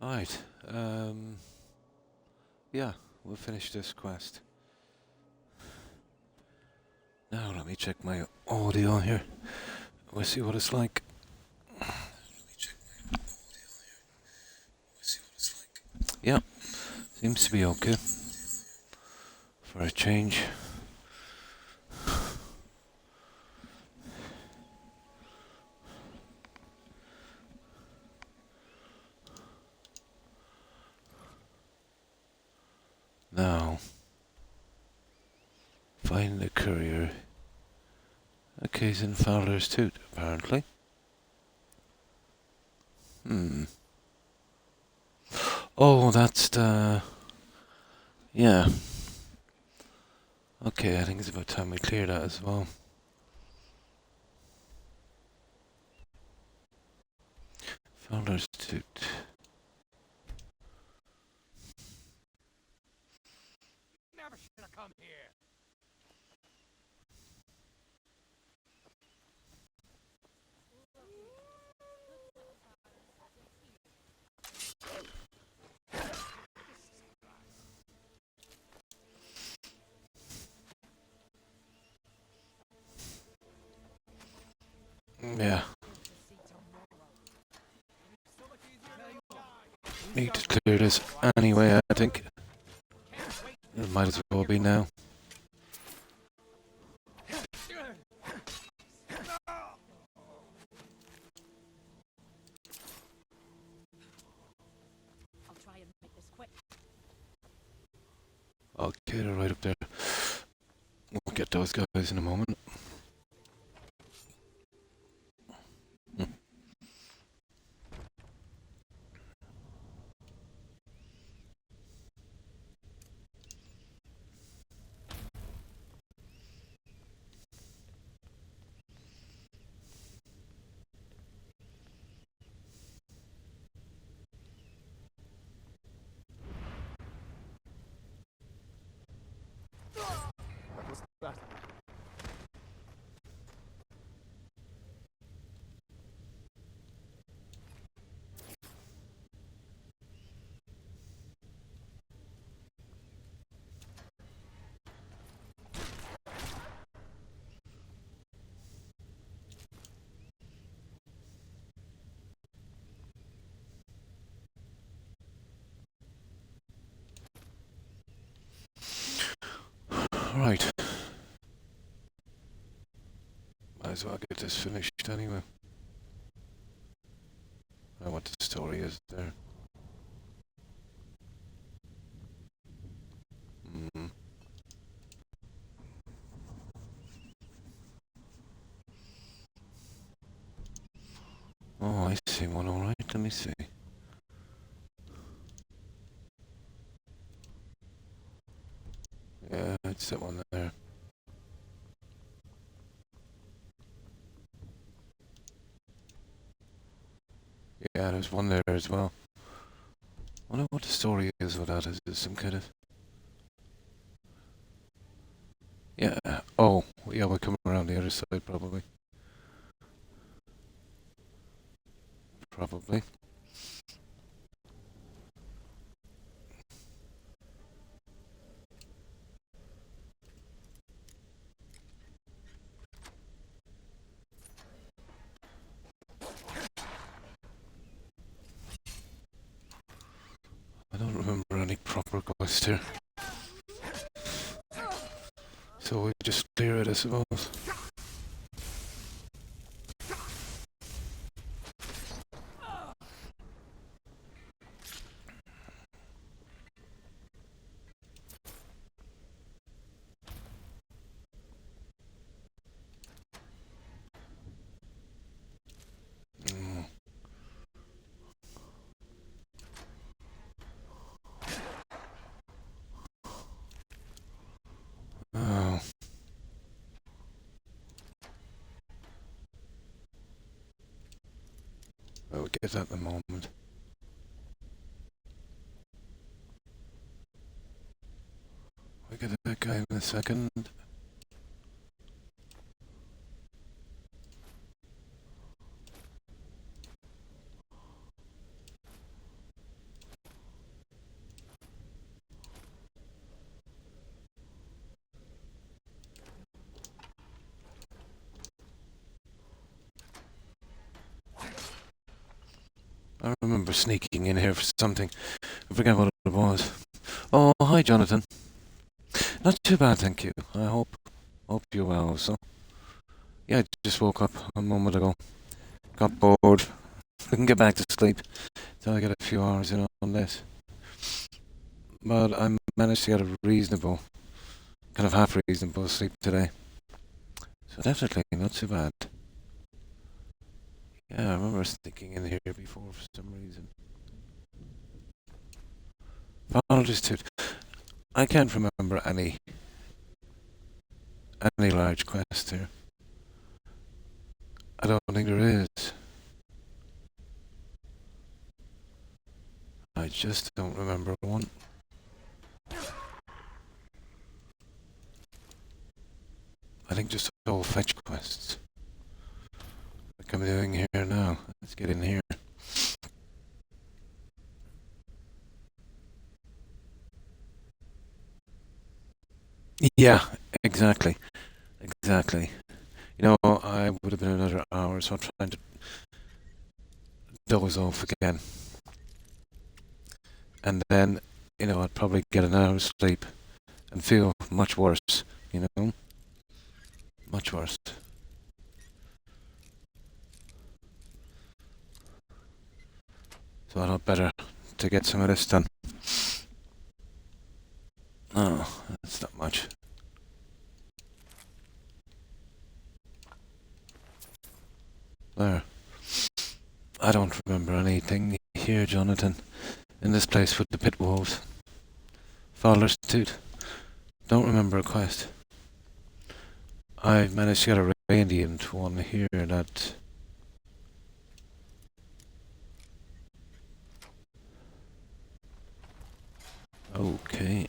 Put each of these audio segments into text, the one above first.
Right. Yeah, we'll finish this quest. Now let me check my audio here. We'll see what it's like. Yeah, seems to be okay. For a change. Now, find the courier. A case in Fowler's tooth, apparently. Oh, that's the... Yeah. Okay, I think it's about time we clear that as well. Fowler's tooth. Never should have come here. Yeah. Need to clear this anyway, I think. It might as well be now. I'll try and make this quick. I'll get her right up there. We'll get those guys in a moment. What's that? Right. Might as well get this finished anyway. I know what the story is there. Oh, I see one alright. Let me see. Yeah, it's that one there. Yeah, there's one there as well. I wonder what the story is with that. Is it some kind of... Yeah. Oh, yeah, we'll come around the other side probably. Probably. I don't remember any proper quest here. So we just clear it, I suppose. Oh. We'll get that in a moment. We'll get that guy in a second. remember sneaking in here for something. I forget what it was. Oh, hi, Jonathan. Not too bad, thank you. I hope you're well. So, yeah, I just woke up a moment ago. Got bored. Couldn't get back to sleep. So I got a few hours in on this. But I managed to get a reasonable, kind of half reasonable sleep today. So definitely not too bad. Yeah, I remember sneaking in here before for some reason. Apologies to... I can't remember any large quests here. I don't think there is. I just don't remember one. I think just all fetch quests. Like I'm doing here now. Let's get in here. Yeah, exactly. Exactly. You know, I would have been another hour, so I'm trying to doze off again. And then, you know, I'd probably get an hour's sleep and feel much worse, you know? Much worse. So I thought better to get some of this done. Oh, that's not much. There. I don't remember anything here, Jonathan. In this place with the pit wolves. Fowler's Tooth. Don't remember a quest. I managed to get a radiant one here that... Okay.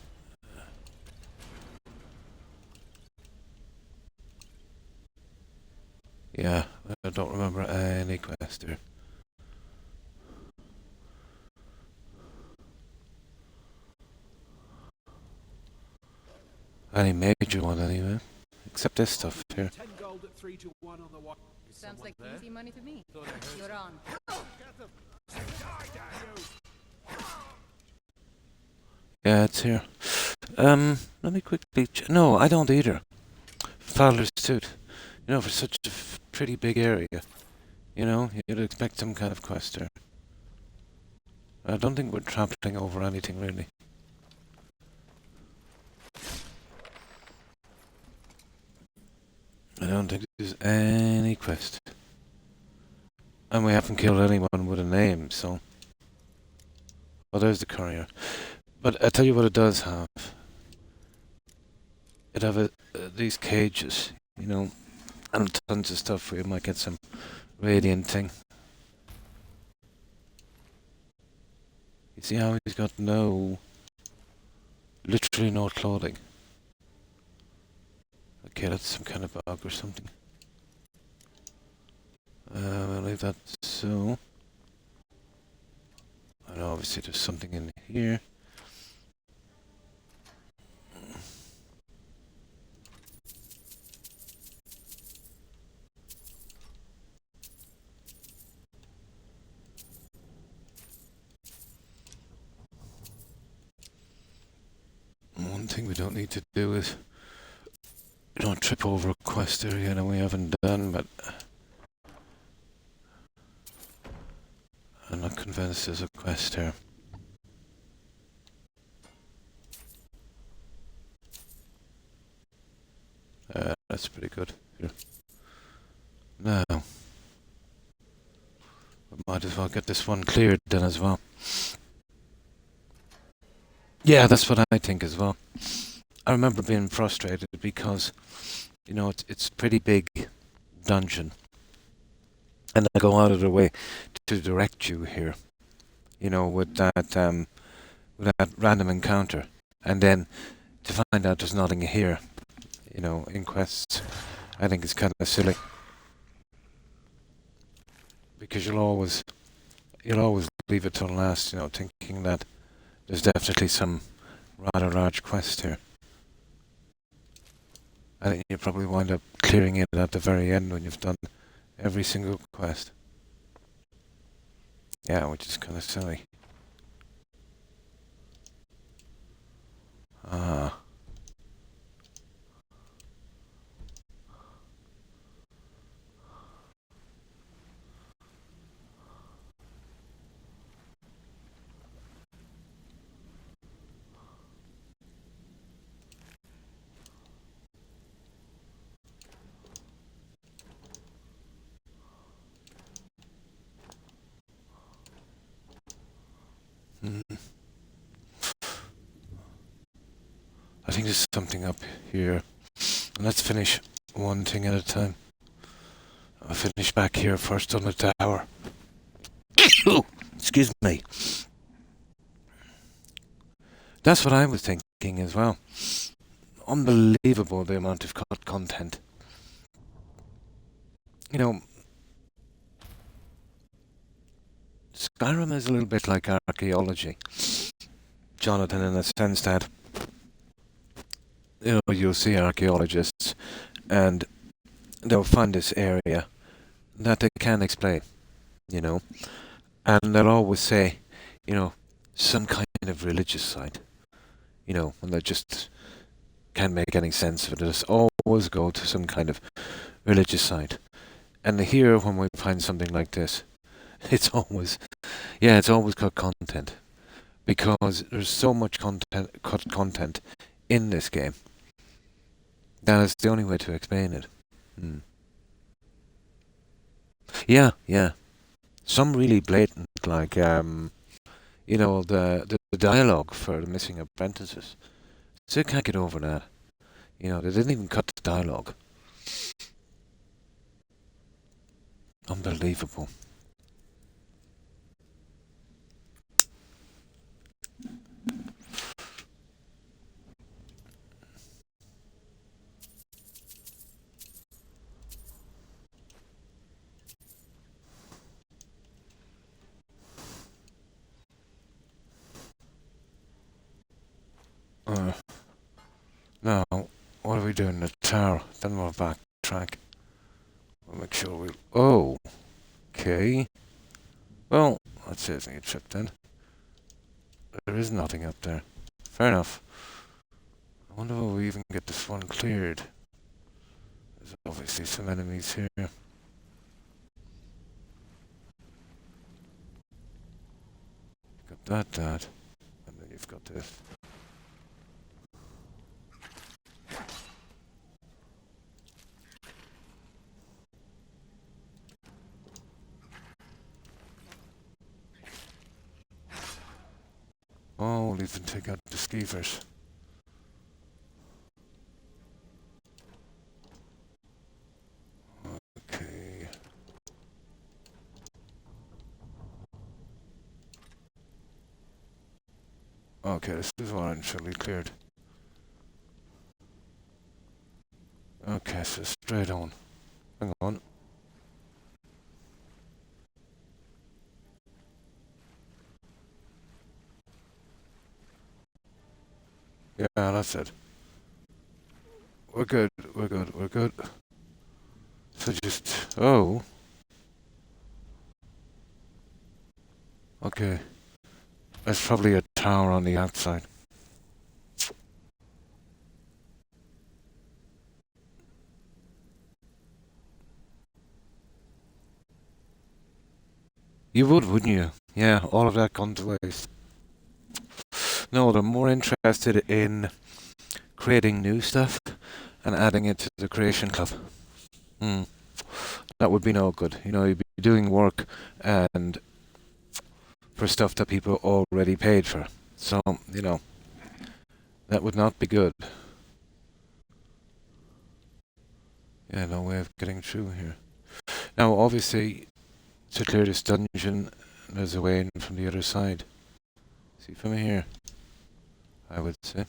Yeah, I don't remember any quest here. Any major one anyway. Except this stuff here. 10 gold at 3 to 1 on the one. Sounds like easy money to me. You're on. Yeah, it's here. Let me quickly... No, I don't either. Fowler's Tooth. You know, for such a pretty big area, you know, you'd expect some kind of quest there. I don't think we're trampling over anything, really. I don't think there's any quest. And we haven't killed anyone with a name, so... Oh, there's the courier. But I tell you what it does have. It have these cages, you know, and tons of stuff where you might get some radiant thing. You see how he's got literally no clothing. Okay, that's some kind of bug or something. I'll leave that so. And obviously there's something in here. One thing we don't need to do is don't trip over a quest area that we haven't done, but I'm not convinced there's a quest here. That's pretty good. Here. Now, we might as well get this one cleared then as well. Yeah, that's what I think as well. I remember being frustrated because, you know, it's a pretty big dungeon. And they go out of their way to direct you here, you know, with that random encounter. And then to find out there's nothing here, you know, in quests, I think it's kind of silly. Because you'll always leave it till last, you know, thinking that there's definitely some rather large quest here. I think you probably wind up clearing it at the very end when you've done every single quest. Yeah, which is kind of silly. Ah. Hmm. I think there's something up here. Let's finish one thing at a time. I'll finish back here first on the tower. Excuse me. That's what I was thinking as well. Unbelievable the amount of content. You know, Skyrim is a little bit like archaeology, Jonathan, in the sense that, you know, you'll see archaeologists and they'll find this area that they can't explain, you know, and they'll always say, you know, some kind of religious site, you know, and they just can't make any sense of it. They just always go to some kind of religious site. And here, when we find something like this, it's always, yeah, it's always got content. Because there's so much content in this game. That is the only way to explain it. Hmm. Yeah, yeah. Some really blatant, like, you know, the dialogue for the missing apprentices. So I can't get over that. You know, they didn't even cut the dialogue. Unbelievable. Uh, now, what are we doing in the tower? Then we'll backtrack. We'll make sure we... Oh, okay. Well, that saves me a trip then. There is nothing up there. Fair enough. I wonder will we even get this one cleared. There's obviously some enemies here. Got that, and then you've got this. Oh, we'll even take out the skeevers. Okay. Okay, this is one actually cleared. Okay, so straight on. Hang on. Yeah, that's it. We're good, we're good, we're good. So just... Oh. Okay. There's probably a tower on the outside. You would, wouldn't you? Yeah, all of that gone to waste. No, they're more interested in creating new stuff and adding it to the creation club. Hmm. That would be no good. You know, you'd be doing work and for stuff that people already paid for. So, you know, that would not be good. Yeah, no way of getting through here. Now, obviously, to clear this dungeon, there's a way in from the other side. See from here, I would say.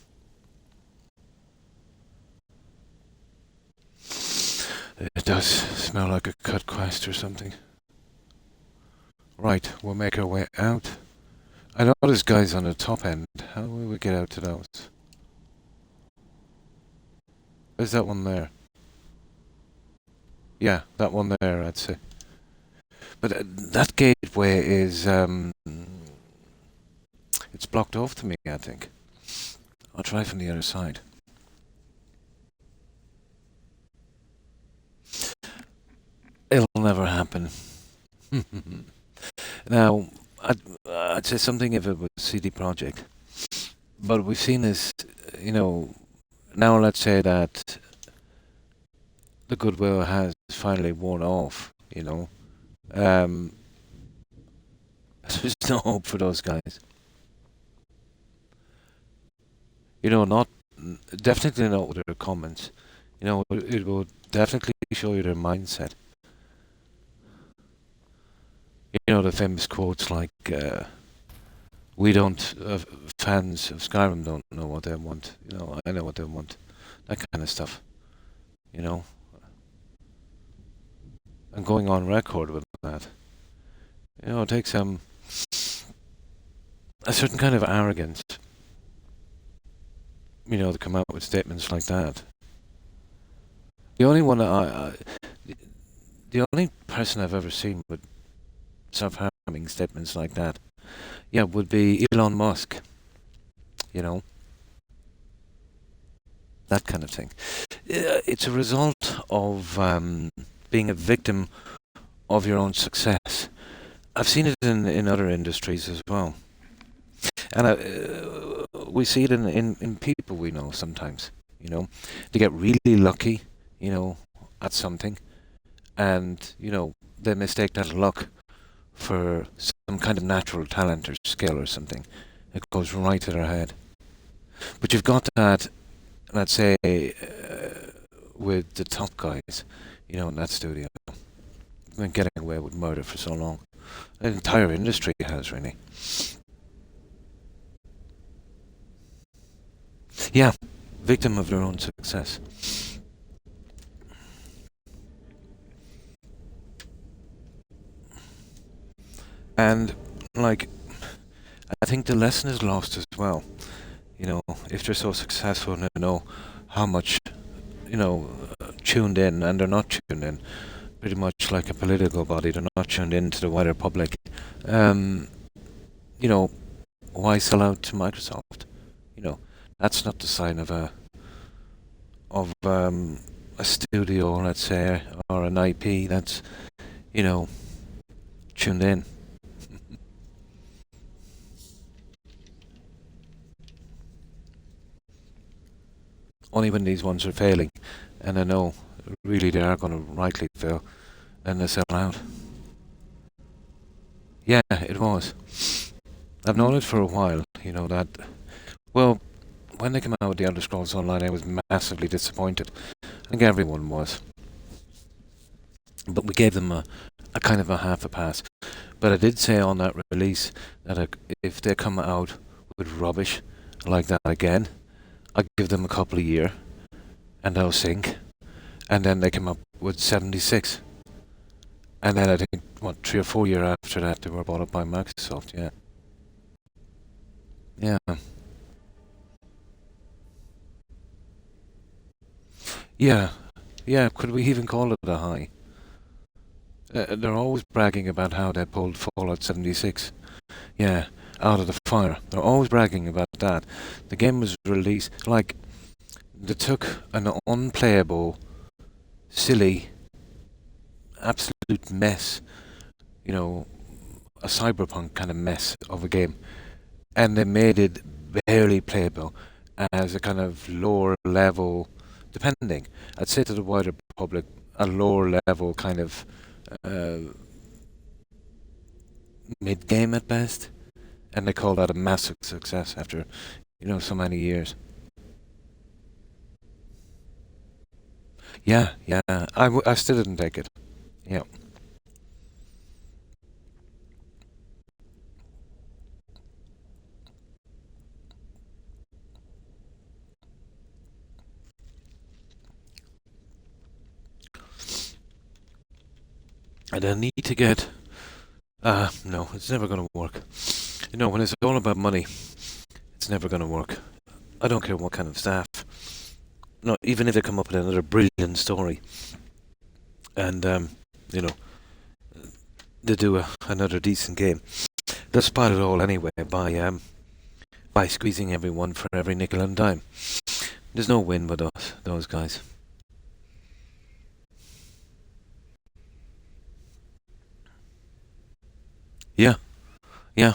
It does smell like a cut quest or something. Right, we'll make our way out. I know there's guys on the top end. How will we get out to those? There's that one there. Yeah, that one there, I'd say. But that gateway is it's blocked off to me, I think. I'll try from the other side. It'll never happen. Now, I'd say something if it was CD Projekt, but we've seen this, you know. Now let's say that the goodwill has finally worn off. You know, um, there's no hope for those guys. You know, not definitely not with their comments. You know, it will definitely show you their mindset. You know, the famous quotes like, "We don't, fans of Skyrim don't know what they want. You know, I know what they want." That kind of stuff. You know, and going on record with that. You know, it takes a certain kind of arrogance. You know, to come out with statements like that. The only one the only person I've ever seen with self-harming statements like that, yeah, would be Elon Musk. You know, that kind of thing. It's a result of being a victim of your own success. I've seen it in other industries as well. And we see it in people we know sometimes. You know, they get really lucky, you know, at something, and you know they mistake that luck for some kind of natural talent or skill or something. It goes right to their head. But you've got that, let's say, with the top guys, you know, in that studio, been getting away with murder for so long. The entire industry has, really. Yeah, victim of their own success. And, like, I think the lesson is lost as well. You know, if they're so successful and they know how much, you know, tuned in, and they're not tuned in, pretty much like a political body, they're not tuned in to the wider public. You know, why sell out to Microsoft? You know, that's not the sign of a studio, let's say, or an IP that's, you know, tuned in. Only when these ones are failing, and I know really they are going to rightly fail, then they sell out. Yeah, it was. I've known it for a while, you know, that, well, when they came out with the Elder Scrolls Online, I was massively disappointed. I think everyone was. But we gave them a kind of a half a pass. But I did say on that release that if they come out with rubbish like that again, I'd give them a couple of years and they'll sink. And then they came up with 76. And then I think, 3 or 4 years after that, they were bought up by Microsoft, yeah. Yeah. Yeah. Yeah, could we even call it a high? They're always bragging about how they pulled Fallout 76. Yeah, out of the fire. They're always bragging about that. The game was released, like, they took an unplayable, silly, absolute mess, you know, a cyberpunk kind of mess of a game, and they made it barely playable as a kind of lower level, depending, I'd say to the wider public, a lower level kind of mid game at best, and they call that a massive success after, you know, so many years. Yeah, yeah, I still didn't take it. Yeah. And I need to get. No, it's never going to work. You know, when it's all about money, it's never going to work. I don't care what kind of staff. No, even if they come up with another brilliant story, and you know, to do another decent game. They'll spot it all anyway by squeezing everyone for every nickel and dime. There's no win with those guys. Yeah, yeah.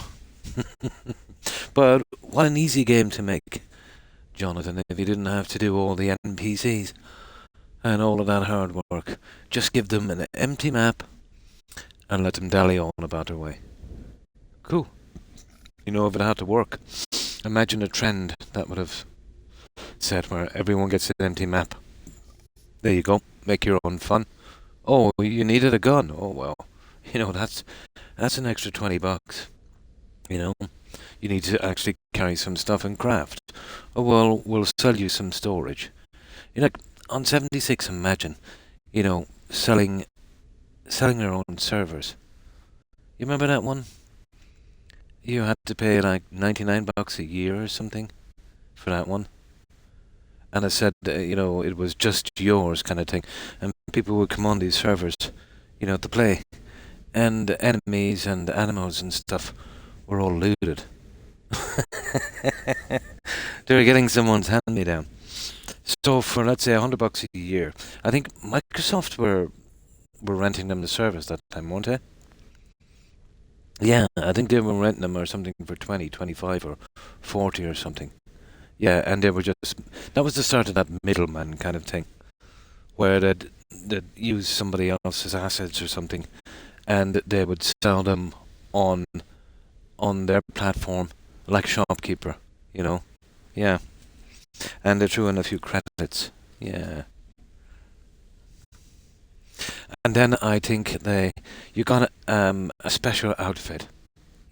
But what an easy game to make, Jonathan, if you didn't have to do all the NPCs and all of that hard work. Just give them an empty map and let them dally on about their way. Cool. You know, if it had to work, imagine a trend that would have set where everyone gets an empty map. There you go. Make your own fun. Oh, you needed a gun. Oh well, you know that's an extra $20. You know, you need to actually carry some stuff and craft. Oh well, we'll sell you some storage. You know, like on 76, imagine, you know, selling their own servers. You remember that one? You had to pay like $99 a year or something for that one. And it said, you know, it was just yours kind of thing. And people would come on these servers, you know, to play. And enemies and animals and stuff were all looted. They were getting someone's hand-me-down. So for, let's say, $100 a year, I think Microsoft were renting them the service that time, weren't they? Yeah, I think they were renting them or something for 20, 25 or 40 or something. Yeah, and they were just... That was the start of that middleman kind of thing, where they'd use somebody else's assets or something, and they would sell them on their platform, like shopkeeper, you know? Yeah. And they threw in a few credits. Yeah. And then I think you got a special outfit.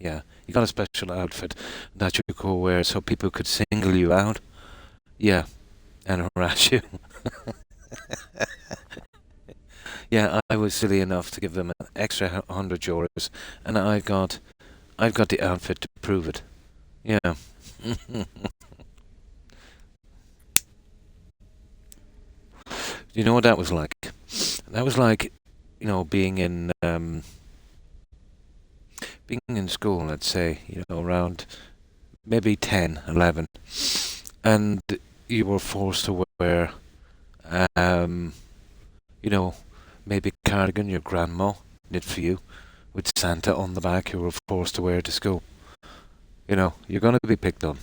Yeah, you got a special outfit that you could wear so people could single you out. Yeah, and harass you. Yeah, I was silly enough to give them an extra €100, and I've got the outfit to prove it. Yeah. You know what that was like? That was like, you know, being in school, let's say, you know, around maybe 10, 11, and you were forced to wear, you know, maybe a cardigan your grandma knit for you, with Santa on the back, you were forced to wear to school. You know, you're going to be picked on.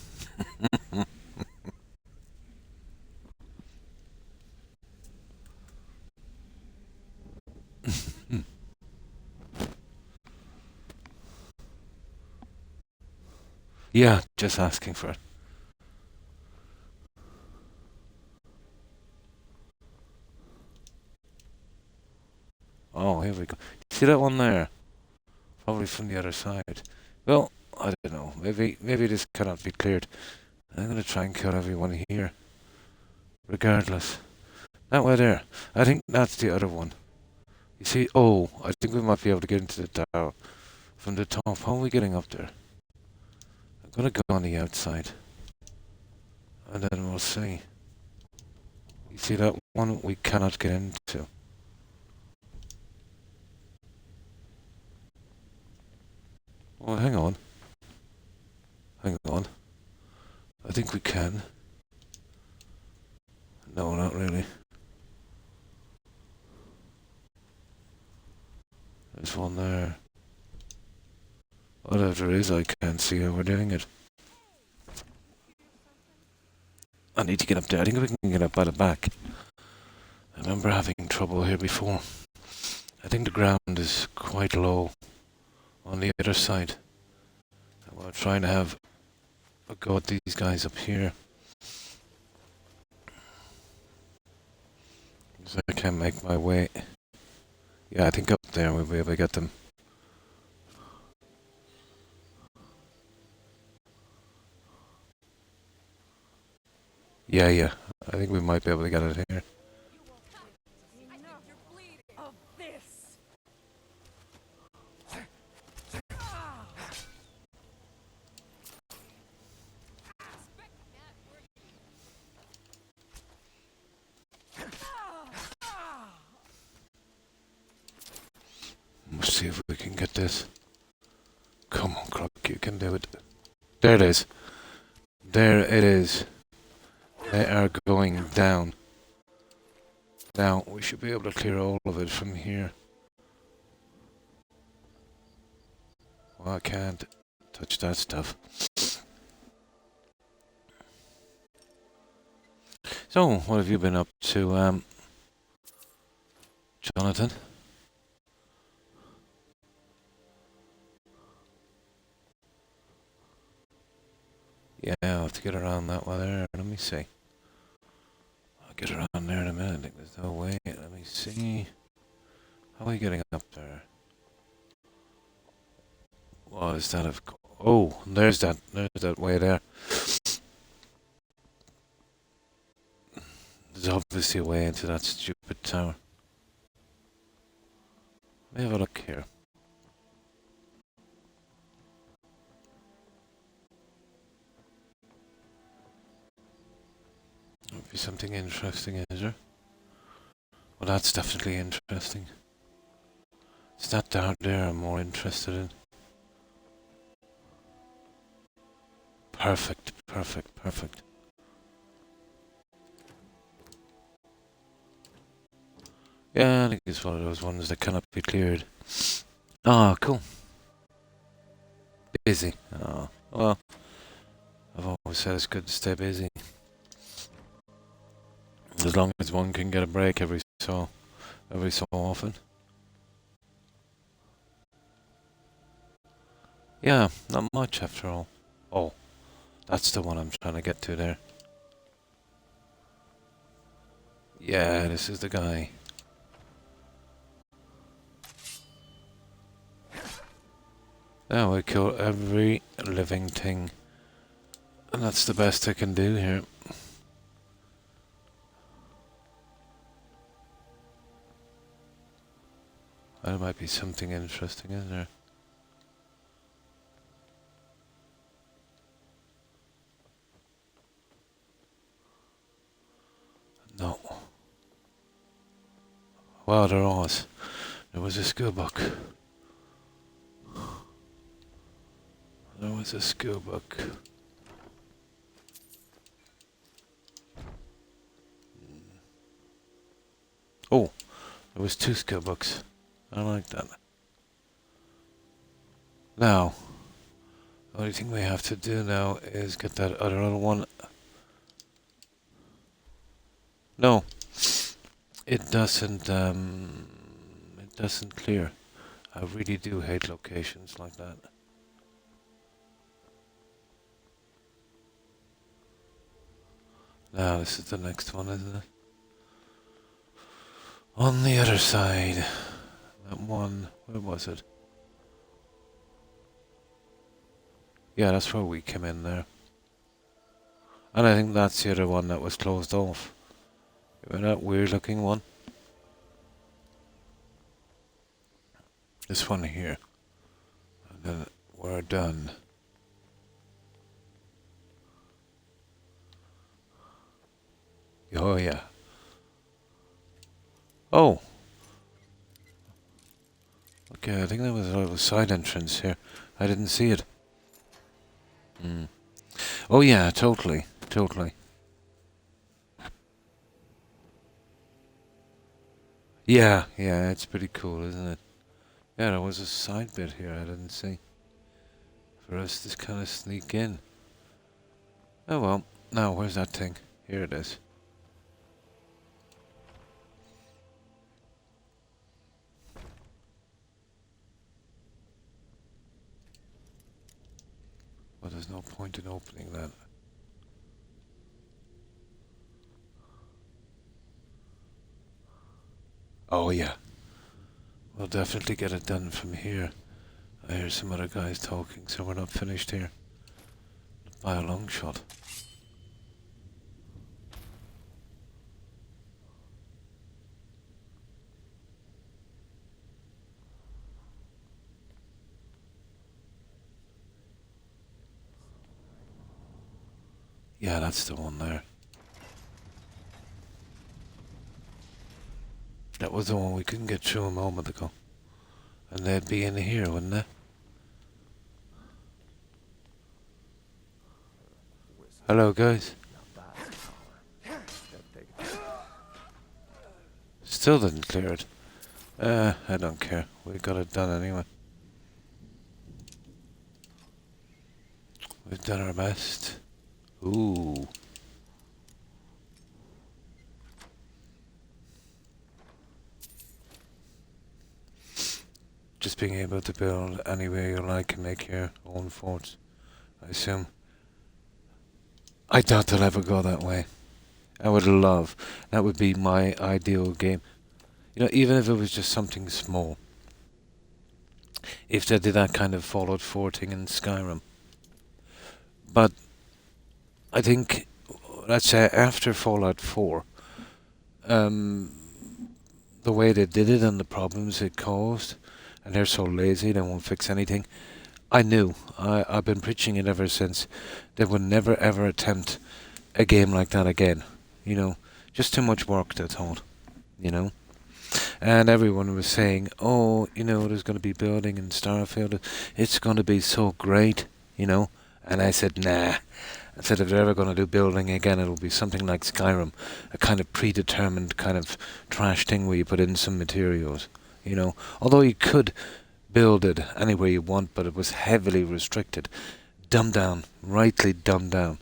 Yeah, just asking for it. Oh, here we go. See that one there? Probably from the other side. Well, I don't know. Maybe this cannot be cleared. I'm going to try and kill everyone here. Regardless. That way there. I think that's the other one. You see? Oh, I think we might be able to get into the tower from the top. How are we getting up there? I'm going to go on the outside. And then we'll see. You see that one we cannot get into? Oh, hang on. Hang on. I think we can. No, not really. There's one there. Whatever there is, I can't see how we're doing it. I need to get up there. I think we can get up by the back. I remember having trouble here before. I think the ground is quite low on the other side. We're trying to have a go at these guys up here. So I can't make my way. Yeah, I think up there we'll be able to get them. Yeah. I think we might be able to get it here. Let's see if we can get this. Come on, Croc, you can do it. There it is. There it is. They are going down. Now, we should be able to clear all of it from here. Well, I can't touch that stuff. So, what have you been up to, Jonathan? Yeah, I'll have to get around that one there. Let me see. I'll get around there in a minute. I think there's no way. Let me see. How are we getting up there? What is that? Oh, there's that way there. There's obviously a way into that stupid tower. Let me have a look here. Might be something interesting, is there? Well, that's definitely interesting. It's that down there I'm more interested in. Perfect, perfect, perfect. Yeah, I think it's one of those ones that cannot be cleared. Ah, cool. Busy. Oh, well, I've always said it's good to stay busy. As long as one can get a break every so often. Yeah, not much after all. Oh, that's the one I'm trying to get to there. Yeah, this is the guy. Now we kill every living thing. And that's the best I can do here. There might be something interesting, isn't there? No. Well, there was. There was a school book. There was a school book. Oh, there was 2 skill books. I like that. Now, the only thing we have to do now is get that other little one. No, it doesn't clear. I really do hate locations like that. Now, this is the next one, isn't it? On the other side. That one, where was it? Yeah, that's where we came in there. And I think that's the other one that was closed off. Remember that weird looking one? This one here. And then we're done. Oh yeah. Oh! Okay, I think there was a little side entrance here. I didn't see it. Oh yeah, totally. Totally. Yeah, yeah, it's pretty cool, isn't it? Yeah, there was a side bit here I didn't see. For us to kind of sneak in. Oh well. Now, where's that thing? Here it is. But there's no point in opening that. Oh yeah. We'll definitely get it done from here. I hear some other guys talking, so we're not finished here. By a long shot. Yeah, that's the one there. That was the one we couldn't get through a moment ago. And they'd be in here, wouldn't they? Hello, guys. Still didn't clear it. I don't care. We got it done anyway. We've done our best. Ooh. Just being able to build anywhere you like and make your own forts, I assume. I doubt they'll ever go that way. I would love. That would be my ideal game. You know, even if it was just something small. If they did that kind of Fallout 4 thing in Skyrim. But I think, let's say after Fallout 4, the way they did it and the problems it caused, and they're so lazy they won't fix anything. I knew. I've been preaching it ever since. They would never ever attempt a game like that again. You know, just too much work, they thought. You know? And everyone was saying, oh, you know, there's going to be building in Starfield. It's going to be so great, you know? And I said, nah. I said, if they're ever going to do building again, it'll be something like Skyrim. A kind of predetermined kind of trash thing where you put in some materials, you know? Although you could build it anywhere you want, but it was heavily restricted. Dumbed down. Rightly dumbed down.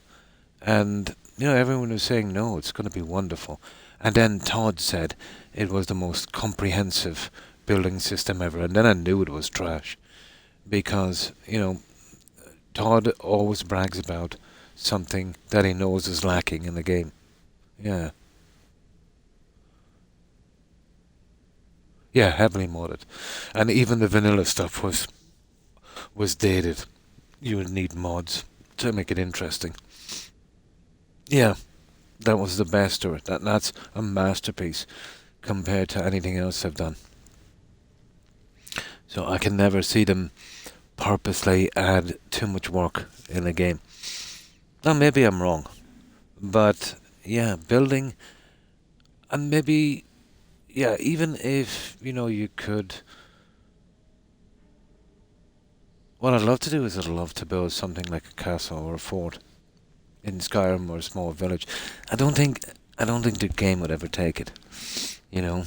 And, you know, everyone was saying, no, it's going to be wonderful. And then Todd said it was the most comprehensive building system ever. And then I knew it was trash. Because, you know, Todd always brags about something that he knows is lacking in the game. Yeah. Yeah, heavily modded. And even the vanilla stuff was dated. You would need mods to make it interesting. Yeah. That was the best of it. That's a masterpiece compared to anything else I've done. So I can never see them purposely add too much work in a game. Now maybe I'm wrong, but yeah, building, and maybe, yeah, even if, you know, you could, what I'd love to do is I'd love to build something like a castle or a fort in Skyrim or a small village. I don't think the game would ever take it. You know.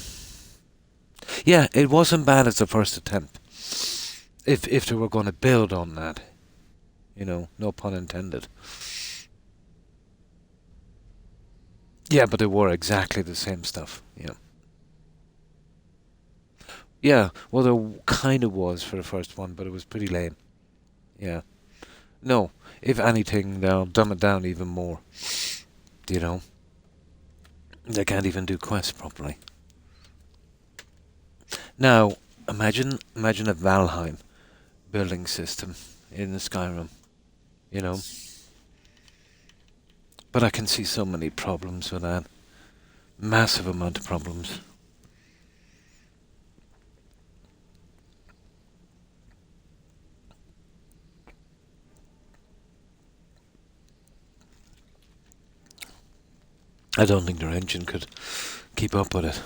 Yeah, it wasn't bad as the first attempt. If they were going to build on that, you know, no pun intended. Yeah, but they were exactly the same stuff. Yeah. Yeah, well, there kind of was for the first one, but it was pretty lame. Yeah. No, if anything, they'll dumb it down even more. You know? They can't even do quests properly. Now, imagine a Valheim building system in Skyrim. You know? But I can see so many problems with that. Massive amount of problems. I don't think their engine could keep up with it.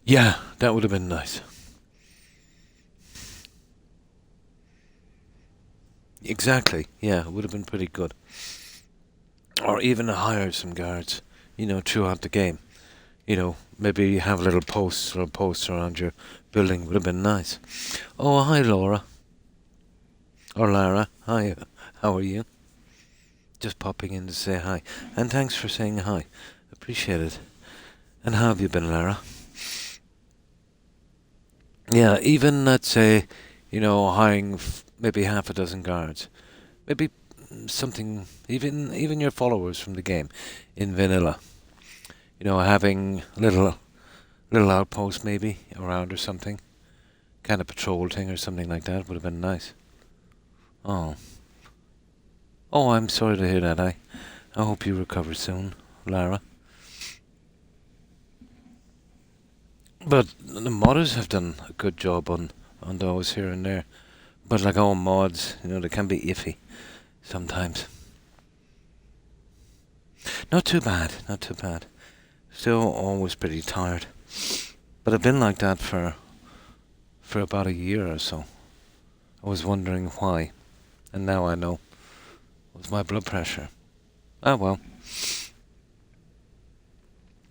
Yeah, that would have been nice. Exactly, yeah, it would have been pretty good. Or even hire some guards, you know, throughout the game. You know, maybe have little posts or posts around your building would have been nice. Oh, hi Laura. Or Lara, hi, how are you? Just popping in to say hi. And thanks for saying hi. Appreciate it. And how have you been, Lara? Yeah, even, let's say, you know, hiring maybe half a dozen guards. Maybe something, even your followers from the game in vanilla. You know, having little outpost maybe around or something. Kind of patrol thing or something like that would have been nice. Oh. Oh, I'm sorry to hear that. I hope you recover soon, Lara. But the modders have done a good job on those here and there. But like all mods, you know, they can be iffy sometimes. Not too bad, not too bad. Still always pretty tired. But I've been like that for about a year or so. I was wondering why, and now I know. It was my blood pressure. Ah well.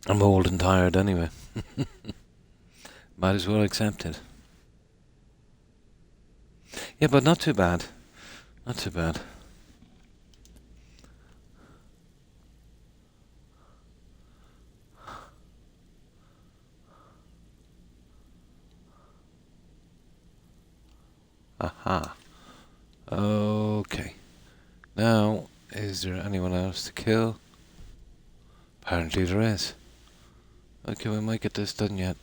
I'm old and tired anyway. Might as well accept it. Yeah, but not too bad. Not too bad. Aha. Okay. Now, is there anyone else to kill? Apparently there is. Okay, we might get this done yet.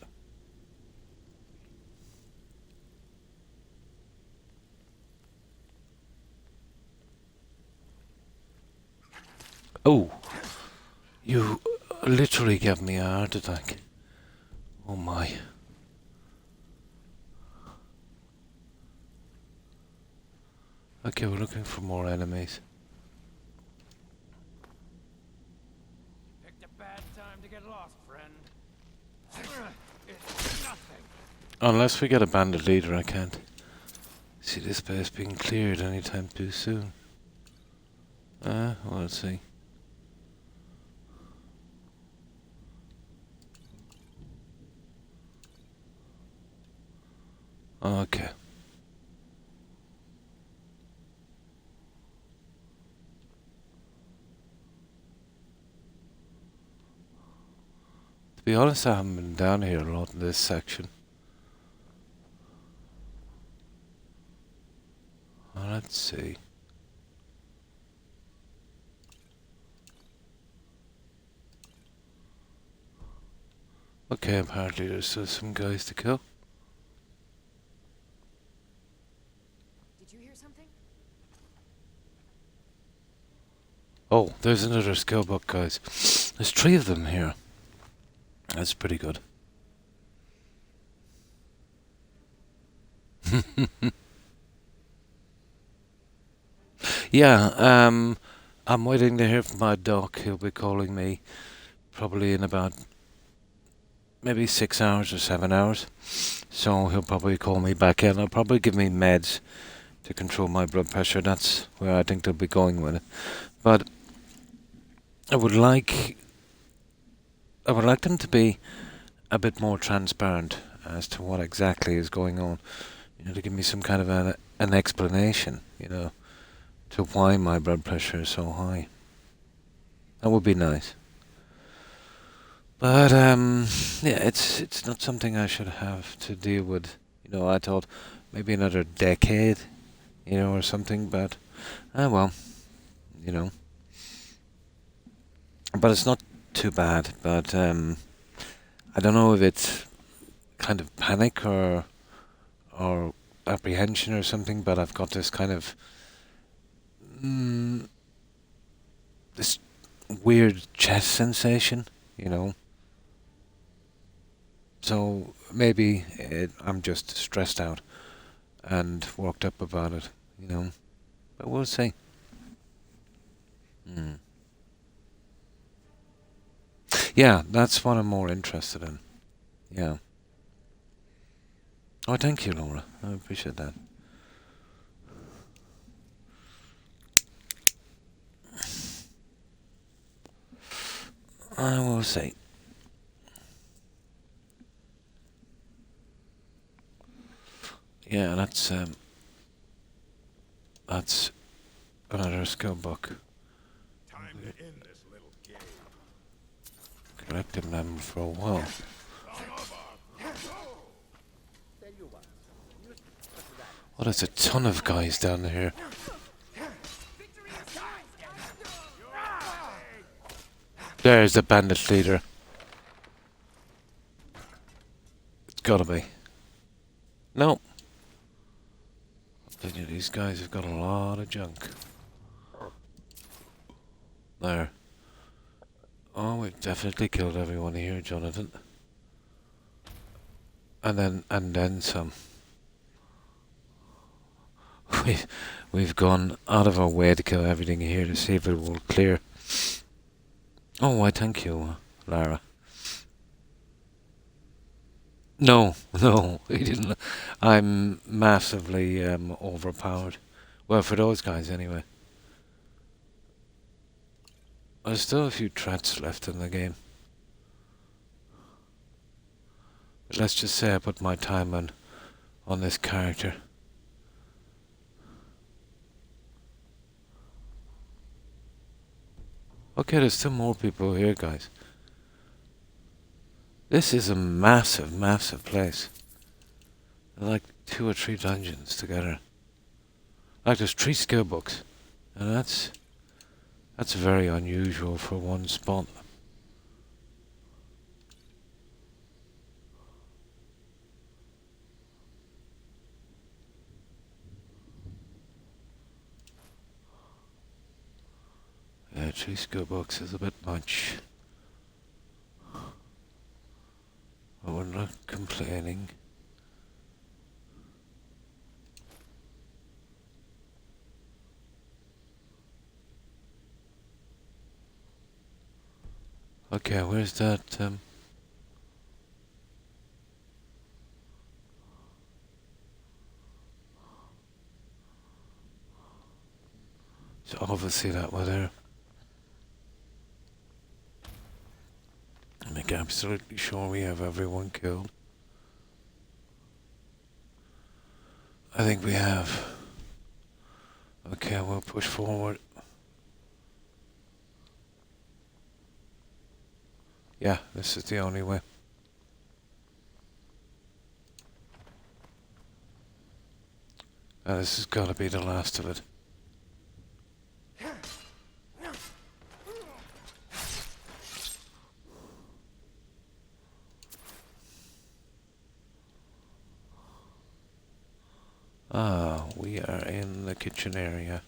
Oh! You literally gave me a heart attack. Oh my. Okay, we're looking for more enemies. Picked a bad time to get lost, friend. It's nothing. Unless we get a bandit leader, I can't see this place being cleared anytime too soon. Well, let's see. Okay. To be honest, I haven't been down here a lot in this section. Let's see. Okay, apparently there's still some guys to kill. Did you hear something? Oh, there's another skill book, guys. There's 3 of them here. That's pretty good. Yeah, I'm waiting to hear from my doc. He'll be calling me probably in about maybe 6 hours or 7 hours. So he'll probably call me back in. He'll probably give me meds to control my blood pressure. That's where I think they'll be going with it. But I would like them to be a bit more transparent as to what exactly is going on. You know, to give me some kind of an explanation, you know, to why my blood pressure is so high. That would be nice. But yeah, it's not something I should have to deal with. You know, I thought maybe another decade, you know, or something. But well, you know. But it's not too bad. But I don't know if it's kind of panic or apprehension or something. But I've got this kind of this weird chest sensation, you know. So maybe I'm just stressed out and worked up about it, you know. But we'll see. Yeah, that's what I'm more interested in. Yeah. Oh, thank you, Laura. I appreciate that. I will see. Yeah, that's another skill book. Time to end this little game. Collecting them for a while. Oh, there's a ton of guys down here. There's the bandit leader. It's gotta be. No. I tell you, these guys have got a lot of junk. There. Oh, we've definitely killed everyone here, Jonathan. And then some. We've gone out of our way to kill everything here to see if it will clear. Oh, why thank you, Lara. No, no, he didn't. I'm massively overpowered. Well, for those guys anyway. There's still a few threats left in the game. But let's just say I put my time on this character. Okay, there's still more people here, guys. This is a massive, massive place. There are like 2 or 3 dungeons together. Like there's 3 skill books. And that's very unusual for one spot. Yeah, 3 skill books is a bit much. But we're not complaining. Okay, where's that, so obviously that way there. Make absolutely sure we have everyone killed. I think we have. Okay, we'll push forward. Yeah, this is the only way. This has got to be the last of it. Ah, we are in the kitchen area.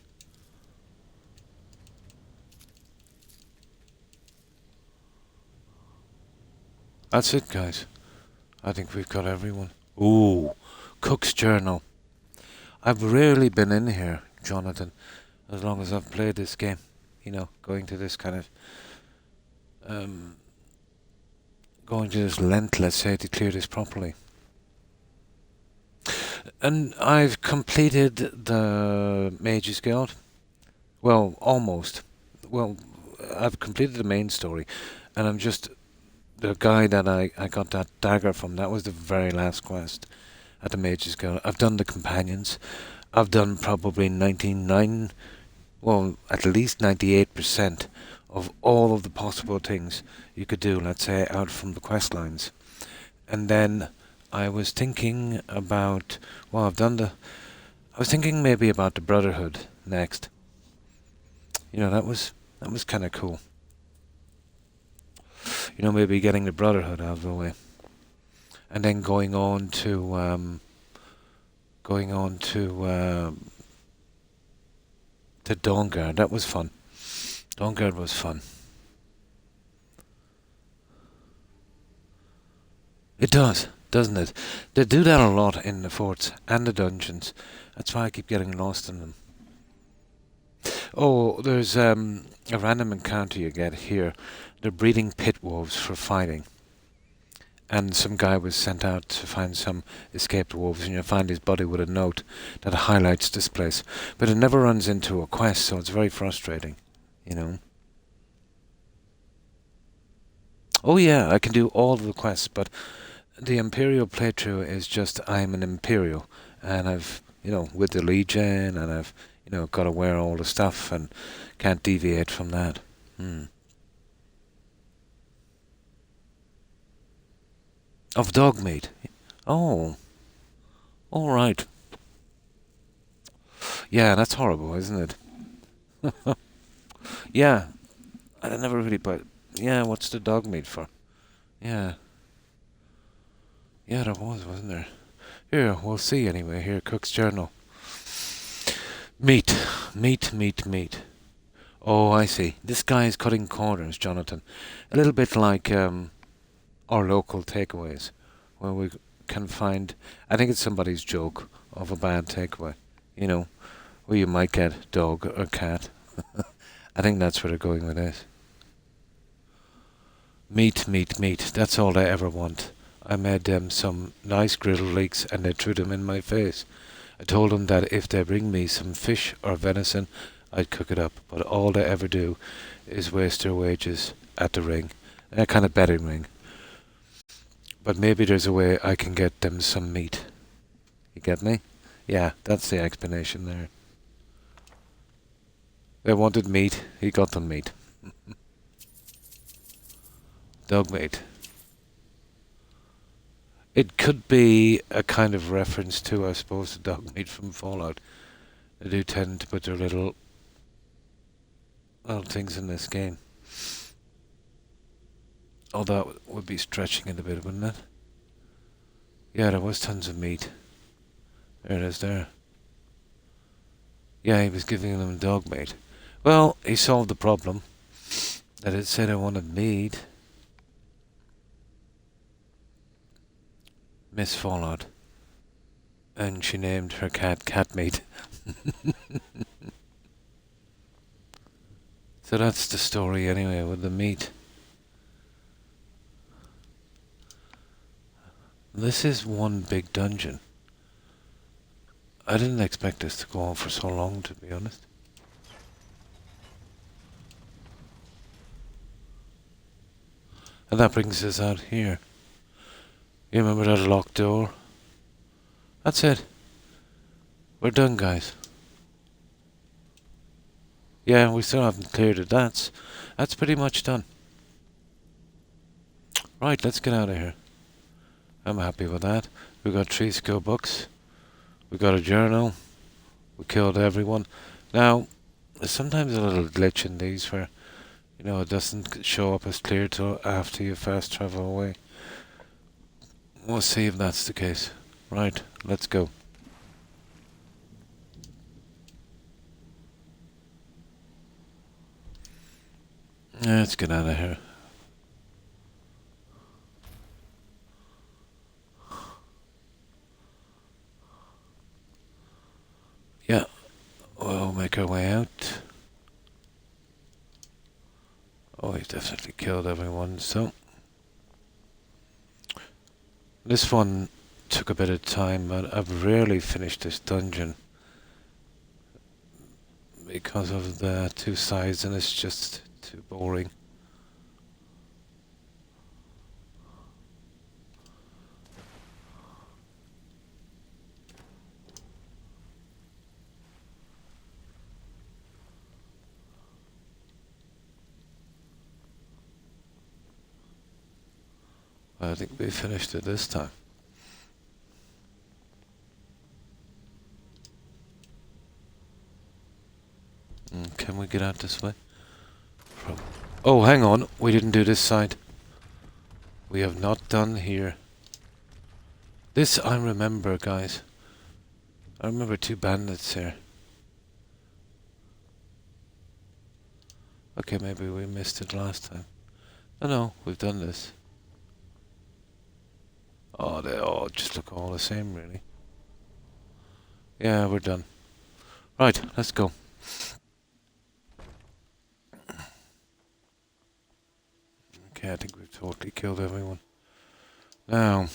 That's it, guys. I think we've got everyone. Ooh, Cook's Journal. I've rarely been in here, Jonathan, as long as I've played this game. You know, going to this kind of... going to this length, let's say, to clear this properly. And I've completed the Mage's Guild. Well, almost. Well, I've completed the main story, and I'm just... The guy that I got that dagger from, that was the very last quest at the Mage's Guild. I've done the companions. I've done probably 99, well, at least 98% of all of the possible things you could do, let's say, out from the quest lines. And then I was thinking about, well, I was thinking maybe about the Brotherhood next. You know, that was kind of cool. You know, maybe getting the Brotherhood out of the way, and then going on to Dawnguard. That was fun. Dawnguard was fun. It does, doesn't it? They do that a lot in the forts and the dungeons. That's why I keep getting lost in them. Oh, there's a random encounter you get here. They're breeding pit wolves for fighting. And some guy was sent out to find some escaped wolves, and you'll find his body with a note that highlights this place. But it never runs into a quest, so it's very frustrating, you know. Oh yeah, I can do all of the quests, but the Imperial playthrough is just I'm an Imperial, and I've, you know, with the Legion, and I've, you know, got to wear all the stuff and can't deviate from that. Of dog meat. Oh. All right. Yeah, that's horrible, isn't it? Yeah. I never really but yeah, what's the dog meat for? Yeah. Yeah, there was, wasn't there? Here, we'll see anyway. Here, Cook's Journal. Meat. Meat, meat, meat. Oh, I see. This guy is cutting corners, Jonathan. A little bit like our local takeaways, where we can find... I think it's somebody's joke of a bad takeaway. You know, where you might get dog or cat. I think that's where they're going with this. Meat, meat, meat. That's all I ever want. I made them some nice griddle leeks and they threw them in my face. I told them that if they bring me some fish or venison, I'd cook it up, but all they ever do is waste their wages at the ring, a kind of betting ring. But maybe there's a way I can get them some meat. You get me? Yeah, that's the explanation there. They wanted meat, he got them meat. Dog meat. It could be a kind of reference to, I suppose, the dog meat from Fallout. They do tend to put their little things in this game. Although that would be stretching it a bit, wouldn't it? Yeah, there was tons of meat. There it is there. Yeah, he was giving them dog meat. Well, he solved the problem. That it said I wanted meat. Miss Fallout. And she named her cat Cat Meat. So that's the story anyway, with the meat. This is one big dungeon. I didn't expect this to go on for so long, to be honest. And that brings us out here. You remember that locked door? That's it. We're done, guys. Yeah, we still haven't cleared it. That's pretty much done. Right, let's get out of here. I'm happy with that. We got 3 skill books. We got a journal. We killed everyone. Now, there's sometimes a little glitch in these where, you know, it doesn't show up as clear till after you fast travel away. We'll see if that's the case. Right, let's go. Let's get out of here. Yeah, we'll make our way out. Oh, he's definitely killed everyone, so... This one took a bit of time, but I've rarely finished this dungeon. Because of the 2 sides, and it's just too boring. I think we finished it this time. Can we get out this way? Oh, hang on. We didn't do this side. We have not done here. This I remember, guys. I remember 2 bandits here. Okay, maybe we missed it last time. No, we've done this. Oh, they all just look all the same, really. Yeah, we're done. Right, let's go. Okay, I think we've totally killed everyone. Now,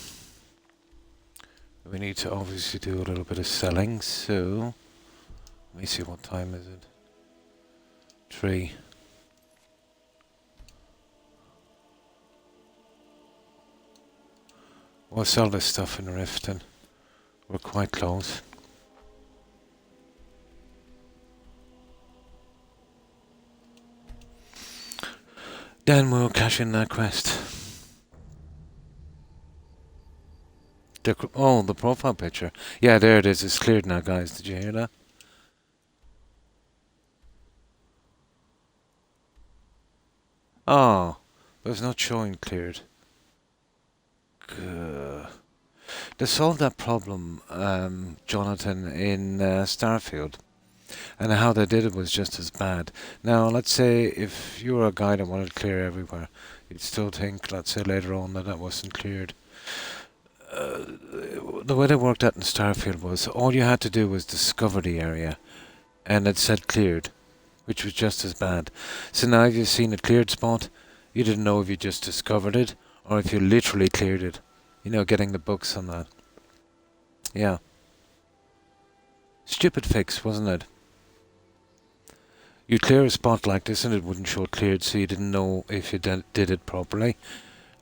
we need to obviously do a little bit of selling, so... Let me see, what time is it? 3. We'll sell this stuff in Riften. We're quite close. Then we'll cash in that quest. Oh, the profile picture. Yeah, there it is. It's cleared now, guys. Did you hear that? Oh, but it's not showing cleared. They solved that problem, Jonathan, in Starfield. And how they did it was just as bad. Now, let's say if you were a guy that wanted to clear everywhere, you'd still think, let's say later on, that wasn't cleared. The way they worked out in Starfield was all you had to do was discover the area, and it said cleared, which was just as bad. So now if you've seen a cleared spot, you didn't know if you just discovered it or if you literally cleared it. Getting the books on that. Yeah. Stupid fix, wasn't it? You'd clear a spot like this and it wouldn't show cleared, so you didn't know if you did it properly.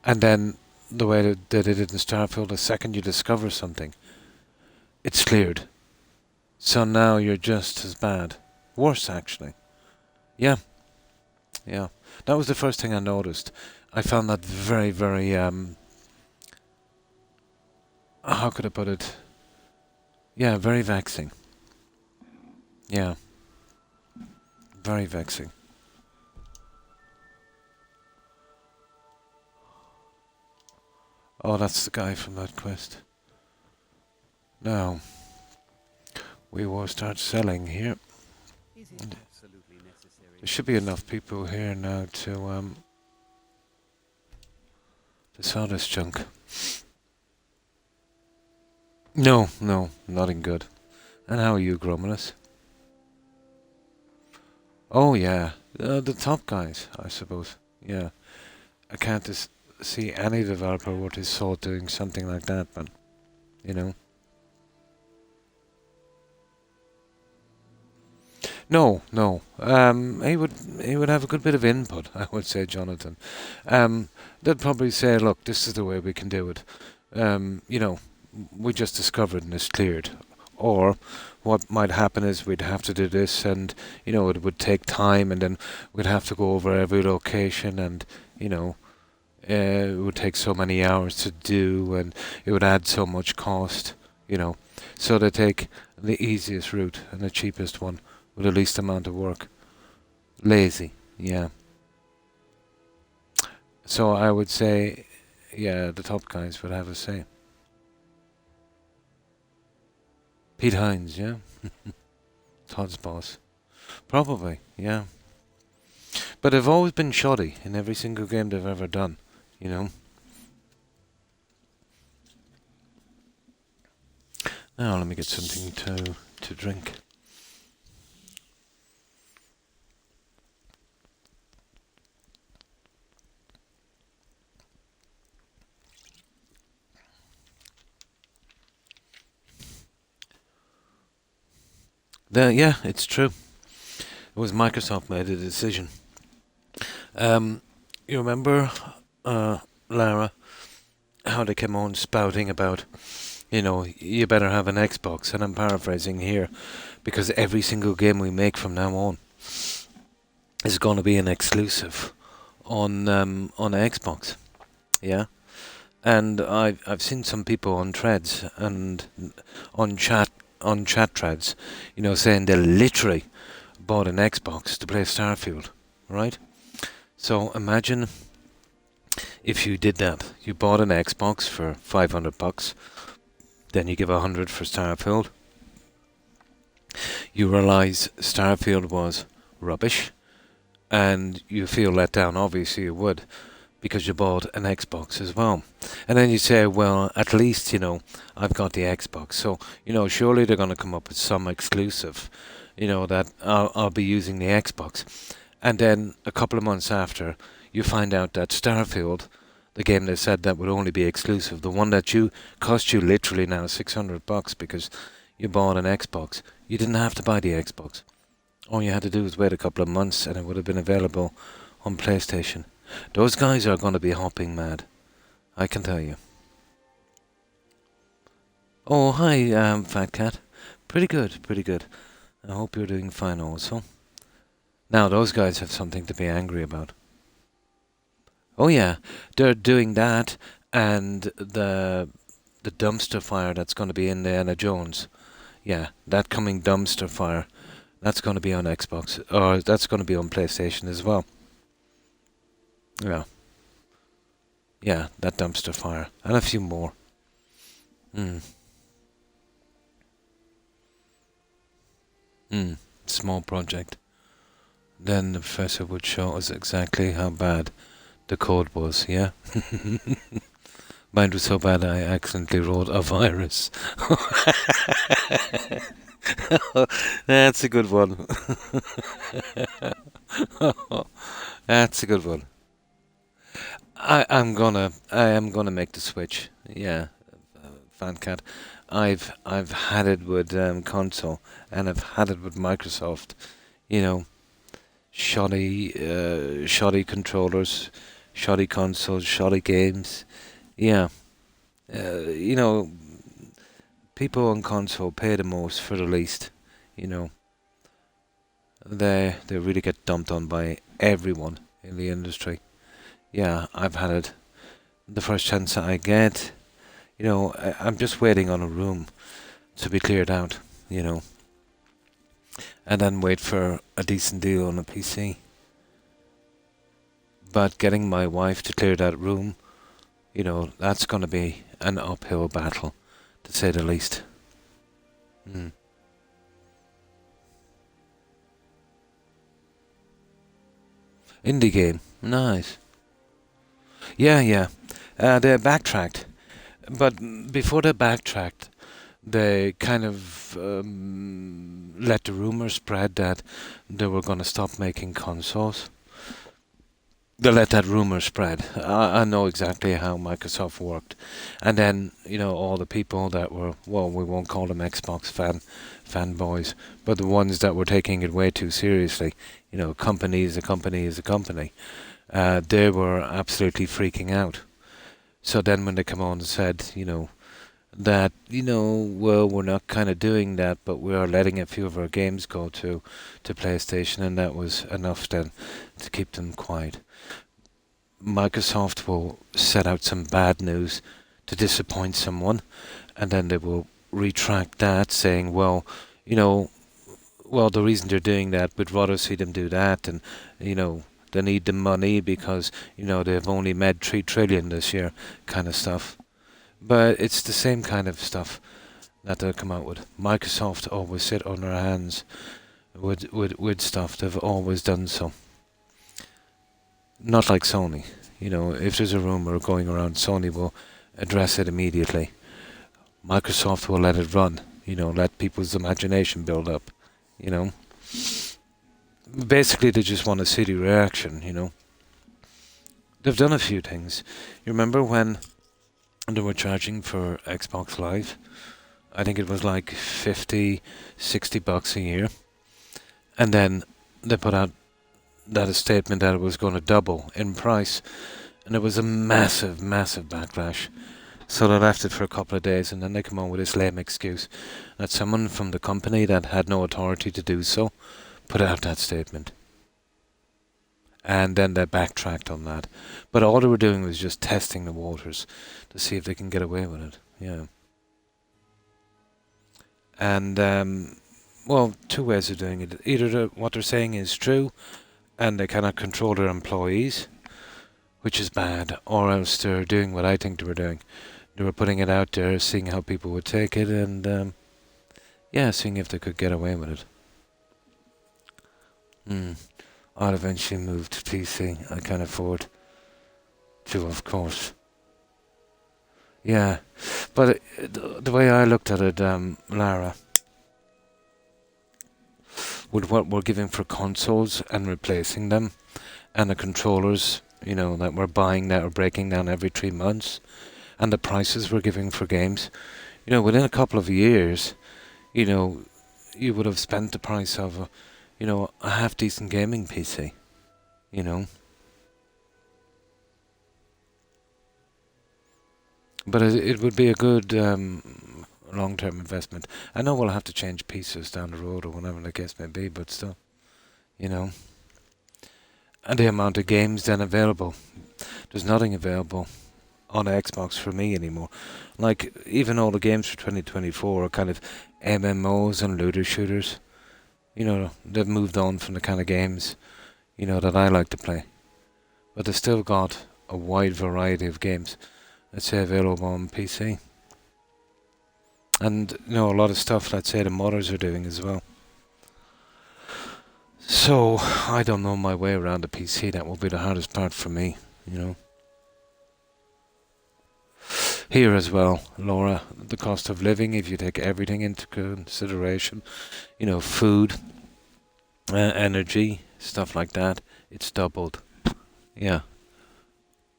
And then the way they did it in Starfield, the second you discover something, it's cleared. So now you're just as bad. Worse, actually. Yeah. Yeah. That was the first thing I noticed. I found that very, very, how could I put it? Yeah, very vexing. Yeah. Very vexing. Oh, that's the guy from that quest. Now, we will start selling here. There should be enough people here now to sell this junk. No, nothing good. And how are you, Gromulus? Oh yeah, the top guys, I suppose. Yeah, I can't see any developer worth his salt doing something like that, but No. He would have a good bit of input, I would say, Jonathan. They'd probably say, look, this is the way we can do it. We just discovered and it's cleared. Or what might happen is we'd have to do this and, it would take time and then we'd have to go over every location and, it would take so many hours to do and it would add so much cost, So they take the easiest route and the cheapest one with the least amount of work. Lazy, yeah. So I would say, yeah, the top guys would have a say. Pete Hines, yeah. Todd's boss. Probably, yeah. But they've always been shoddy in every single game they've ever done, Now let me get something to drink. Yeah, it's true. It was Microsoft made a decision. You remember, Lara, how they came on spouting about, you better have an Xbox, and I'm paraphrasing here, because every single game we make from now on is going to be an exclusive on Xbox. Yeah. And I've seen some people on threads and on chat threads, saying they literally bought an Xbox to play Starfield, right? So imagine if you did that. You bought an Xbox for $500, then you give $100 for Starfield. You realize Starfield was rubbish, and you feel let down. Obviously you would, because you bought an Xbox as well. And then you say, well, at least, I've got the Xbox. So, surely they're going to come up with some exclusive, that I'll be using the Xbox. And then a couple of months after, you find out that Starfield, the game they said that would only be exclusive, the one that cost you literally now $600 because you bought an Xbox. You didn't have to buy the Xbox. All you had to do was wait a couple of months and it would have been available on PlayStation. Those guys are going to be hopping mad, I can tell you. Oh, hi, Fat Cat. Pretty good. I hope you're doing fine also. Now, those guys have something to be angry about. Oh yeah, they're doing that and the dumpster fire that's going to be in the Anna Jones. Yeah, that coming dumpster fire, that's going to be on Xbox, or that's going to be on PlayStation as well. Yeah, that dumpster fire. And a few more. Small project. Then the professor would show us exactly how bad the code was, yeah? Mine was so bad I accidentally wrote a virus. That's a good one. That's a good one. I am gonna make the switch. Yeah, fan cat. I've had it with console, and I've had it with Microsoft. You know, shoddy controllers, shoddy consoles, shoddy games. Yeah, you know, people on console pay the most for the least. You know, they really get dumped on by everyone in the industry. Yeah, I've had it. The first chance that I get, I'm just waiting on a room to be cleared out. You know, and then wait for a decent deal on a PC. But getting my wife to clear that room, that's going to be an uphill battle, to say the least. Mm. Indie game, nice. Yeah, yeah. They backtracked, but before they backtracked, they kind of let the rumor spread that they were going to stop making consoles. They let that rumor spread. I know exactly how Microsoft worked, and then all the people that were, well, we won't call them Xbox fanboys, but the ones that were taking it way too seriously. Company is a company is a company. They were absolutely freaking out. So then when they come on and said, that well, we're not kind of doing that, but we are letting a few of our games go to PlayStation, and that was enough then to keep them quiet. Microsoft will set out some bad news to disappoint someone, and then they will retract that, saying, well, the reason they're doing that, we'd rather see them do that, and they need the money because they've only made 3 trillion this year, kind of stuff. But it's the same kind of stuff that they'll come out with. Microsoft always sit on their hands with stuff. They've always done so. Not like Sony. If there's a rumor going around, Sony will address it immediately. Microsoft will let it run. Let people's imagination build up. Basically, they just want to see the reaction. They've done a few things. You remember when they were charging for Xbox Live? I think it was like 50, 60 bucks a year. And then they put out that statement that it was going to double in price. And it was a massive, massive backlash. So they left it for a couple of days, and then they come on with this lame excuse that someone from the company that had no authority to do so put out that statement. And then they backtracked on that. But all they were doing was just testing the waters to see if they can get away with it. Yeah. And, well, 2 ways of doing it. Either what they're saying is true, and they cannot control their employees, which is bad, or else they're doing what I think they were doing. They were putting it out there, seeing how people would take it, and seeing if they could get away with it. I'll eventually move to PC. I can afford to, of course. Yeah, but the way I looked at it, Lara, with what we're giving for consoles and replacing them, and the controllers, that we're buying that are breaking down every 3 months, and the prices we're giving for games, within a couple of years, you would have spent the price of a half-decent gaming PC, But it would be a good long-term investment. I know we'll have to change pieces down the road or whatever the case may be, but still, And the amount of games then available. There's nothing available on Xbox for me anymore. Like, even all the games for 2024 are kind of MMOs and looter shooters. They've moved on from the kind of games, that I like to play. But they've still got a wide variety of games, let's say, available on PC. And, a lot of stuff, let's say, the modders are doing as well. So, I don't know my way around the PC. That will be the hardest part for me, Here as well, Laura, the cost of living, if you take everything into consideration, food, energy, stuff like that, it's doubled. Yeah.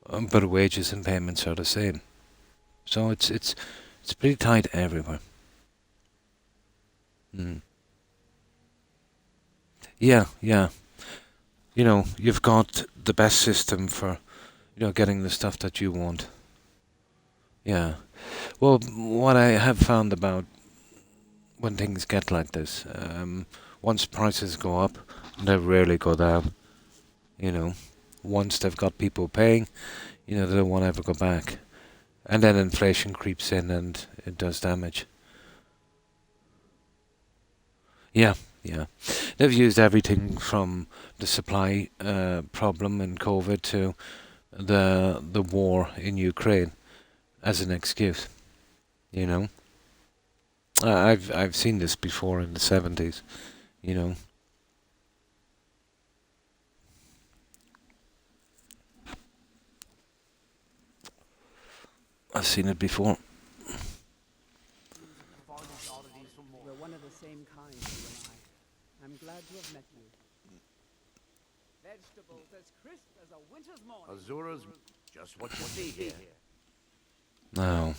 But wages and payments are the same. So it's pretty tight everywhere. Mm. Yeah, yeah. You know, you've got the best system for, getting the stuff that you want. Yeah. Well, what I have found about when things get like this, once prices go up, they rarely go down. You know, once they've got people paying, they don't want to ever go back. And then inflation creeps in and it does damage. Yeah, yeah. They've used everything from the supply problem in COVID to the war in Ukraine as an excuse. You know, I've seen this before in the 70s. You know, I've seen it before. We're one of the same kind, you and I. I'm glad to have met you. Vegetables as crisp as a winter's morning. Azura's just what you see here. No.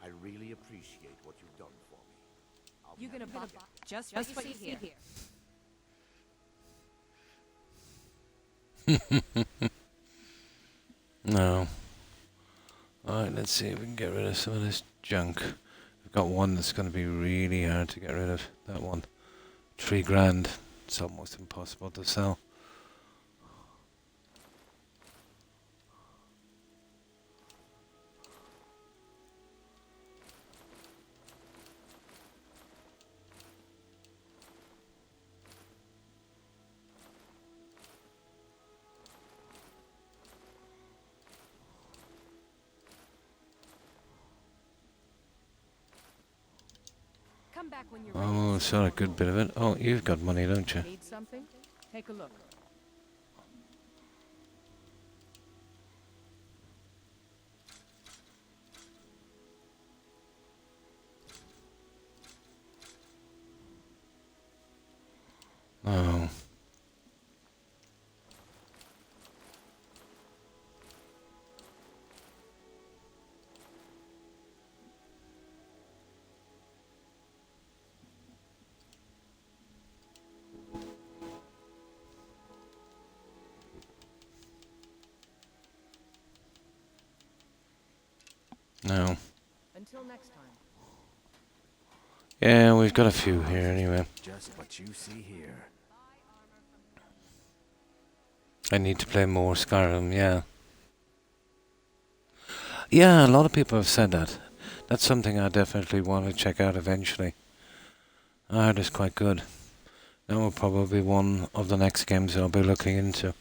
I really appreciate what you've done for me. I'll You never gonna buy forget. just what you see here. No. Alright, let's see if we can get rid of some of this junk. We've got one that's going to be really hard to get rid of. That one. 3 grand. It's almost impossible to sell. Come back when you're Oh, ready. saw a good bit of it. Oh, you've got money, don't you? Need something? Take a look. Oh. No. Until next time. Yeah, we've got a few here anyway. Just what you see here. I need to play more Skyrim, yeah. Yeah, a lot of people have said that. That's something I definitely want to check out eventually. I heard it's quite good. That will probably be one of the next games I'll be looking into.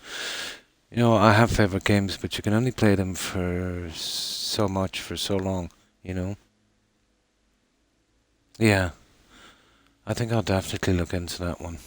I have favorite games, but you can only play them for so much, for so long, you know? Yeah. I think I'll definitely look into that one.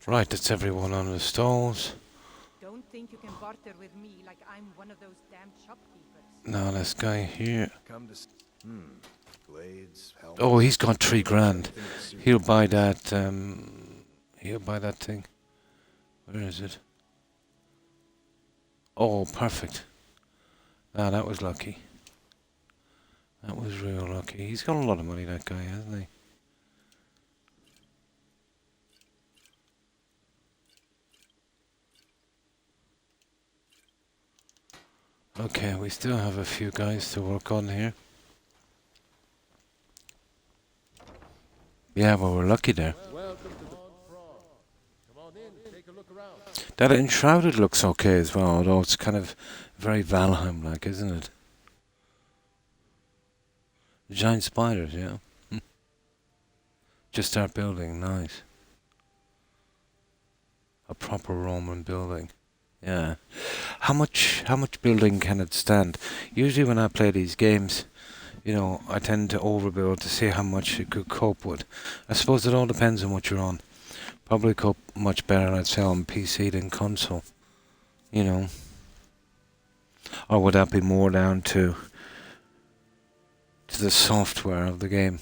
Right, that's everyone on the stalls. Don't think you can barter with me like I'm one of those damn shopkeepers. Now this guy here. Come to. Blades, helmets. Oh, he's got 3 grand. Everything that suits He'll you. buy that. He'll buy that thing. Where is it? Oh, perfect. Ah, that was lucky. That was real lucky. He's got a lot of money, that guy, hasn't he? Okay, we still have a few guys to work on here. Yeah, well, we're lucky there. Welcome to the Croc. Come on in, take a look around. That enshrouded looks okay as well, although it's kind of very Valheim-like, isn't it? Giant spiders, yeah. Just start building, nice. A proper Roman building. Yeah. How much building can it stand? Usually when I play these games, you know, I tend to overbuild to see how much it could cope with. I suppose it all depends on what you're on. Probably cope much better, I'd say, on PC than console. You know. Or would that be more down to the software of the game?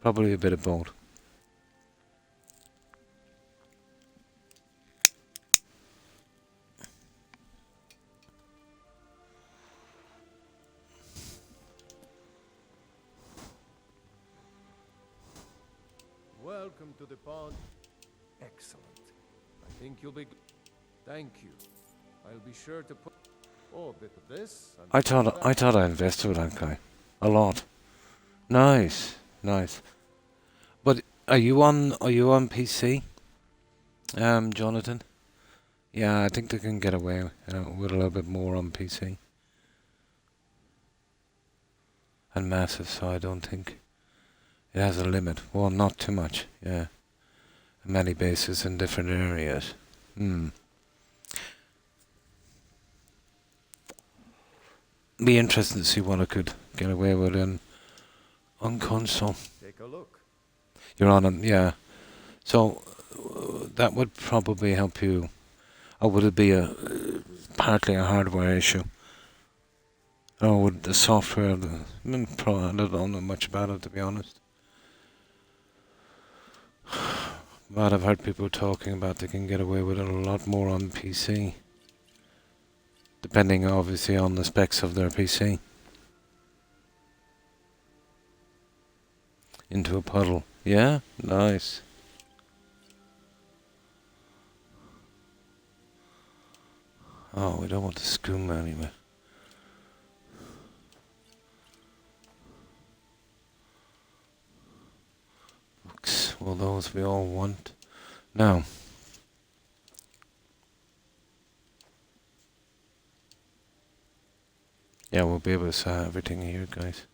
Probably a bit of both. Welcome to the pond. Excellent. I think you'll be. Thank you. I'll be sure to put. Oh, a bit of this. And I a bit of thought that. I invested with that guy. A lot. Nice. Nice. But are you on PC? Jonathan? Yeah, I think they can get away with a little bit more on PC. And massive, so I don't think it has a limit. Well, not too much, yeah. Many bases in different areas. Be interesting to see what I could get away with on console. Take a look. You're on it, yeah. So that would probably help you. Or would it be partly a hardware issue? Or would the software? I don't know much about it, to be honest. But I've heard people talking about they can get away with it a lot more on PC. Depending obviously on the specs of their PC. Into a puddle. Yeah? Nice. Oh, we don't want to scoom anyway. Books. Well, those we all want. Now. Yeah, we'll be able to say everything here, guys.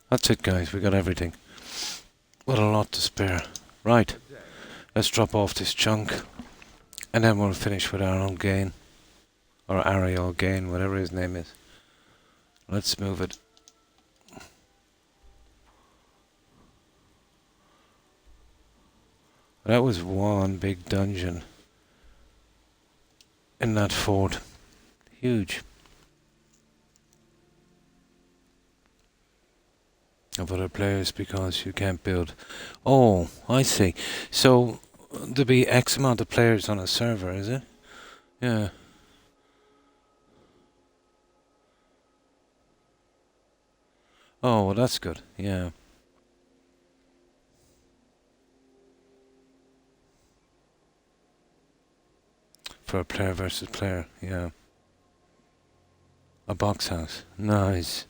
That's it, guys. We got everything. What a lot to spare. Right. Let's drop off this chunk. And then we'll finish with Arnold Gain. Or Ariel Gain, whatever his name is. Let's move it. That was one big dungeon. In that fort. Huge. Of other players because you can't build. Oh, I see. So there'll be X amount of players on a server, is it? Yeah. Oh, well, that's good. Yeah. For a player versus player, yeah. A box house. Nice.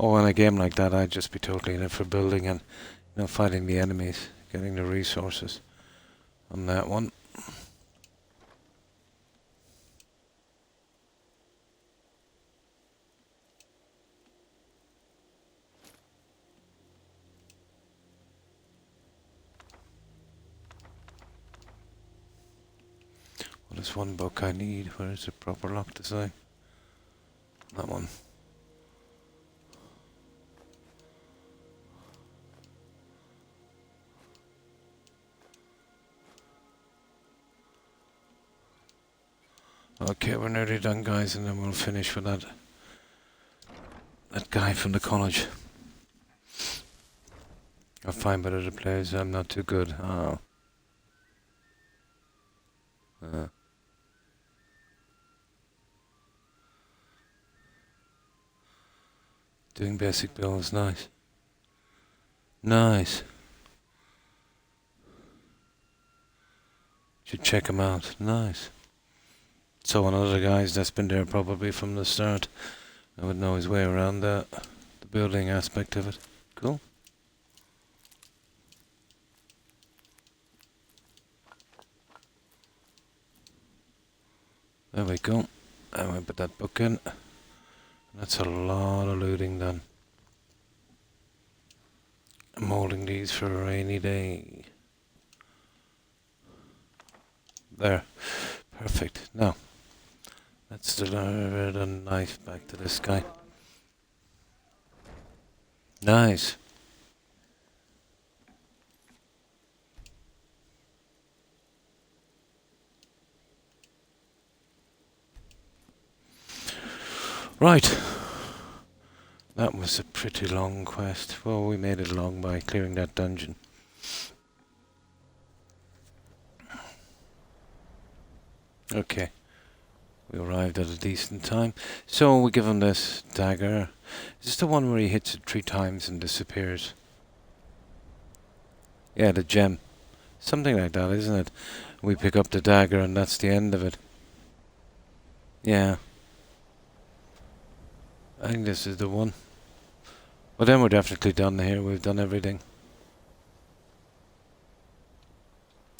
Oh, in a game like that, I'd just be totally in it for building and, you know, fighting the enemies, getting the resources on that one. What is one book I need? Where is the proper lock design? That one. Okay, we're nearly done, guys, and then we'll finish with that guy from the college. I'm fine, but other players, I'm not too good. Oh. Doing basic builds, nice. Nice. Should check him out, nice. So one of the guys that's been there probably from the start, I would know his way around the building aspect of it. Cool. There we go. And we put that book in. That's a lot of looting done. I'm holding these for a rainy day. There. Perfect. Now, let's deliver the knife back to this guy. Nice. Right. That was a pretty long quest. Well, we made it long by clearing that dungeon. Okay. We arrived at a decent time. So we give him this dagger. Is this the one where he hits it 3 times and disappears? Yeah, the gem. Something like that, isn't it? We pick up the dagger and that's the end of it. Yeah. I think this is the one. Well, then we're definitely done here. We've done everything.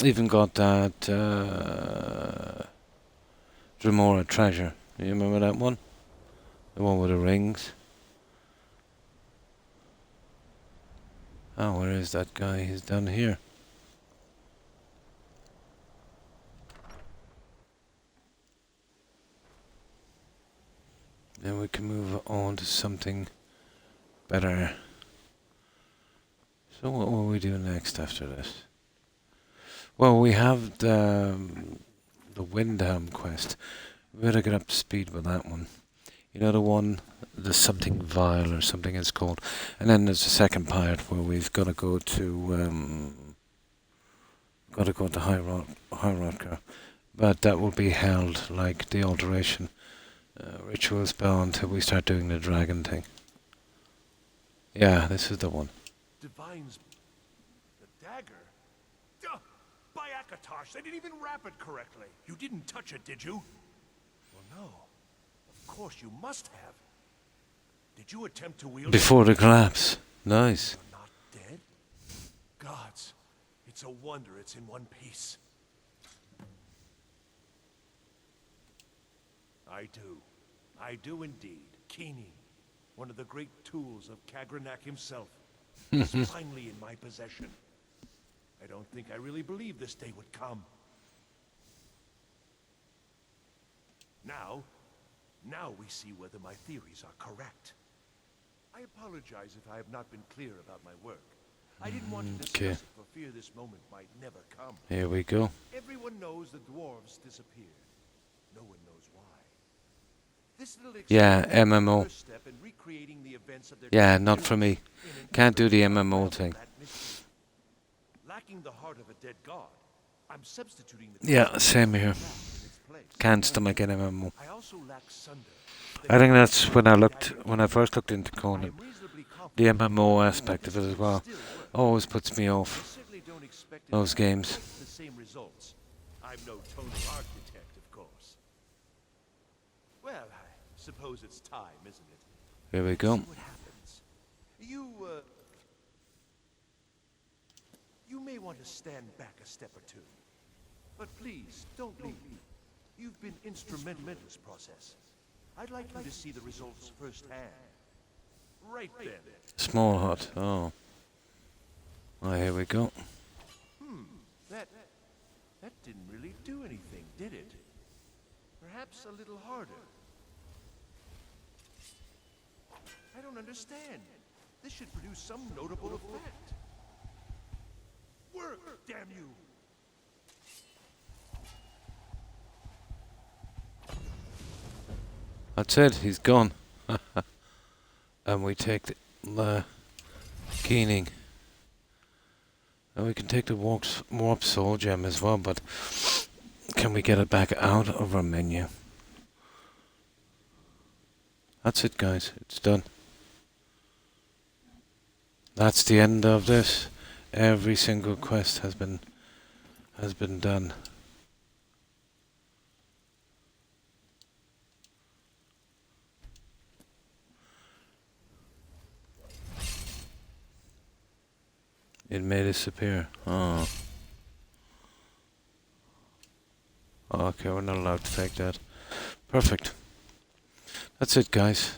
Even got that Dremora treasure. You remember that one? The one with the rings. Oh, where is that guy? He's down here. Then we can move on to something better. So what will we do next after this? Well, we have the Windhelm quest. We better get up to speed with that one. You know the one, the something vile or something it's called. And then there's the second part where we've got to go to Hierarcher. But that will be held like the alteration ritual spell until we start doing the dragon thing. Yeah, this is the one. Divine's... the dagger? Duh! By Akatosh, they didn't even wrap it correctly. You didn't touch it, did you? Well, no. Of course you must have. Did you attempt to wield Before it? the collapse. Nice. You're not dead? Gods, it's a wonder it's in one piece. I do indeed. Keening, one of the great tools of Kagranak himself, is finally in my possession. I don't think I really believed this day would come. Now we see whether my theories are correct. I apologize if I have not been clear about my work. I didn't want to discuss it for fear this moment might never come. Here we go. Everyone knows the dwarves disappeared. No one knows why. This little Yeah, experiment is the MMO. first step in recreating the events of their Yeah, not for me. Can't do the MMO thing. Lacking the heart of a dead god, I'm substituting the Yeah, same here. in its place. Can't stomach an MMO. I also lack Sunder. I think that's when I first looked into Conan. The MMO aspect of it as well always puts me off those games. The same results. I'm no total architect, of course. Well, I suppose it's time, isn't it? Here we go. See what happens. You may want to stand back a step or two. But please, don't leave. You've been instrumental in this process. I'd like you to see the results firsthand. Right then. Small hut. Oh. Oh, here we go. That didn't really do anything, did it? Perhaps a little harder. I don't understand. This should produce some notable effect. Work, damn you! That's it. He's gone. And we take the Keening. And we can take the warp soul gem as well, but Can we get it back out of our menu? That's it, guys. It's done. That's the end of this. Every single quest has been done. It may disappear. Oh. Okay, we're not allowed to take that. Perfect. That's it, guys.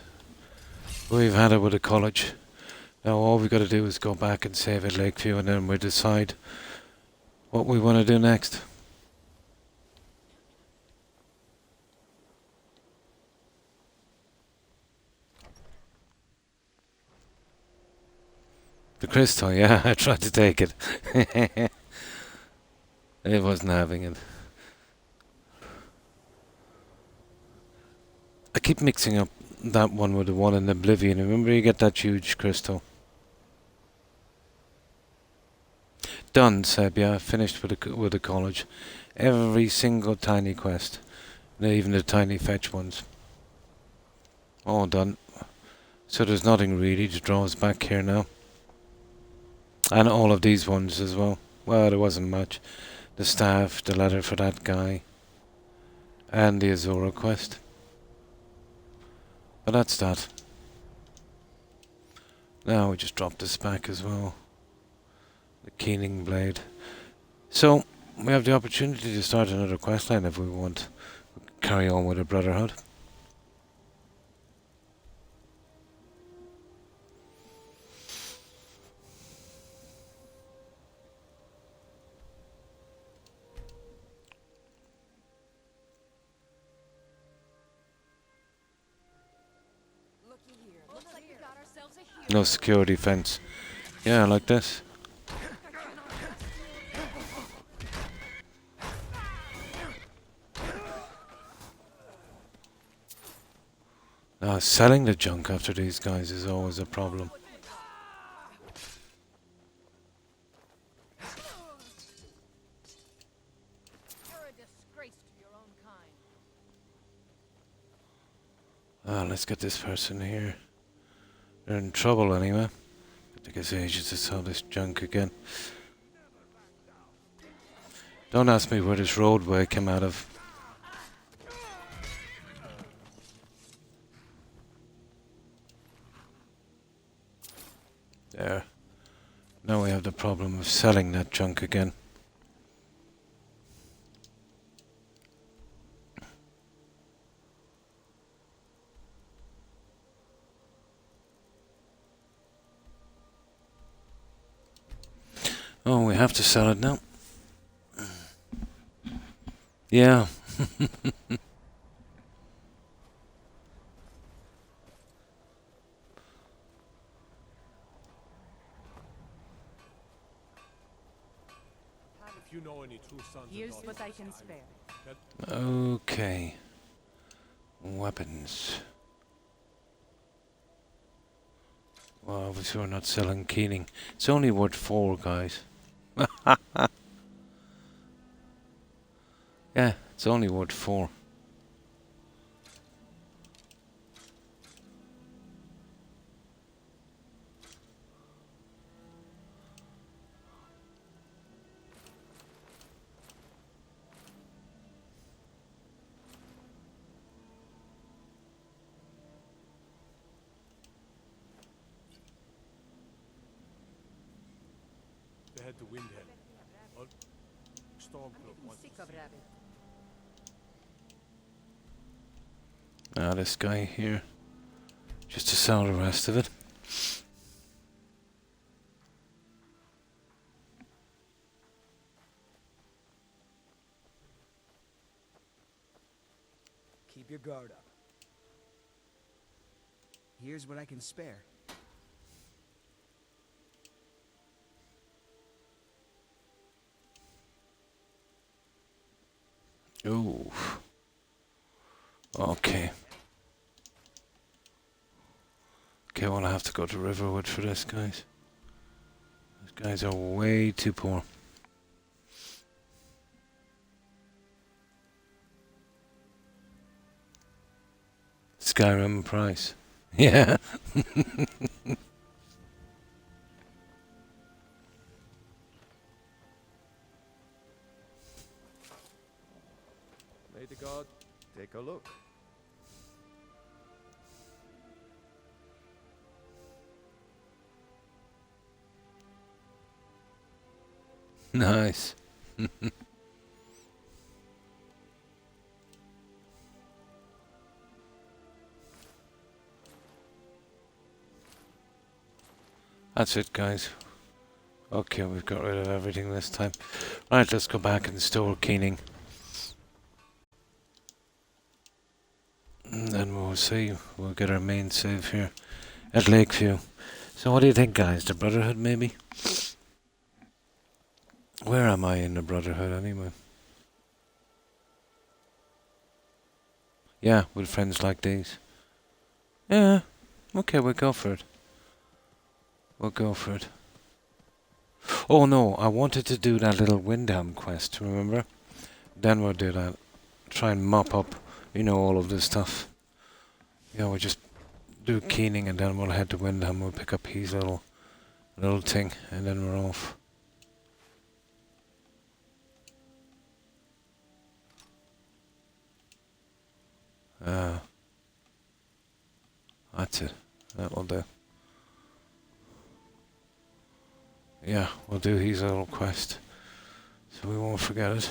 We've had it with the college. Now all we've got to do is go back and save at Lakeview, and then we decide what we want to do next. The crystal, yeah, I tried to take it. It wasn't having it. I keep mixing up that one with the one in Oblivion. Remember, you get that huge crystal. Done, Seb. Yeah, finished with the college. Every single tiny quest, even the tiny fetch ones. All done. So there's nothing really to draw us back here now. And all of these ones as well. Well, there wasn't much. The staff, the letter for that guy, and the Azora quest. But that's that. Now we just drop this back as well. The keening blade. So we have the opportunity to start another questline if we want. Carry on with the Brotherhood. Looks like we got ourselves a hero. No security fence. Yeah, like this. Selling the junk after these guys is always a problem. You're a disgrace to your own kind. Let's get this person here. They're in trouble anyway. It took us ages to sell this junk again. Don't ask me where this roadway came out of. There. Now we have the problem of selling that junk again. Oh, we have to sell it now. Yeah. If you know any true sons and Here's daughters what I of can Skyrim, spare. Okay. Weapons. Well, obviously we're not selling keening. It's only worth 4, guys. Yeah, it's only worth 4. They head to Windhead. Or Stormcloak wants Sick to of see rabbit. This guy here. Just to sell the rest of it. Keep your guard up. Here's what I can spare. Ooh. Okay. Okay, well I have to go to Riverwood for this, guys. These guys are way too poor. Skyrim price. Yeah. May the god take a look. Nice. That's it, guys. Okay, we've got rid of everything this time. Right, let's go back and store Keening. And then we'll see. We'll get our main save here at Lakeview. So what do you think, guys? The Brotherhood, maybe? Where am I in the Brotherhood, anyway? Yeah, with friends like these. Yeah, okay, we'll go for it. We'll go for it. Oh no, I wanted to do that little Windham quest, remember? Then we'll do that. Try and mop up, you know, all of this stuff. Yeah, we'll just do Keening and then we'll head to Windham. We'll pick up his little thing and then we're off. That's it. That will do. Yeah, we'll do his little quest. So we won't forget it.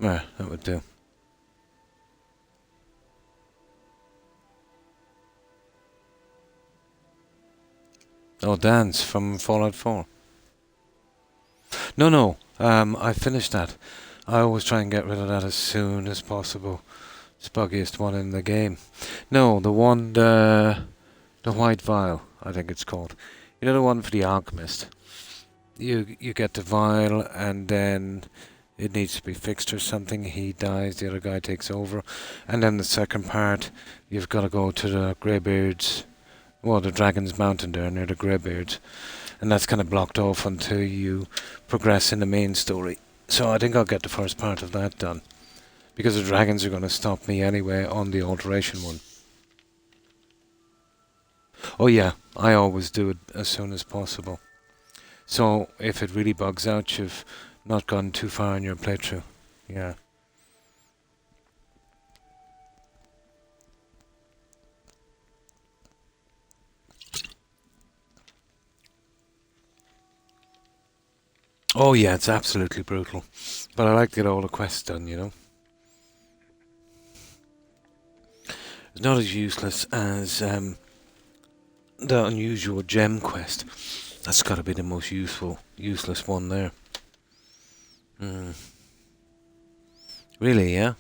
Yeah, that would do. Oh, Dance from Fallout 4. No, I finished that. I always try and get rid of that as soon as possible. Spuggiest one in the game. No, the one, the White Vial, I think it's called. You know the one for the Alchemist? You get the vial and then it needs to be fixed or something. He dies, the other guy takes over. And then the second part, you've got to go to the Greybeards, well, the Dragon's Mountain there near the Greybeards. And that's kind of blocked off until you progress in the main story. So I think I'll get the first part of that done. Because the dragons are going to stop me anyway on the alteration one. Oh yeah, I always do it as soon as possible. So if it really bugs out, you've not gone too far in your playthrough. Yeah. Oh yeah, it's absolutely brutal. But I like to get all the quests done, you know. It's not as useless as the unusual gem quest. That's got to be the most useless one there. Really, yeah?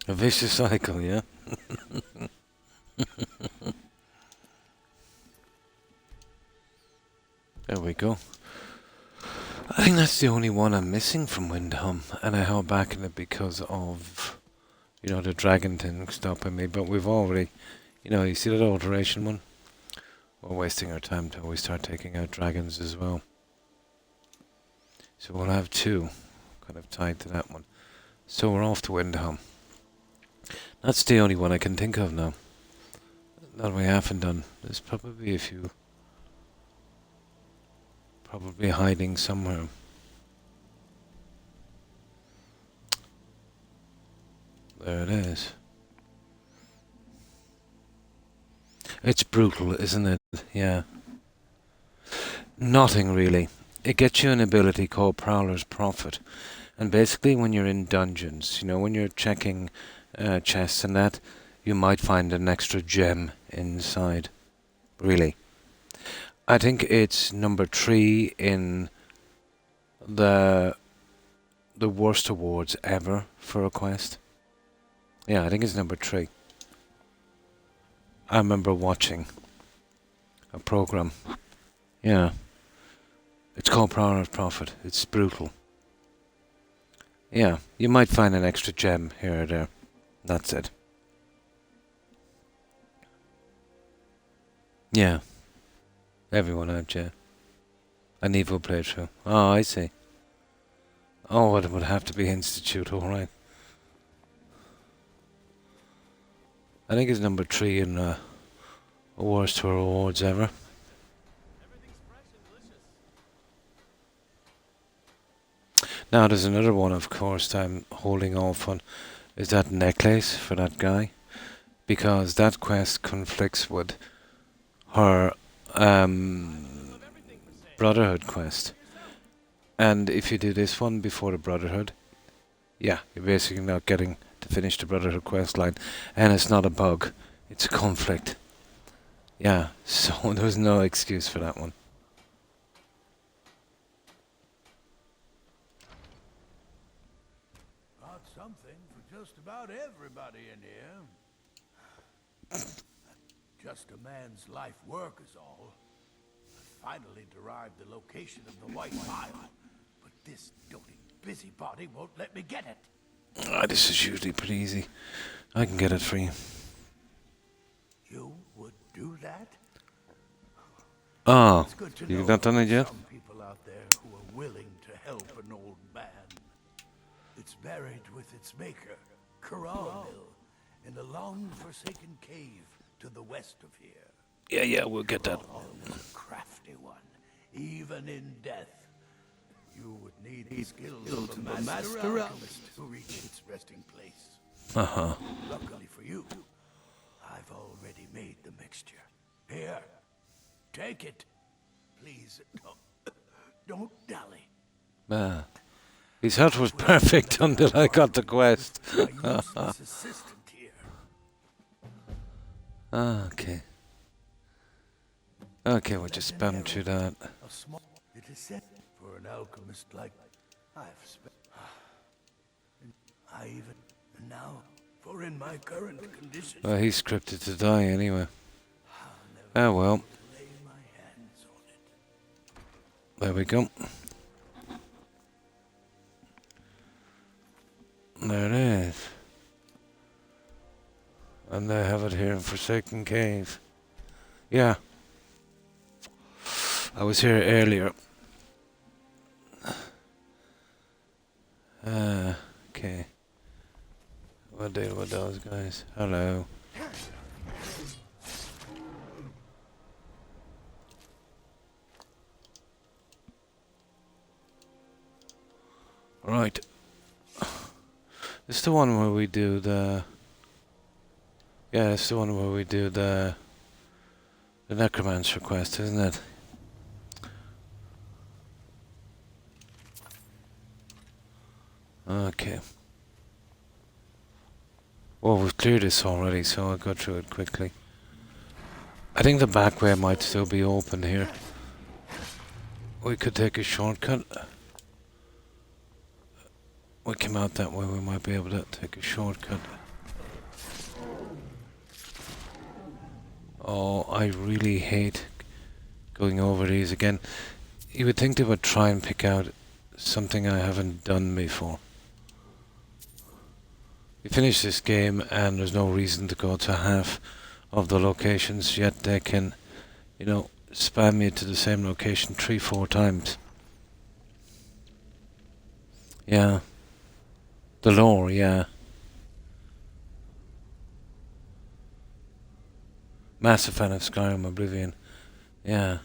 A vicious cycle, yeah? There we go. I think that's the only one I'm missing from Windham, and I held back in it because of, you know, the dragon thing stopping me, but we've already, you know, you see that alteration one? We're wasting our time till we start taking out dragons as well. So we'll have two, kind of tied to that one. So we're off to Windham. That's the only one I can think of now that we haven't done. There's probably a few. Probably hiding somewhere. There it is. It's brutal, isn't it? Yeah. Nothing really. It gets you an ability called Prowler's Prophet. And basically when you're in dungeons, you know, when you're checking chests and that, you might find an extra gem inside. Really. I think it's number 3 in the worst awards ever for a quest. Yeah, I think it's number 3. I remember watching a program. Yeah. It's called Prowler's Prophet. It's brutal. Yeah, you might find an extra gem here or there. That's it. Yeah, Everyone out, yeah. An Evo playthrough. Oh, I see. Oh, it would have to be Institute, alright. I think it's number 3 in worst rewards ever. Now there's another one, of course, that I'm holding off on. Is that necklace for that guy? Because that quest conflicts with her Brotherhood quest. And if you do this one before the Brotherhood, yeah, you're basically not getting to finish the Brotherhood quest line. And it's not a bug, it's a conflict. Yeah, so there's no excuse for that one. Got something for just about everybody in here. Just a man's life work is all. I finally derived the location of the white vial, but this doting busybody won't let me get it. Ah, this is usually pretty easy. I can get it for you. You would do that? Oh, It's good to you've know not done it yet? some people out there who are willing to help an old man. It's buried with its maker, Croc, in a long-forsaken cave to the west of here. Yeah, we'll get that. A crafty one, even in death. You would need the skills of a master alchemist to reach its resting place. Uh-huh. Luckily for you, I've already made the mixture. Here, take it. Please, don't dally. Ah. His health was perfect until I got the quest. My useless assistant here. Okay. Okay, we'll just spam through that. A small. It is said for an alchemist like I've spent. I even and now, for in my current condition, Well, he's scripted to die anyway. I'll Oh well. never lay my hands on it. There we go. There it is. And they have it here in Forsaken Cave. Yeah. I was here earlier. Okay. We'll deal with those guys. Hello. Right. This is the one where we do the... Yeah, it's the one where we do the necromancer quest, isn't it? Okay. Well, we've cleared this already, so I'll go through it quickly. I think the back way might still be open here. We could take a shortcut. We came out that way, we might be able to take a shortcut. Oh, I really hate going over these again. You would think they would try and pick out something I haven't done before. You finish this game and there's no reason to go to half of the locations, yet they can, you know, spam you to the same location 3-4 times. Yeah. The lore, yeah. Massive fan of Skyrim Oblivion. Yeah.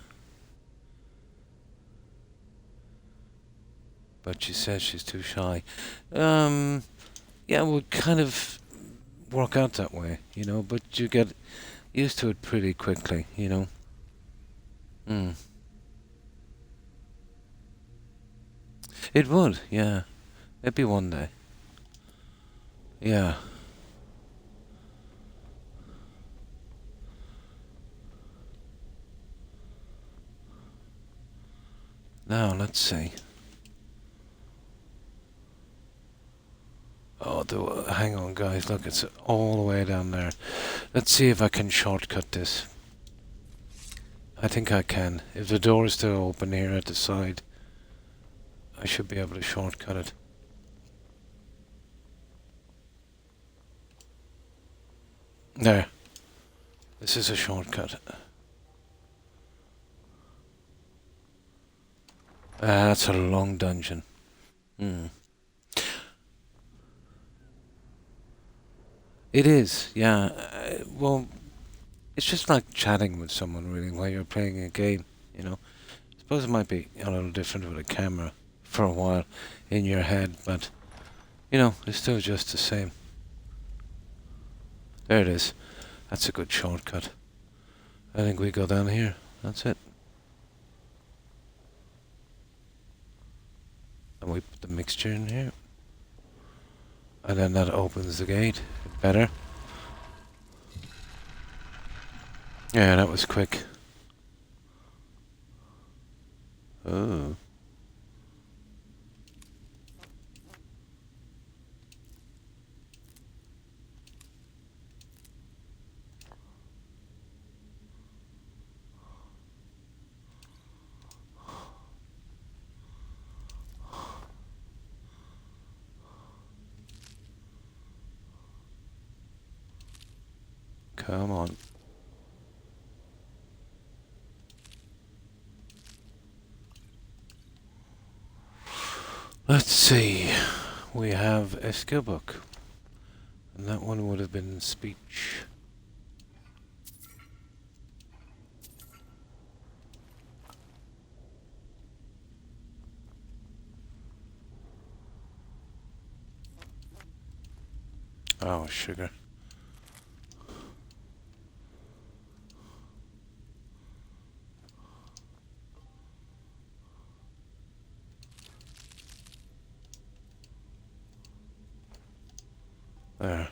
But she says she's too shy. Yeah, we'll kind of work out that way, you know, but you get used to it pretty quickly, you know. It would, yeah. Maybe one day. Yeah. Now, let's see. Oh, hang on, guys. Look, it's all the way down there. Let's see if I can shortcut this. I think I can. If the door is still open here at the side, I should be able to shortcut it. There. This is a shortcut. That's a long dungeon. Hmm. It is, yeah. Well, it's just like chatting with someone, really, while you're playing a game, you know. I suppose it might be a little different with a camera for a while in your head, but, you know, it's still just the same. There it is. That's a good shortcut. I think we go down here. That's it. And we put the mixture in here. And then that opens the gate. Better. Yeah, that was quick. Oh. Come on. Let's see. We have a skill book. And that one would have been speech. Oh, sugar. There.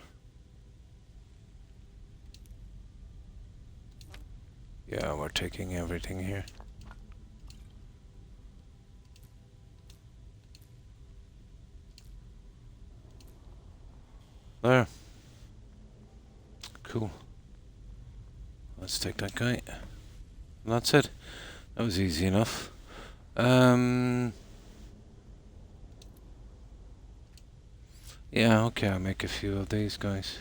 Yeah, we're taking everything here. There. Cool. Let's take that guy. And that's it. That was easy enough. Yeah, okay, I'll make a few of these guys.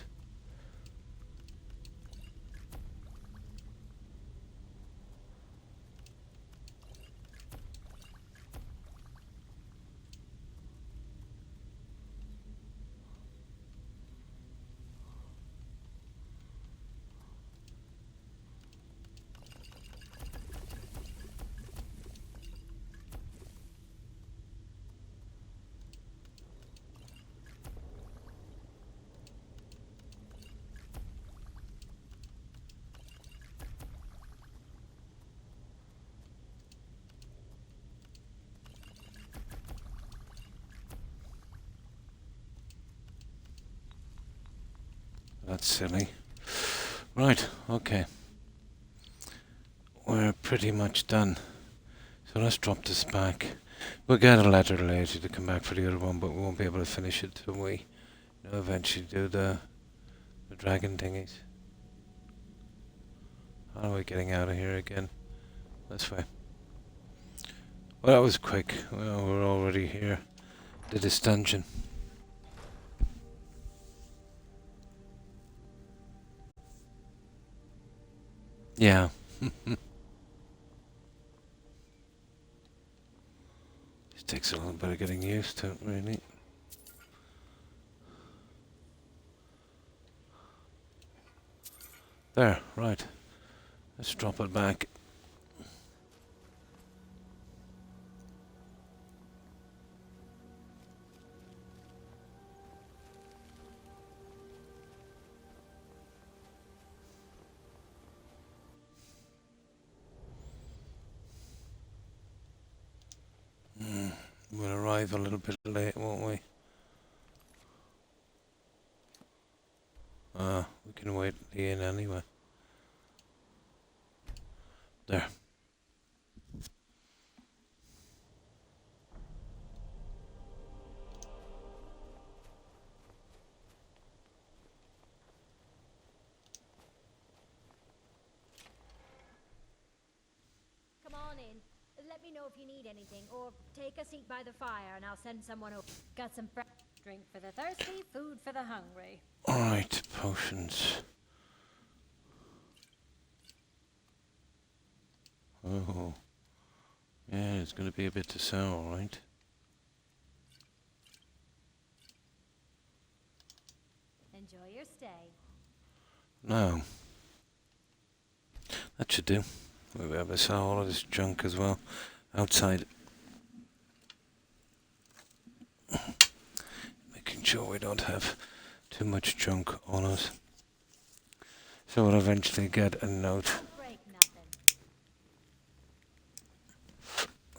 That's silly. Right, okay. We're pretty much done. So let's drop this back. We'll get a letter later to come back for the other one, but we won't be able to finish it till we, you know, eventually do the dragon thingies. How are we getting out of here again? This way. Well, that was quick. Well, we're already here. Did this dungeon. Yeah. It takes a little bit of getting used to it, really. There, right. Let's drop it back. We'll arrive a little bit late, won't we? We can wait at the inn anyway. There. Come on in. Let me know if you need anything, or take a seat by the fire and I'll send someone over. Got some drink for the thirsty, food for the hungry. Alright, potions. Oh. Yeah, it's going to be a bit too sour, right? Enjoy your stay. No. That should do. We have a all of this junk as well outside. Making sure we don't have too much junk on us. So we'll eventually get a note. Don't break nothing.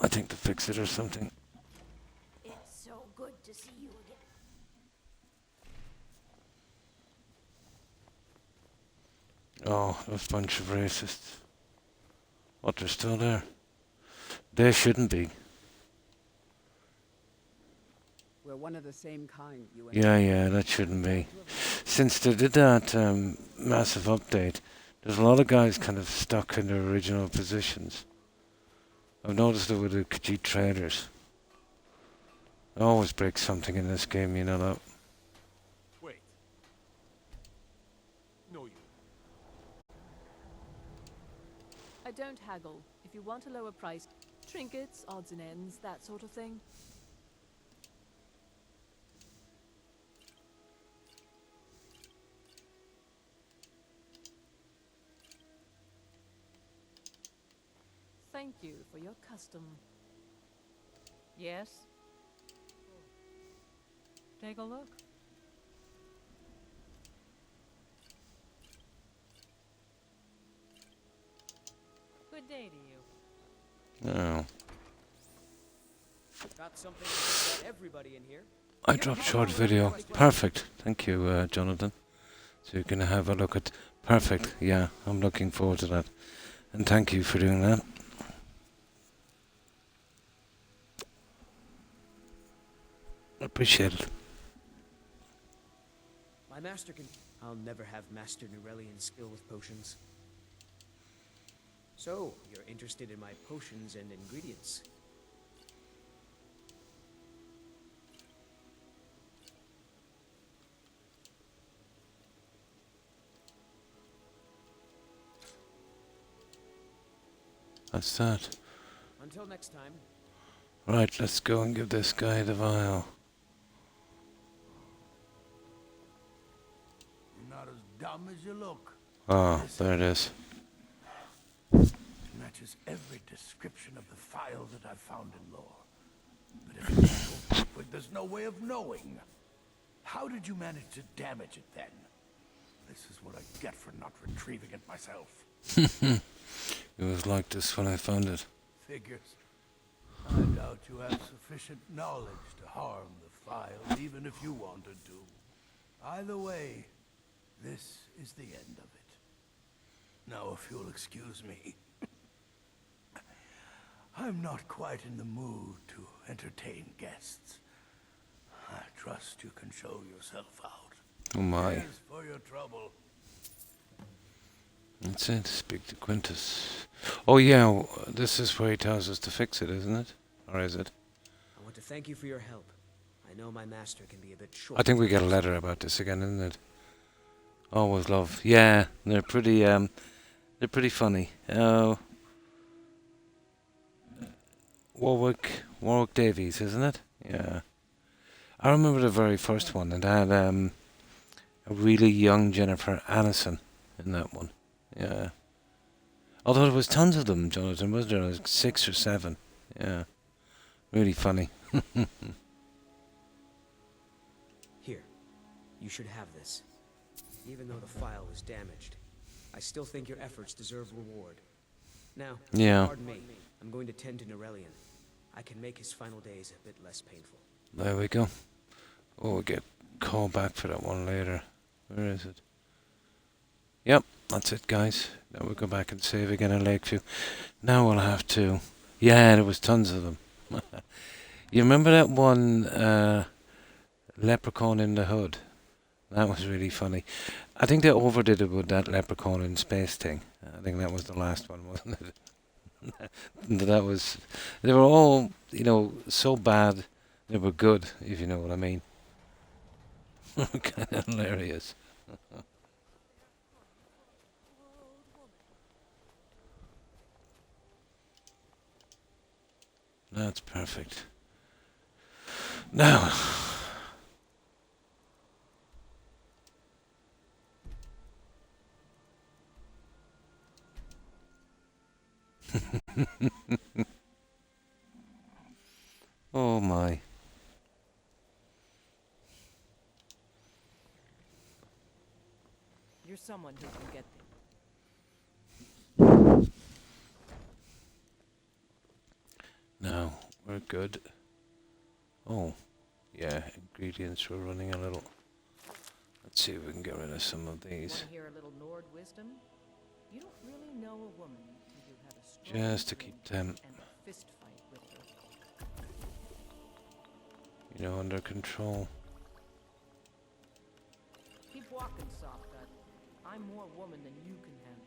I think to fix it or something. It's so good to see you again. Oh, those bunch of racists. What, they're still there? They shouldn't be. We're one of the same kind, you and Yeah, that shouldn't be. Since they did that massive update, there's a lot of guys kind of stuck in their original positions. I've noticed it with the Khajiit traders. I always break something in this game, you know that. Wait. No, you. I don't haggle. If you want a lower price, trinkets, odds and ends, that sort of thing. Thank you for your custom. Yes? Take a look. Good day to you. No. Got something to everybody in here. I dropped short video. Perfect. Thank you, Jonathan. So you can have a look at... Perfect. Yeah, I'm looking forward to that. And thank you for doing that. Appreciate it. My master can... I'll never have Master Nurelian's skill with potions. So, you're interested in my potions and ingredients? That's that. Until next time. Right, let's go and give this guy the vial. You're not as dumb as you look. Ah, there it is. It matches every description of the file that I've found in lore. But if it's so liquid, there's no way of knowing. How did you manage to damage it then? This is what I get for not retrieving it myself. It was like this when I found it. Figures. I doubt you have sufficient knowledge to harm the file, even if you wanted to. Either way, this is the end of it. Now, if you'll excuse me, I'm not quite in the mood to entertain guests. I trust you can show yourself out. Oh my. Here's for your trouble. That's it, speak to Quintus. Oh yeah, this is where he tells us to fix it, isn't it? Or is it? I want to thank you for your help. I know my master can be a bit short. I think we get a letter about this again, isn't it? Always love. Yeah, they're pretty funny. Warwick Davies, isn't it? Yeah. I remember the very first one, and had a really young Jennifer Aniston in that one. Yeah. Although there was tons of them, Jonathan, was there? Like 6 or 7. Yeah. Really funny. Here, you should have this. Even though the file was damaged, I still think your efforts deserve reward. Now, Yeah. pardon me. I'm going to tend to Nurelian. I can make his final days a bit less painful. There we go. Oh, we'll get called back for that one later. Where is it? Yep, that's it, guys. Now we'll go back and save again in Lakeview. Now we'll have to... Yeah, there was tons of them. You remember that one leprechaun in the hood? That was really funny. I think they overdid it with that leprechaun in space thing. I think that was the last one, wasn't it? That was... They were all, so bad they were good, if you know what I mean. Kind of hilarious. That's perfect. Now. Oh my. You're someone who can get Now, we're good. Oh, yeah, ingredients were running a little. Let's see if we can get rid of some of Want these. to hear a little Nord wisdom? You don't really know a woman till you have a strong Just to keep them, and a fist fight with her. you know, under control. Keep walking, soft gut. I'm more woman than you can handle.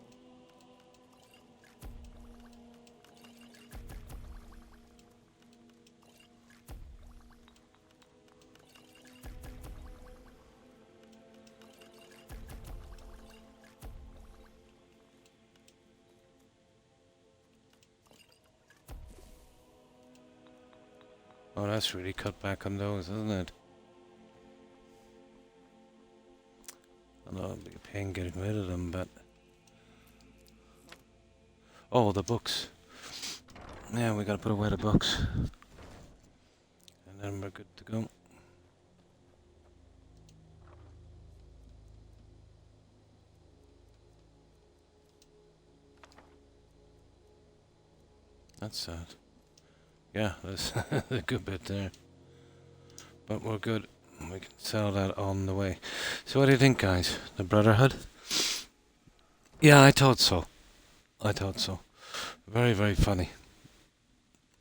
Oh, that's really cut back on those, isn't it? I know it'll be a pain getting rid of them, but... Oh, the books. Yeah, we gotta put away the books. And then we're good to go. That's sad. Yeah, there's a good bit there. But we're good. We can sell that on the way. So what do you think, guys? The Brotherhood? Yeah, I thought so. I thought so. Very, very funny.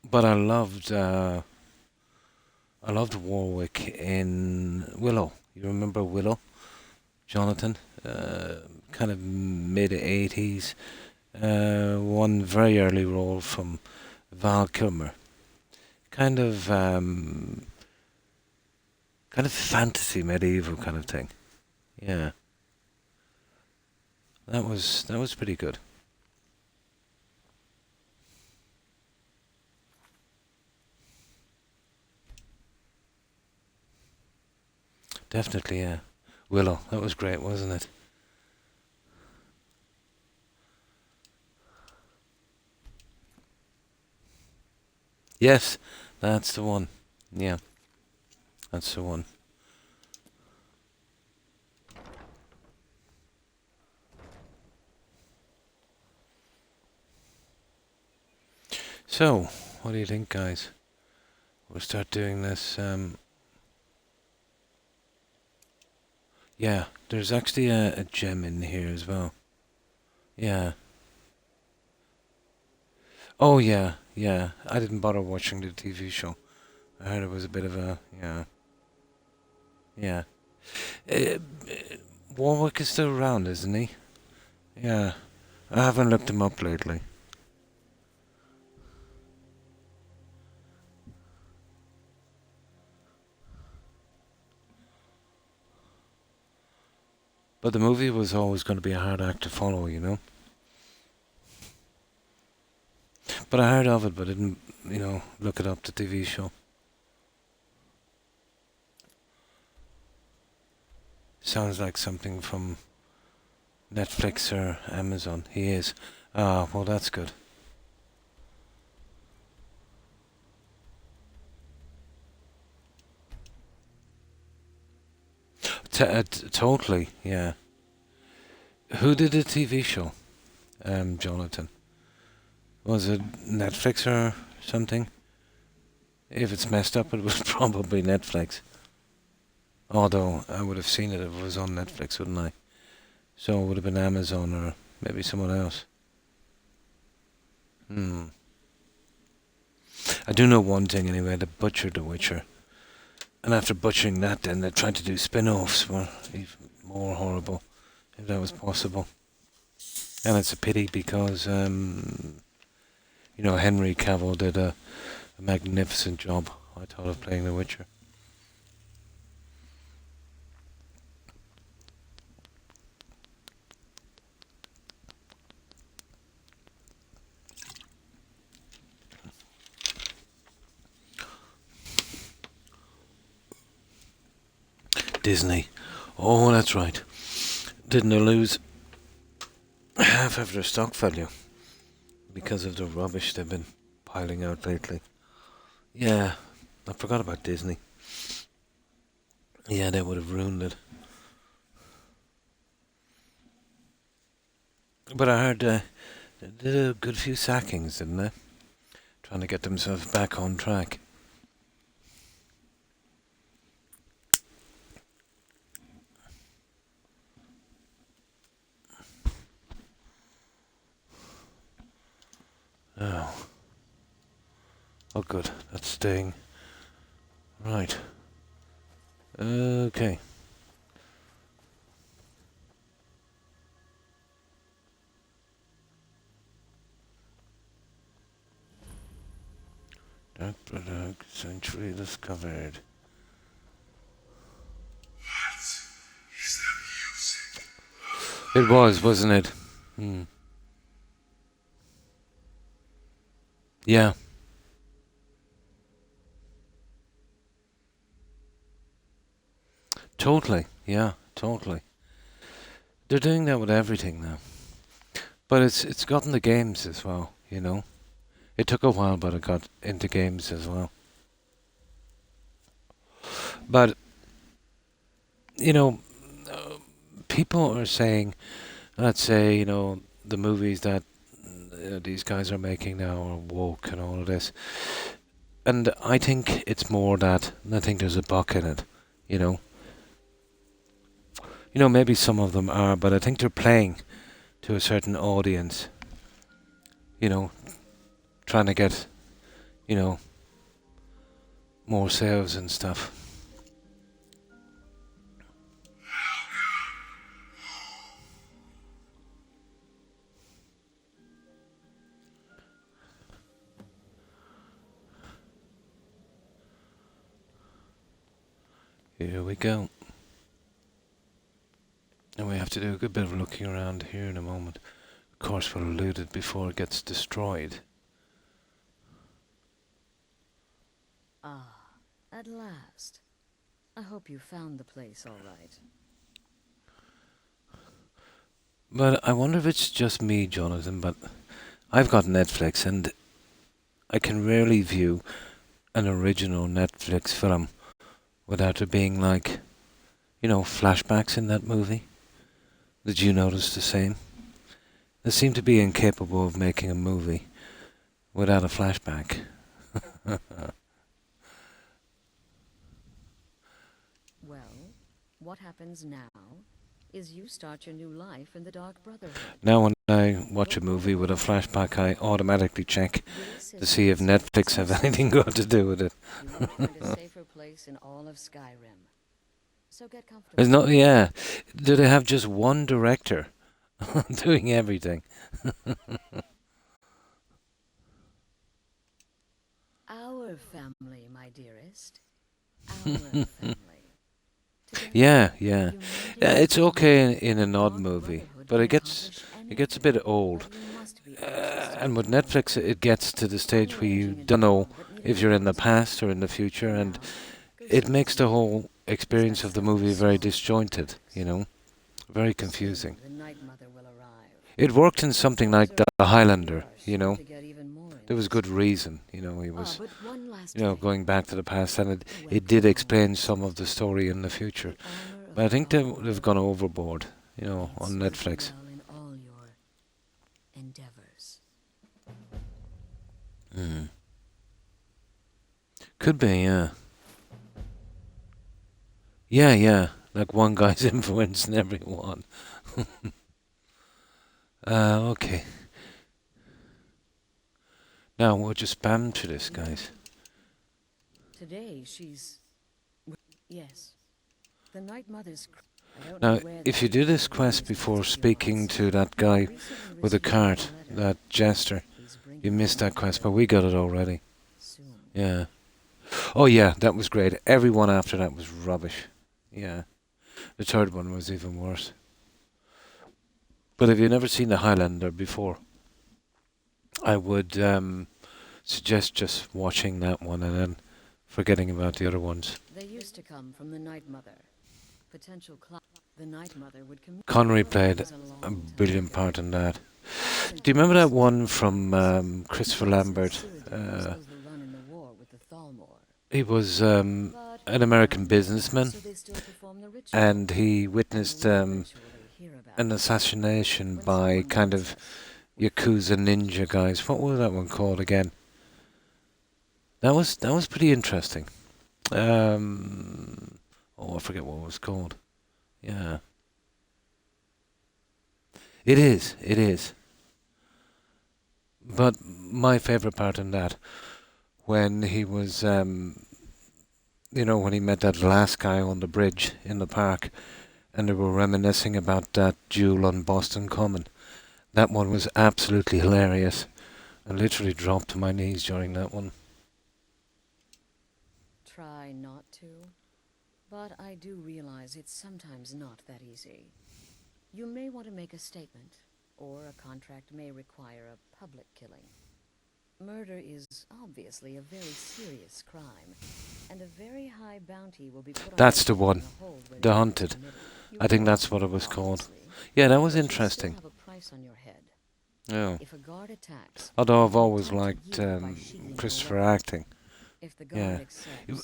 But I loved Warwick in Willow. You remember Willow? Jonathan? Kind of mid-80s. One very early role from Val Kilmer. Kind of fantasy, medieval kind of thing. Yeah. That was pretty good. Definitely, yeah. Willow, that was great, wasn't it? Yes, that's the one. Yeah, that's the one. So, what do you think, guys? We'll start doing this. Yeah, there's actually a gem in here as well. Yeah. Oh, yeah, yeah. I didn't bother watching the TV show. I heard it was a bit of a... Yeah. Yeah. Uh, Warwick is still around, isn't he? Yeah. I haven't looked him up lately. But the movie was always going to be a hard act to follow, you know? But I heard of it, but didn't, look it up, the TV show. Sounds like something from Netflix or Amazon. He is. Ah, well, that's good. Totally, yeah. Who did the TV show? Jonathan. Was it Netflix or something? If it's messed up, it was probably Netflix. Although, I would have seen it if it was on Netflix, wouldn't I? So it would have been Amazon or maybe someone else. I do know one thing anyway, they butchered The Witcher. And after butchering that, then they tried to do spin-offs were even more horrible, if that was possible. And it's a pity because, Henry Cavill did a magnificent job, I thought, of playing The Witcher. Disney. Oh, that's right. Didn't they lose half of their stock value because of the rubbish they've been piling out lately? Yeah, I forgot about Disney. Yeah, they would have ruined it. But I heard they did a good few sackings, didn't they? Trying to get themselves back on track. Oh. Oh, good. That's staying. Right. Okay. Dark product century discovered. What is that music? It was, wasn't it? Yeah. Totally. Yeah, totally. They're doing that with everything now. But it's gotten the games as well, you know. It took a while, but it got into games as well. But, you know, people are saying, let's say, you know, the movies that these guys are making now are woke and all of this. And I think it's more that, I think there's a buck in it, you know. You know, maybe some of them are, but I think they're playing to a certain audience. You know, trying to get, you know, more sales and stuff. Here we go. And we have to do a good bit of looking around here in a moment. Of course, we'll loot it before it gets destroyed. Ah, at last. I hope you found the place all right. But I wonder if it's just me, Jonathan, but I've got Netflix and I can rarely view an original Netflix film without there being like, you know, flashbacks in that movie. Did you notice the same? They seem to be incapable of making a movie without a flashback. Well, what happens now is you start your new life in the Dark Brotherhood. Now when I watch a movie with a flashback, I automatically check to see if Netflix have anything got to do with it. You won't find a safer place in all of Skyrim. So get comfortable. It's not, yeah. Do they have just one director doing everything? Our family, my dearest. Our family. Yeah, yeah. It's okay in an odd movie, but it gets a bit old. And with Netflix, it gets to the stage where you don't know if you're in the past or in the future, and it makes the whole experience of the movie very disjointed, you know, very confusing. It worked in something like The Highlander, you know. There was good reason, you know, he was, you know, going back to the past, and it did explain some of the story in the future. But I think they've gone overboard, you know, on Netflix. Could be, yeah. Yeah, like one guy's influencing everyone. Okay. Now we'll just spam to this, guys. Today she's... Yes. The Night Mother's... Now, if you do this quest before speaking to that guy with the cart, that jester, you missed that quest, but we got it already. Yeah. Oh yeah, that was great. Everyone after that was rubbish. Yeah. The third one was even worse. But if you've never seen The Highlander before, I would suggest just watching that one and then forgetting about the other ones. They used to come from the Night Mother. potential the Night Mother would commit Connery played a brilliant part in that. Do you remember that one from Christopher Lambert? He was an American businessman, and he witnessed an assassination by kind of Yakuza ninja guys. What was that one called again? That was pretty interesting. I forget what it was called. Yeah. It is. But my favourite part in that, when he was, when he met that last guy on the bridge in the park, and they were reminiscing about that duel on Boston Common. That one was absolutely hilarious. I literally dropped to my knees during that one. Try not to, but I do realize it's sometimes not that easy. You may want to make a statement, or a contract may require a public killing. Murder is obviously a very serious crime, and a very high bounty will be put on. That's the one, The Hunted. I think that's what it was called. Yeah, that was interesting. Yeah. Although I've always liked Christopher acting. Yeah,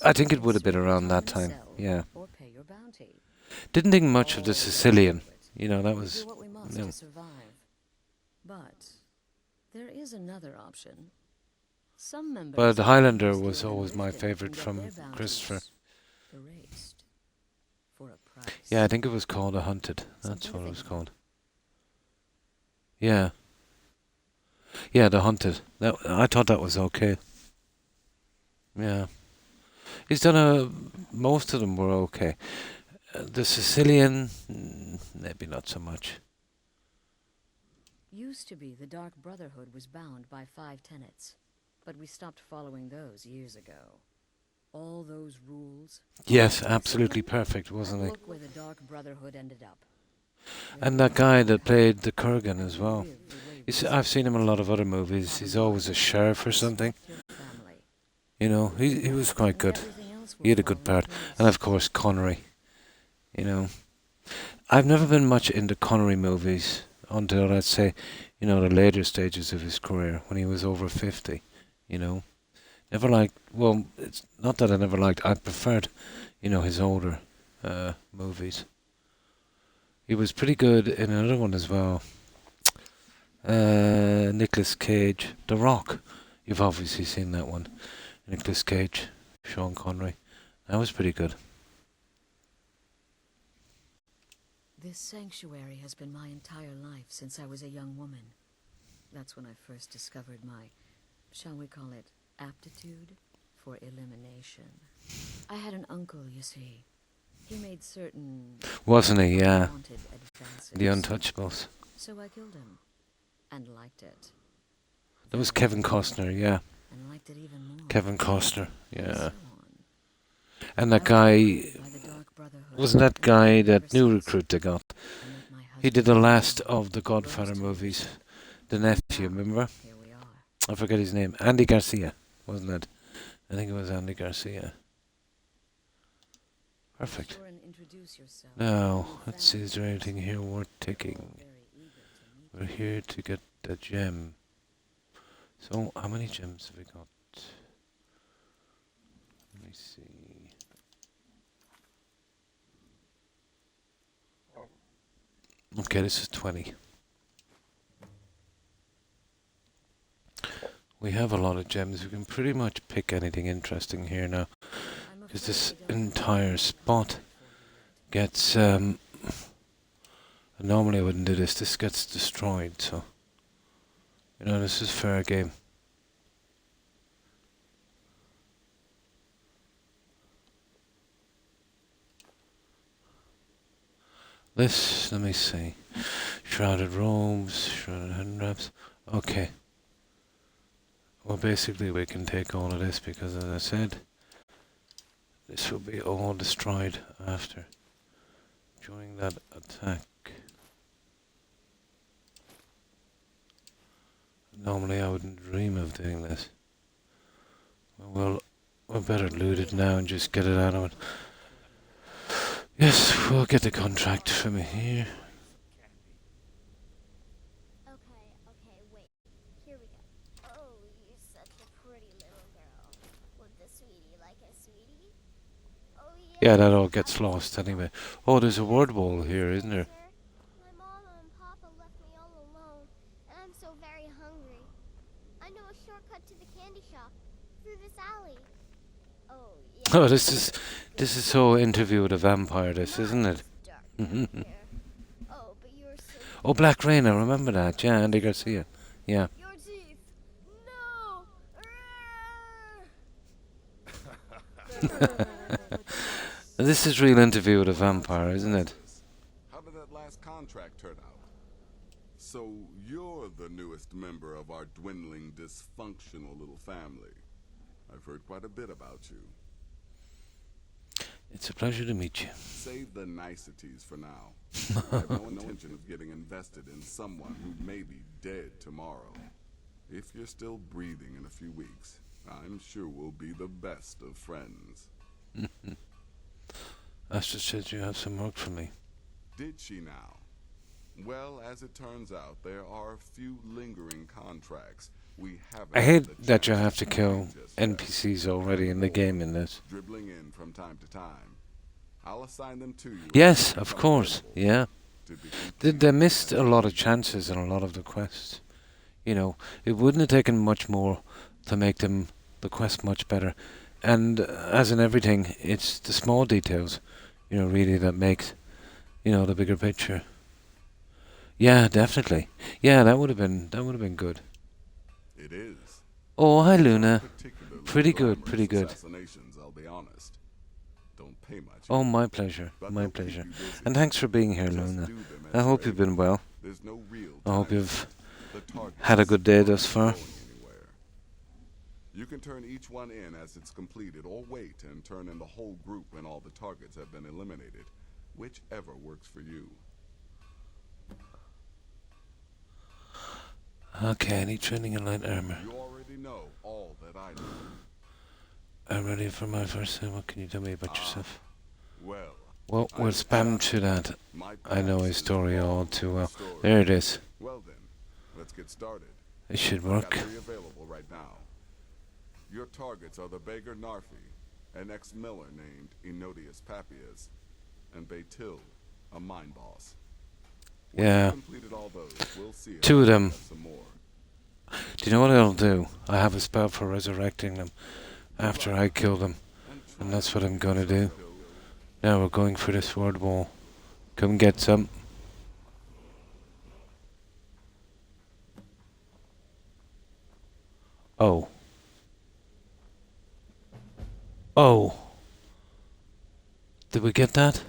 I think it would have been around that time. Yeah. Didn't think much of the Sicilian. That was. But there is another option. Some members But the Highlander was always my favourite from Christopher. Yeah, I think it was called The Hunted. That's what it was called. Yeah. Yeah, The Hunted. I thought that was okay. Yeah. He's done most of them were okay. The Sicilian, maybe not so much. Used to be the Dark Brotherhood was bound by 5 tenets, but we stopped following those years ago. All those rules. Yes, absolutely perfect, wasn't he? Look where the Dark Brotherhood ended up. And that guy that played the Kurgan as well. I've seen him in a lot of other movies. He's always a sheriff or something. He was quite good. He had a good part. And of course, Connery. I've never been much into Connery movies until, let's say, the later stages of his career, when he was over 50, Never liked, well, it's not that I never liked, I preferred, his older movies. He was pretty good in another one as well. Nicolas Cage, The Rock. You've obviously seen that one. Nicolas Cage, Sean Connery. That was pretty good. This sanctuary has been my entire life since I was a young woman. That's when I first discovered my, shall we call it, aptitude for elimination. I had an uncle, you see. He made certain... Wasn't he? Yeah. The Untouchables. So I killed him. And liked it. That was Kevin Costner, yeah. And liked it even more. Kevin Costner, yeah. And that guy... Wasn't that guy that new recruit they got? He did the last of the Godfather movies. The nephew, remember? I forget his name. Andy Garcia, wasn't it? I think it was Andy Garcia. Perfect. Now, let's see, is there anything here worth taking? We're here to get a gem. So, how many gems have we got? Let me see. Okay, this is 20. We have a lot of gems. We can pretty much pick anything interesting here now. Because this entire spot gets... normally I wouldn't do this. This gets destroyed, so... this is fair game. This, let me see. Shrouded robes, shrouded hand wraps. Okay. Well, basically we can take all of this because, as I said, this will be all destroyed after. During that attack. Normally I wouldn't dream of doing this. Well, we're better loot it now and just get it out of it. Yes, we'll get the contract from here. Okay, wait. Here we go. Oh, you're such a pretty little girl. Would the sweetie like a sweetie? Oh, Yeah, yes. that all gets lost anyway. Oh, there's a word wall here, isn't there? My mama and papa left me all alone, and I'm so very hungry. I know a shortcut to the candy shop through this alley. Oh, yeah. Oh, this is so Interview with a Vampire, this, isn't it? Dark down here. Oh, but you're so Oh, Black Rain, I remember that. Yeah, Andy Garcia. Yeah. Your teeth! No! This is real Interview with a Vampire, isn't it? How did that last contract turn out? So you're the newest member of our dwindling, dysfunctional little family. I've heard quite a bit about you. It's a pleasure to meet you. Save the niceties for now. I have no intention of getting invested in someone who may be dead tomorrow. If you're still breathing in a few weeks, I'm sure we'll be the best of friends. Asta said you have some work for me. Did she now? Well, as it turns out, there are a few lingering contracts we haven't. I hate that you have to kill NPCs already in the game in this. Dribbling in from time to time. I'll assign them to you. Yes, of course. Yeah. They missed a lot of chances in a lot of the quests. You know, it wouldn't have taken much more to make the quest much better. And as in everything, it's the small details, really that makes, the bigger picture. Yeah, definitely. Yeah, that would have been good. It is. Oh, hi Luna. Pretty good, pretty good. I'll be honest. Don't pay much. Oh, my pleasure, my pleasure. And thanks for being here, Luna. I hope you've been well. There's no real I hope you've time. had a good day thus far. You can turn each one in as it's completed, or wait and turn in the whole group when all the targets have been eliminated. Whichever works for you. Okay, I need training in light armor. You already know all that I know. I'm ready for my first time. What can you tell me about yourself? Well, we'll spam to that. I know his story all too well. There it is. Well then, let's get started. It should work. Available right now. Your targets are the beggar Narfi, an ex-miller named Enodius Papias, and Baytil, a mine boss. Yeah. All those, we'll see 2 of them. Do you know what I'll do? I have a spell for resurrecting them after I kill them. And that's what I'm gonna do. Now we're going for this word wall. Come get some. Oh. Oh. Did we get that?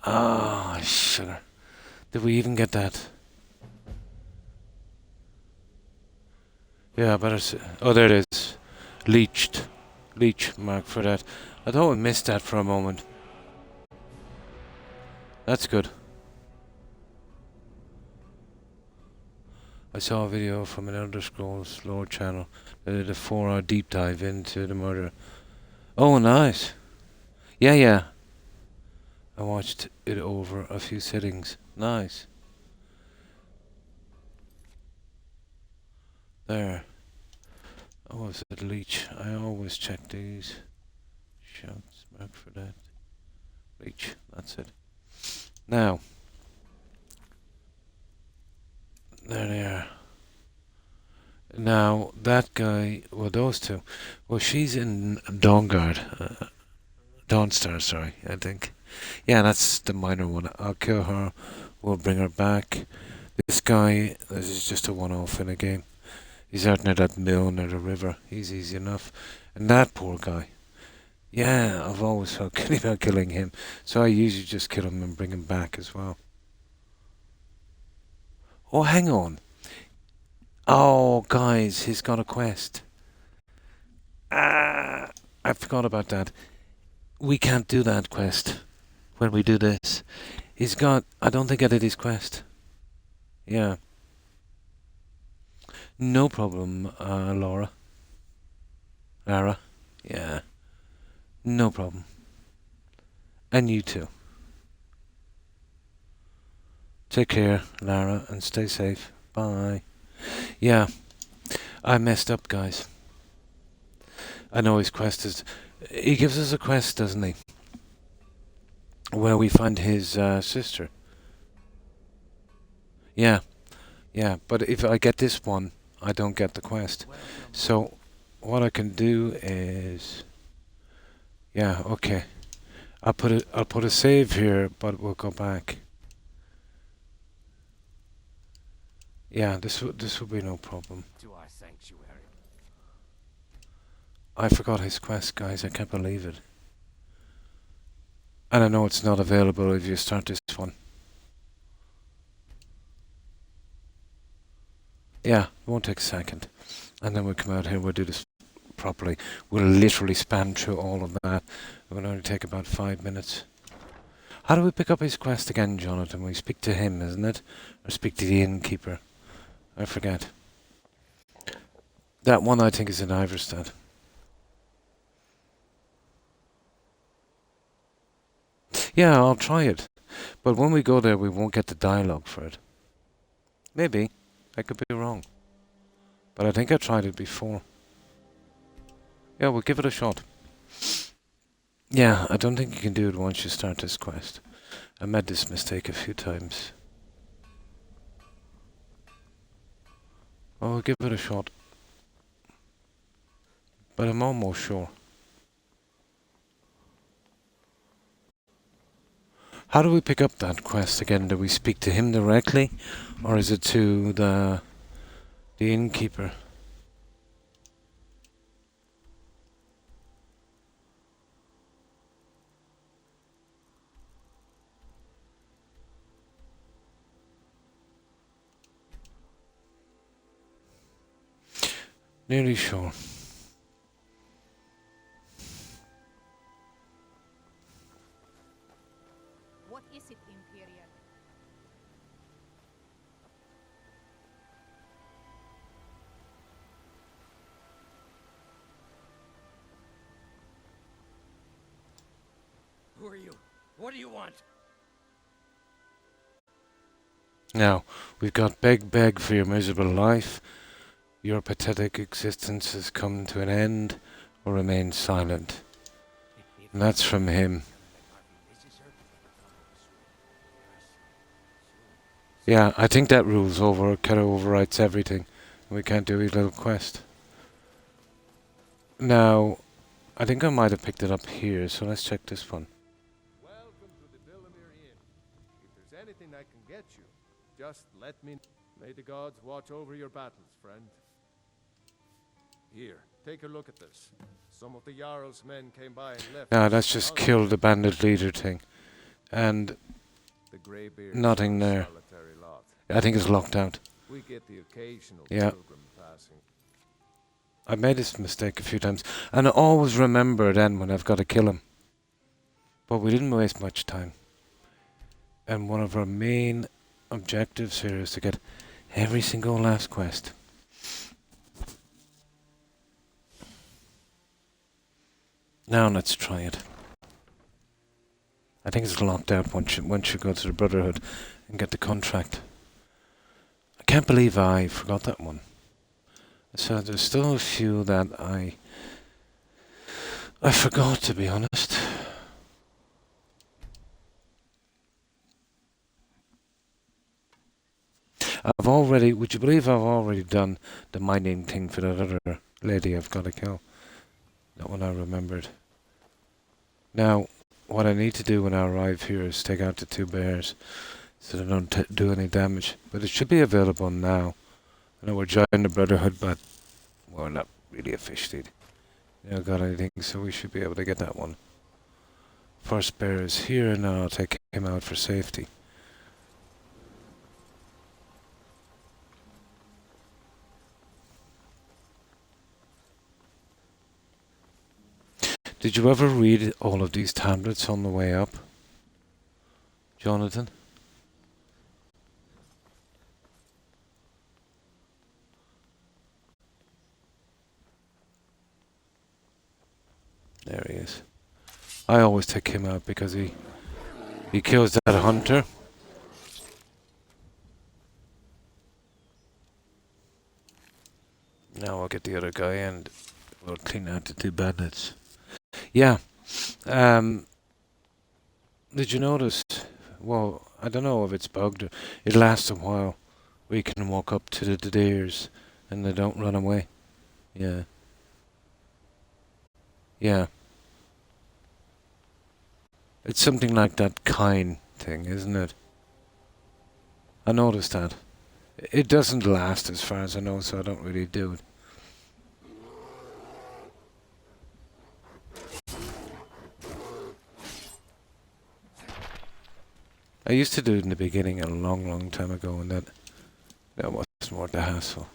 Ah, sugar. Did we even get that? Yeah, I better see. Oh, there it is. Leached. Leech mark for that. I thought we missed that for a moment. That's good. I saw a video from an Elder Scrolls lore channel that did a 4-hour deep dive into the murder. Oh, nice. Yeah. I watched it over a few sittings. Nice. There. Oh, is it leech? I always check these. Shouts, mark for that. Leech, that's it. Now. There they are. Now, that guy, well, those two. Well, she's in Dawnguard. Dawnstar, sorry, I think. Yeah, that's the minor one. I'll kill her. We'll bring her back. This guy, this is just a one-off in a game. He's out near that mill near the river. He's easy enough. And that poor guy. Yeah, I've always felt guilty about killing him. So I usually just kill him and bring him back as well. Oh, hang on. Oh, guys, he's got a quest. I forgot about that. We can't do that quest when we do this. He's got... I don't think I did his quest. Yeah. No problem, Lara. Yeah. No problem. And you too. Take care, Lara, and stay safe. Bye. Yeah, I messed up, guys. I know his quest is... He gives us a quest, doesn't he? Where we find his sister. Yeah, yeah, but if I get this one, I don't get the quest. So, what I can do is... Yeah, okay. I'll put a save here, but we'll go back. Yeah, this will be no problem. To our sanctuary. I forgot his quest, guys. I can't believe it. And I know it's not available if you start this one. Yeah, it won't take a second. And then we'll come out here, we'll do this properly. We'll literally span through all of that. It will only take about 5 minutes. How do we pick up his quest again, Jonathan? We speak to him, isn't it? Or speak to the innkeeper? I forget. That one I think is in Iverstead. Yeah, I'll try it. But when we go there, we won't get the dialogue for it. Maybe. I could be wrong. But I think I tried it before. Yeah, we'll give it a shot. Yeah, I don't think you can do it once you start this quest. I made this mistake a few times. Well, we'll give it a shot. But I'm almost sure. How do we pick up that quest again? Do we speak to him directly? Or is it to the innkeeper? Nearly sure. What is it, Imperial? Who are you? What do you want? Now, we've got beg for your miserable life. Your pathetic existence has come to an end, or remain silent. And that's from him. Yeah, I think that rules over, kind of overwrites everything. We can't do his little quest. Now, I think I might have picked it up here, so let's check this one. Welcome to the Villamere Inn. If there's anything I can get you, just let me know. May the gods watch over your battles, friend. Here, take a look at this. Some of the Jarl's men came by and left. Now, let's just kill the bandit leader thing. And the Greybeards nothing there. solitary lot. I think it's locked out. We get the occasional Yeah. pilgrim passing. I've made this mistake a few times. And I always remember then when I've got to kill him. But we didn't waste much time. And one of our main objectives here is to get every single last quest. Now let's try it. I think it's locked out once you go to the Brotherhood and get the contract. I can't believe I forgot that one. So there's still a few that I forgot, to be honest. Would you believe I've already done the mining thing for that other lady I've got to kill? That one I remembered. Now, what I need to do when I arrive here is take out the 2 bears so they don't do any damage. But it should be available now. I know we're joining the Brotherhood, but we're not really officially got anything, so we should be able to get that one. First bear is here, and I'll take him out for safety. Did you ever read all of these tablets on the way up, Jonathan? There he is. I always take him out because he kills that hunter. Now I'll get the other guy and we'll clean out the 2 bandits. Yeah. Did you notice? Well, I don't know if it's bugged. It lasts a while. We can walk up to the deers and they don't run away. Yeah. Yeah. It's something like that kind thing, isn't it? I noticed that. It doesn't last as far as I know, so I don't really do it. I used to do it in the beginning a long, long time ago, and that wasn't worth the hassle.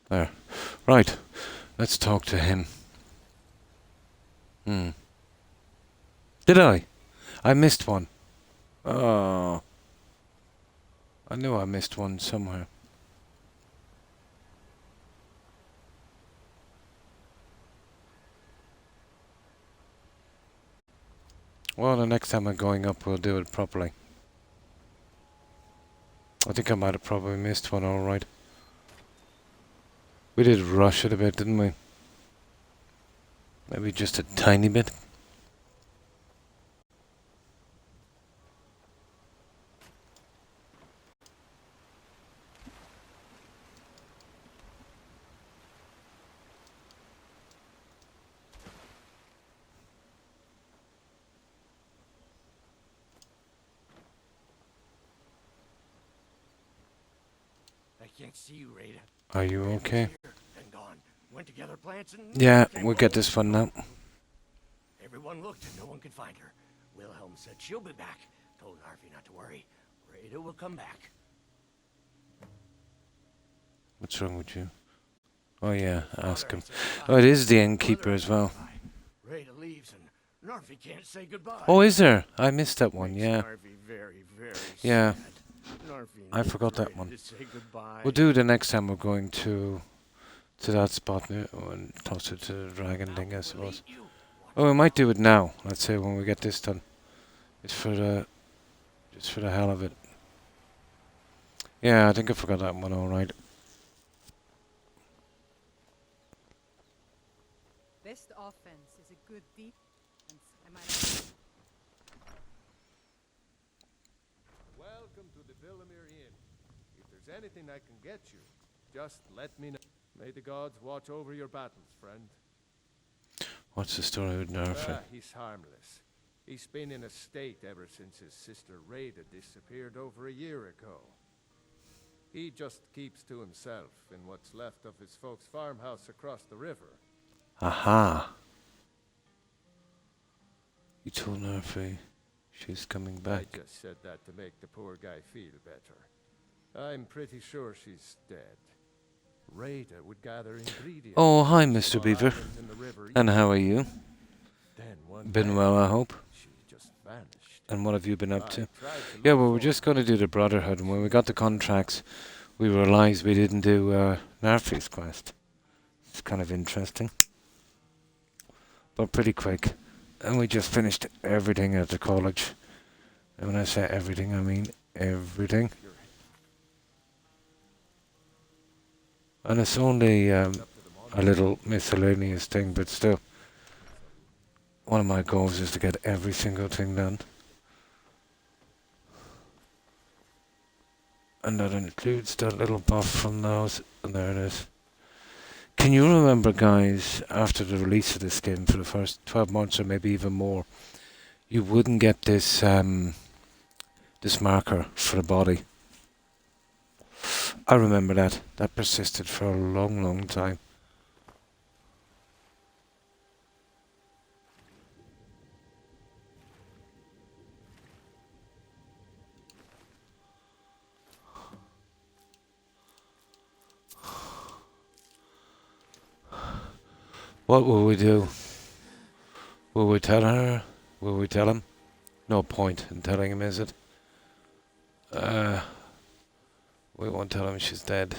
There. Right. Let's talk to him. Did I? I missed one. Oh. I knew I missed one somewhere. Well, the next time I'm going up, we'll do it properly. I think I might have probably missed one, alright. We did rush it a bit, didn't we? Maybe just a tiny bit. I can't see you, Rada. Are you okay? And gone. Went to gather plants and Yeah, we'll get this one now. everyone looked and no one could find her. Wilhelm said she'll be back. Told Harvey not to worry. Rada will come back. What's wrong with you? Oh yeah, ask him. Oh, it is the innkeeper as well. Rada leaves and Narfi can't say goodbye. Oh, is there? I missed that one, yeah. Narfi very, very Yeah. sad. Narfi I needs forgot that Rada one. to say goodbye. We'll do the next time we're going to that spot and closer to the dragon thing, I suppose. Oh, we might do it now. Let's say when we get this done. It's for the just for the hell of it. Yeah, I think I forgot that one. All right. Best offense is a good defense. Am I? Welcome to the Villamere Inn. If there's anything I can get you, just let me know. May the gods watch over your battles, friend. What's the story with Narfa? He's harmless. He's been in a state ever since his sister Rada disappeared over a year ago. He just keeps to himself in what's left of his folks' farmhouse across the river. Aha. You told Narfa she's coming back. I just said that to make the poor guy feel better. I'm pretty sure she's dead. Rada would gather ingredients. Oh, hi, Mr. Beaver. And how are you? Then Been well, I hope. She just vanished. And what have you been up to? Yeah, well, we're just going to do the Brotherhood, and when we got the contracts, we realised we didn't do Narfi's quest. It's kind of interesting. But pretty quick. And we just finished everything at the college. And when I say everything, I mean everything. And it's only a little miscellaneous thing, but still. One of my goals is to get every single thing done. And that includes that little buff from those. And there it is. Can you remember, guys, after the release of this game for the first 12 months or maybe even more, you wouldn't get this this marker for the body. I remember that. That persisted for a long, long time. What will we do? Will we tell her? Will we tell him? No point in telling him, is it? We won't tell him she's dead.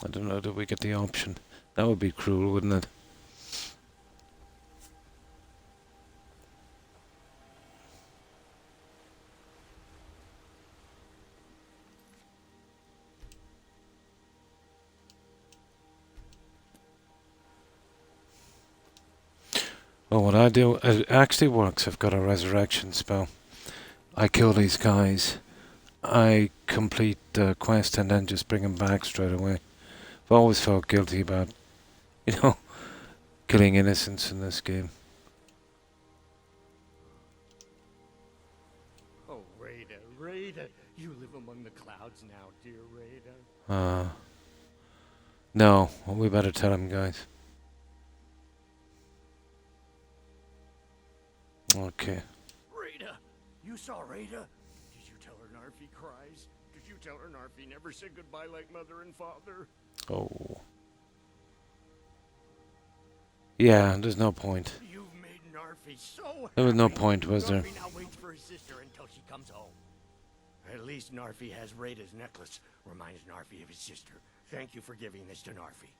I don't know, do we get the option? That would be cruel, wouldn't it? Well, what I do, it actually works. I've got a resurrection spell. I kill these guys. I complete the quest and then just bring them back straight away. I've always felt guilty about, killing innocents in this game. Oh, Rada, you live among the clouds now, dear Rada. No, well, we better tell him, guys. Okay. Rada! You saw Rada? Did you tell her Narfi cries? Did you tell her Narfi never said goodbye like mother and father? Oh. Yeah, there's no point. You've made Narfi so happy. There was no point, was there? Narfi now waits for his sister until she comes home. At least Narfi has Rada's necklace. Reminds Narfi of his sister. Thank you for giving this to Narfi.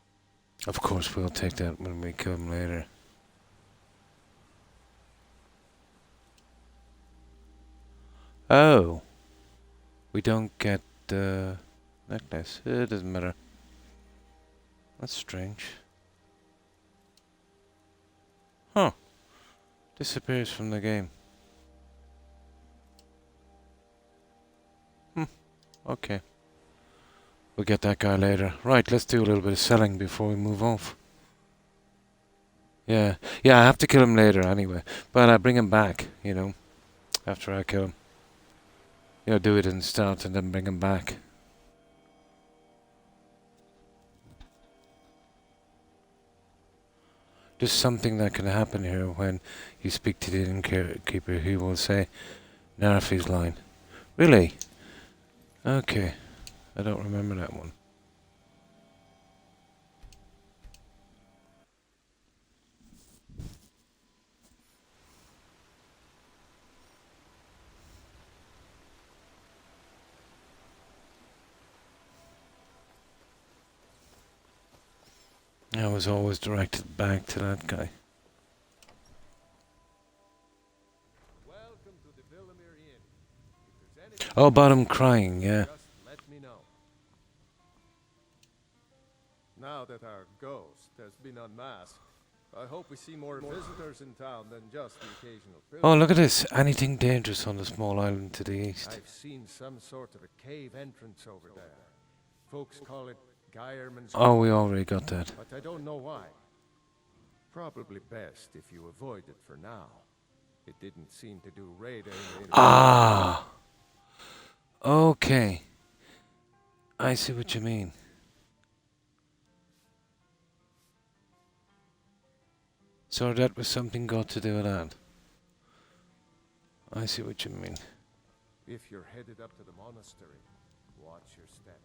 Of course, we'll take that when we kill him later. Oh. We don't get the necklace. It doesn't matter. That's strange. Huh. Disappears from the game. Okay. We'll get that guy later. Right, let's do a little bit of selling before we move off. Yeah, I have to kill him later anyway. But I bring him back, after I kill him. Do it in stealth and then bring him back. There's something that can happen here when you speak to the innkeeper. He will say Narfi's line. Really? Okay. I don't remember that one. I was always directed back to that guy. Welcome to the Villamere Inn. If there's anything Oh, about him crying, yeah. just let me know. Now that our ghost has been unmasked, I hope we see more visitors in town than just the occasional pilgrim. Oh, look at this. Anything dangerous on the small island to the east? I've seen some sort of a cave entrance over there. Folks call it Skyrim. Oh, we already got that. But I don't know why. Probably best if you avoid it for now. It didn't seem to do Rada any. Ah! Okay. I see what you mean. So that was something got to do with that. I see what you mean. If you're headed up to the monastery, watch your step.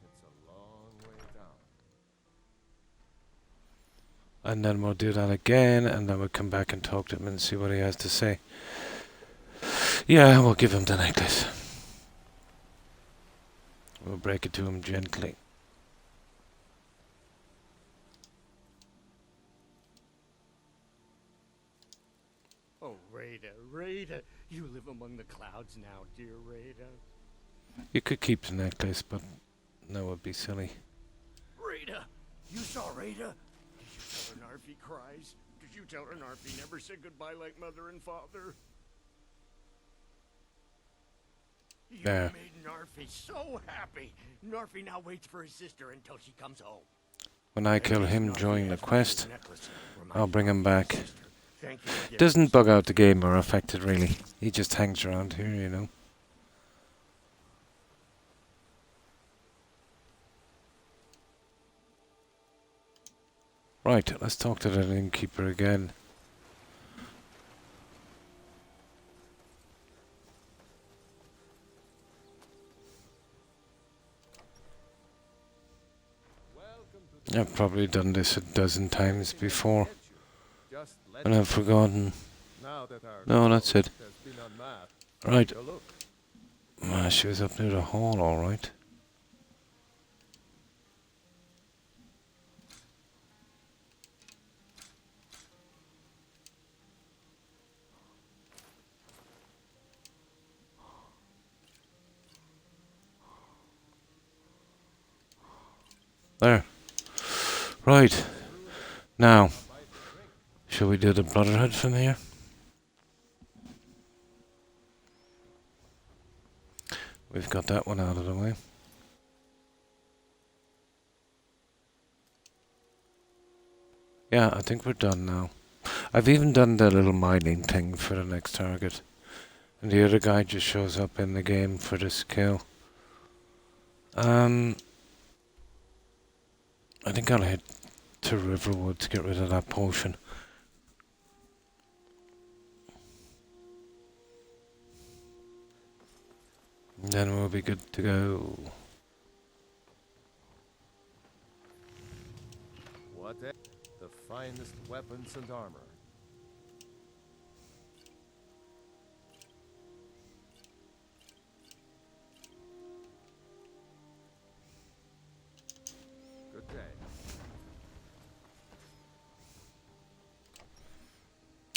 It's a long way down. And then we'll do that again, and then we'll come back and talk to him and see what he has to say. Yeah, we'll give him the necklace. We'll break it to him gently. Oh, Rada, you live among the clouds now, dear Rada. You could keep the necklace, but that would be silly. Rada, you saw Rada? Did you tell her Narfi cries? Did you tell her Narfi never said goodbye like mother and father? You There. made Narfi so happy. Narfi now waits for his sister until she comes home. When I kill him during the quest, I'll bring him back. Thank you for giving Doesn't bug out the game or affect it really. He just hangs around here, Right, let's talk to the innkeeper again. Welcome I've probably done this a dozen times before, Just let and I've forgotten. now that our No, that's it. has been unmasked. Right. So look, Ah, she was up near the hall, alright. There. Right. Now, shall we do the Brotherhood from here? We've got that one out of the way. Yeah, I think we're done now. I've even done the little mining thing for the next target. And the other guy just shows up in the game for this kill. I think I'll head to Riverwood to get rid of that potion. And then we'll be good to go. what the finest weapons and armor. Good day.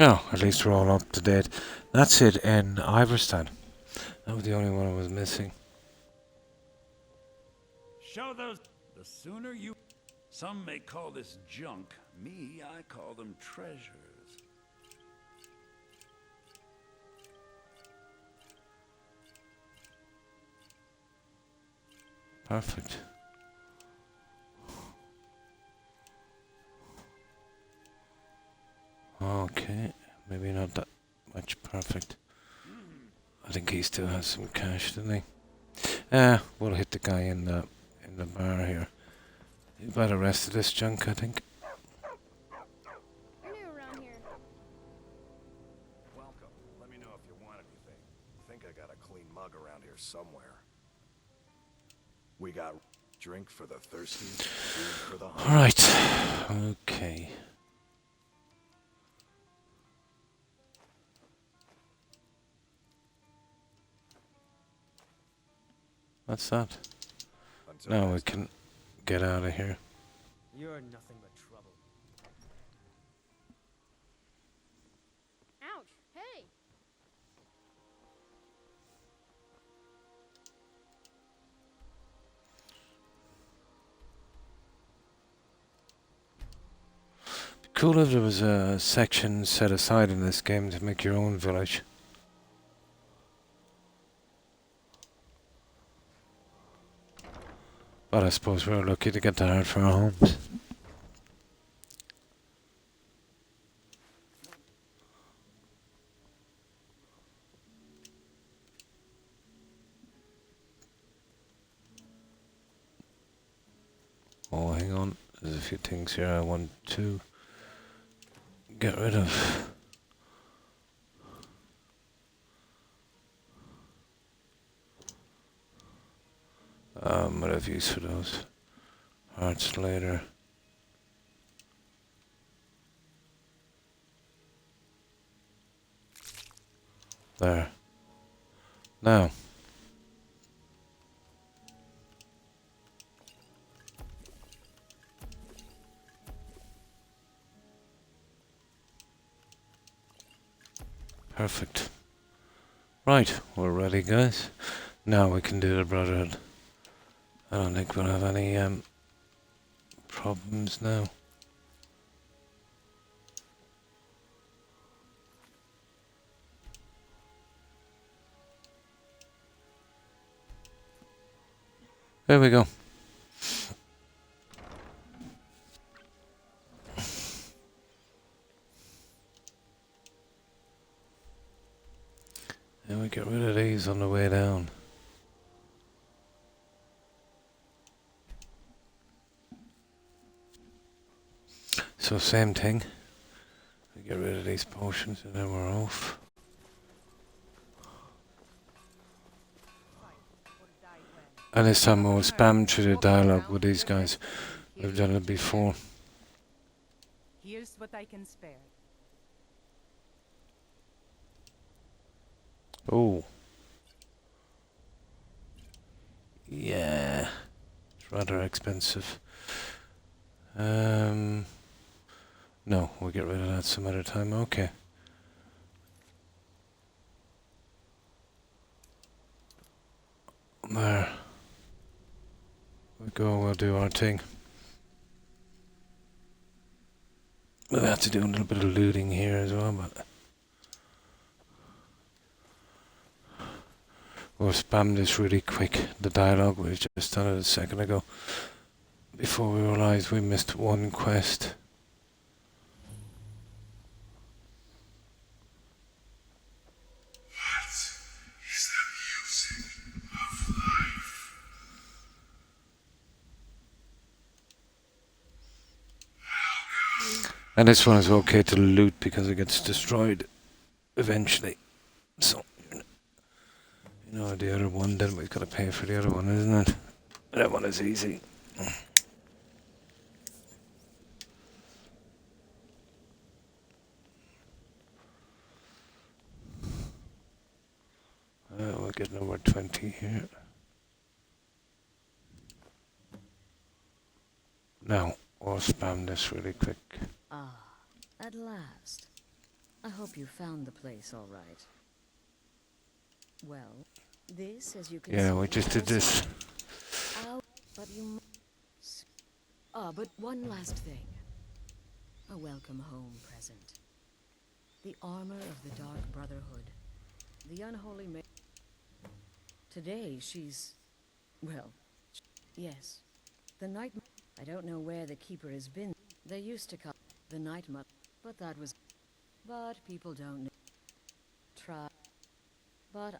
Oh, at least we're all up to date. That's it in Iverstein. That was the only one I was missing. Show those. The sooner you. Some may call this junk. Me, I call them treasures. Perfect. Okay, maybe not that much perfect. I think he still has some cash, doesn't he? We'll hit the guy in the bar here. He's about the rest of this junk, I think. You're new around here. Welcome. Let me know if you want anything. I think I got a clean mug around here somewhere. We got drink for the thirsty, food for the hungry. Alright. Okay. What's that? Until Now we next can get out of here. You're nothing but trouble. Ouch! Hey! Cool if there was a section set aside in this game to make your own village. But I suppose we're lucky to get the heart for our homes. Oh, hang on. There's a few things here I want to get rid of. I'll have use for those hearts later. There. Now. Perfect. Right, we're ready, guys. Now we can do the Brotherhood. I don't think we'll have any problems now. There we go. And we get rid of these on the way down. So same thing. We get rid of these potions and then we're off. And this time we'll spam through the dialogue with these guys. I've done it before. Here's what I can spare. Oh. Yeah. It's rather expensive. No, we'll get rid of that some other time. Okay. There. We go, we'll do our thing. We'll have to do a little bit of looting here as well, but we'll spam this really quick. The dialogue we've just done it a second ago. Before we realised we missed one quest. And this one is okay to loot because it gets destroyed eventually. So, you know, the other one, then we've got to pay for the other one, isn't it? That one is easy. We'll get number 20 here. Now, we'll spam this really quick. Ah, at last. I hope you found the place all right. Well, this, as you can see... Yeah, we just did this. But you... but one last thing. A welcome home present. The armor of the Dark Brotherhood. The unholy ma... Today, she's... Well, yes. The night... I don't know where the Keeper has been. They used to call the Night Mother, but that was... But people don't know. Try... But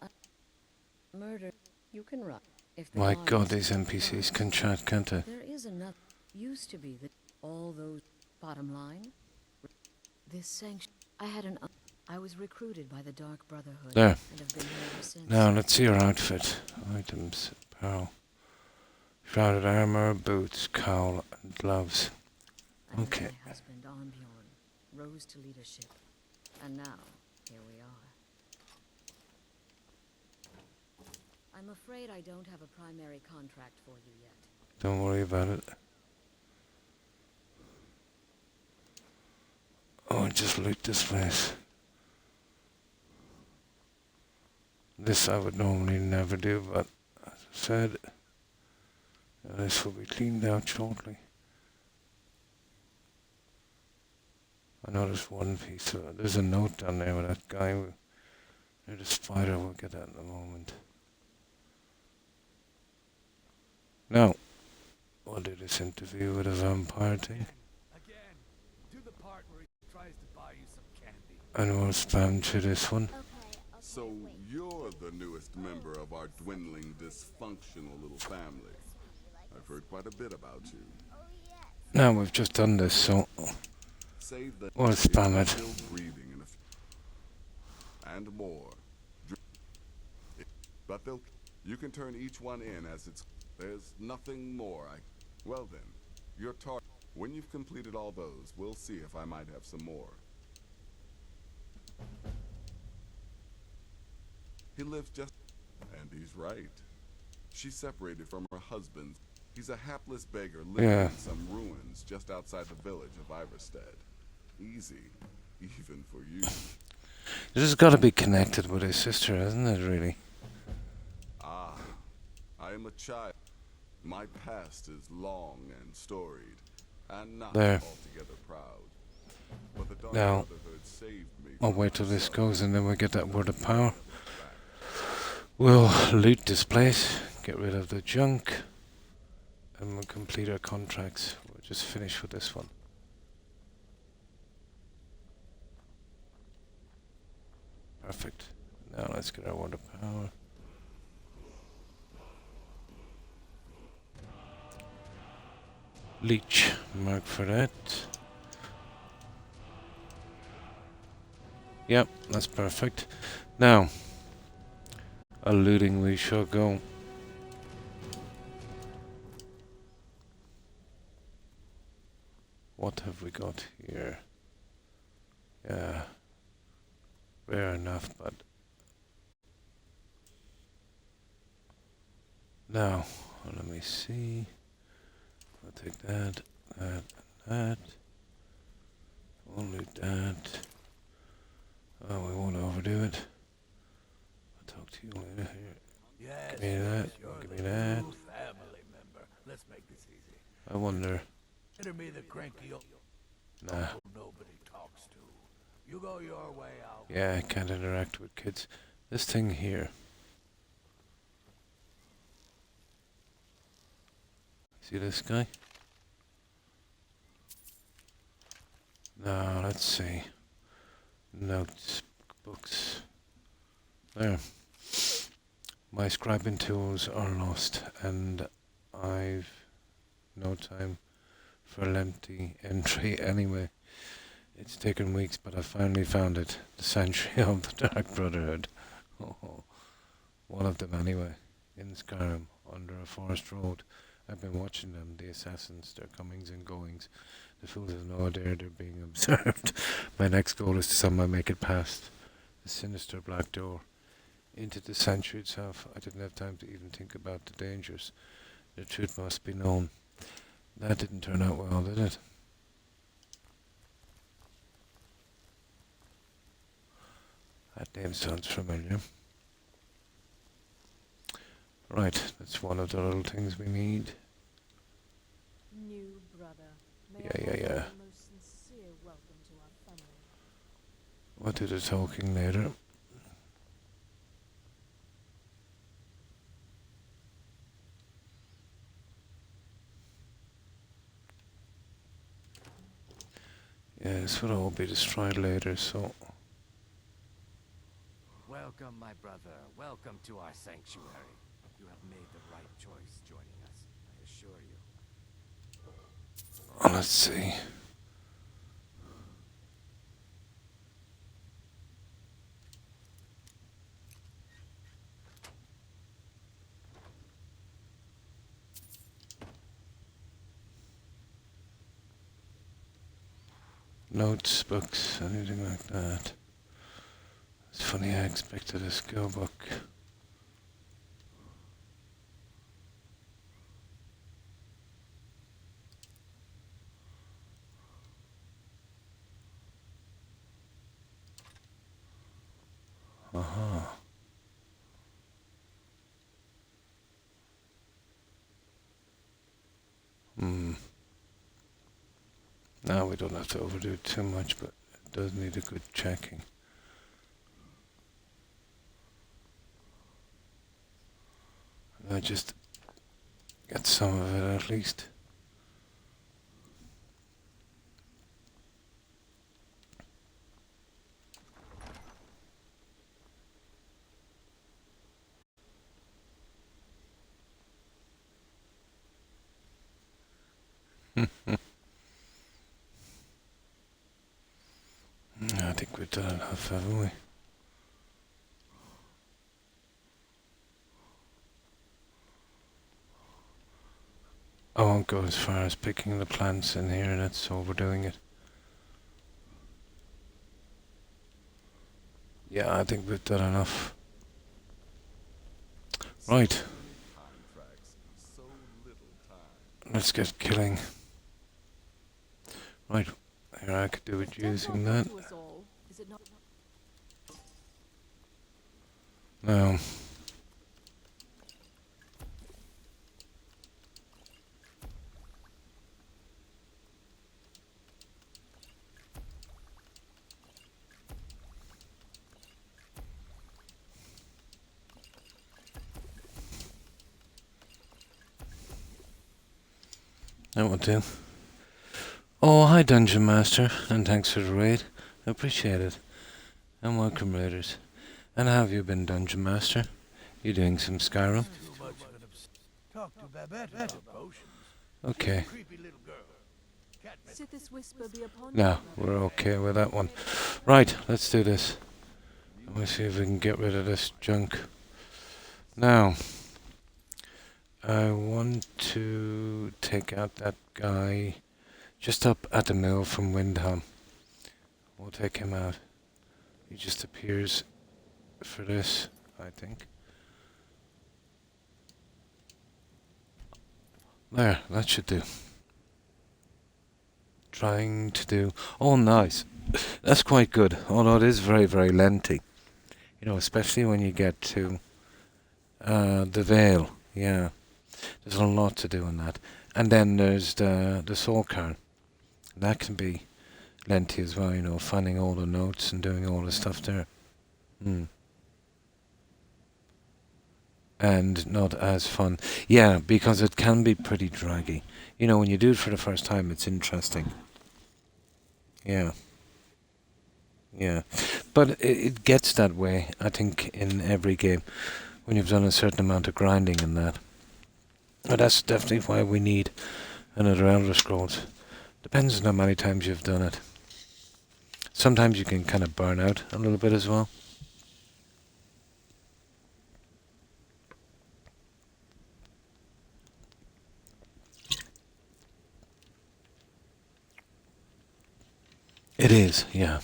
murder... You can run. If My god, these NPCs can chat, can't they? There is another... Used to be that all those... Bottom line... This sanction... I had an... I was recruited by the Dark Brotherhood. There. And have been here ever since. Now, let's see your outfit. Items, apparel. Shrouded armor, boots, cowl, and gloves. Okay. My husband, Armbjorn, rose to leadership. And now, here we are. I'm afraid I don't have a primary contract for you yet. Don't worry about it. Oh, just loot this place. This I would normally never do, but as I said, this will be cleaned out shortly. I know there's one piece of it. There's a note down there with that guy near the spider. We'll get that in a moment. Now, we'll do this interview with a vampire thing. Again, do the part where he tries to buy you some candy. And we'll spam to this one. So you're the newest member of our dwindling, dysfunctional little family. I've heard quite a bit about you. Now we've just done this, so Save the we'll spam it. still breathing in and more. But you can turn each one in as it's... There's nothing more. Well then, your target... When you've completed all those, we'll see if I might have some more. He lives just... And he's right. She's separated from her husband. He's a hapless beggar living in some ruins just outside the village of Iverstead. Easy, even for you. This has got to be connected with his sister, hasn't it, really? Ah, I am a child. My past is long and storied, and not altogether proud. But the Dark Brotherhood saved me. I'll wait till this goes and then we'll get that word of power. We'll loot this place, get rid of the junk, and we'll complete our contracts. We'll just finish with this one. Perfect. Now let's get our word of power. Leech, mark for that. Yep, that's perfect. Now, a looting we shall go. What have we got here? Yeah, rare enough, but now let me see. I'll take that, that, and that. Only that. Oh, we won't overdo it. I'll talk to you later here. Yes, Give me that. Give me that. Family member. Let's make this easy. I wonder. Consider me the cranky old Nah. uncle nobody talks to. You go your way, I'll. Yeah, I can't interact with kids. This thing here. See this guy? Now, let's see. Notes, books. There. My scribing tools are lost, and I've no time for a lengthy entry anyway. It's taken weeks, but I finally found it. The Sanctuary of the Dark Brotherhood. Oh, one of them anyway. In Skyrim, under a forest road. I've been watching them, the assassins, their comings and goings. The fools have no idea they're being observed. My next goal is to somehow make it past the sinister black door into the sanctuary itself. I didn't have time to even think about the dangers. The truth must be known. That didn't turn out well, did it? That name sounds familiar. Right, that's one of the little things we need. New brother. May Yeah. I have the most sincere welcome to our family. We'll do the talking later. Yeah, this will all be destroyed later, so... Welcome, my brother. Welcome to our sanctuary. You have made the right choice joining us, I assure you. Let's see. Notes, books, anything like that. It's funny, I expected a skill book. Aha. Now we don't have to overdo it too much, but it does need a good checking. I just get some of it at least. I think we've done enough, haven't we? I won't go as far as picking the plants in here, that's overdoing it. Yeah, I think we've done enough. Right. Let's get killing. Right, here I could do it using that. No. That will do. Oh, hi Dungeon Master, and thanks for the raid. I appreciate it. And welcome raiders. And how have you been, Dungeon Master? You doing some Skyrim? Talk to Babette about potions. Okay. Creepy little girl. Sit this whisper be upon No, we're okay with that one. Right, let's do this. Let me see if we can get rid of this junk. Now, I want to take out that guy Just up at the mill from Windhelm. We'll take him out. He just appears for this, I think. There, that should do. Trying to do... Oh, nice. That's quite good, although it is very, very lengthy. You know, especially when you get to the Vale. Yeah, there's a lot to do in that. And then there's the Soul Cairn. That can be lengthy as well, you know, finding all the notes and doing all the stuff there. And not as fun. Yeah, because it can be pretty draggy. You know, when you do it for the first time, it's interesting. Yeah. Yeah. But it gets that way, I think, in every game. When you've done a certain amount of grinding in that. But that's definitely why we need another Elder Scrolls. Depends on how many times you've done it. Sometimes you can kind of burn out a little bit as well. It is, yeah.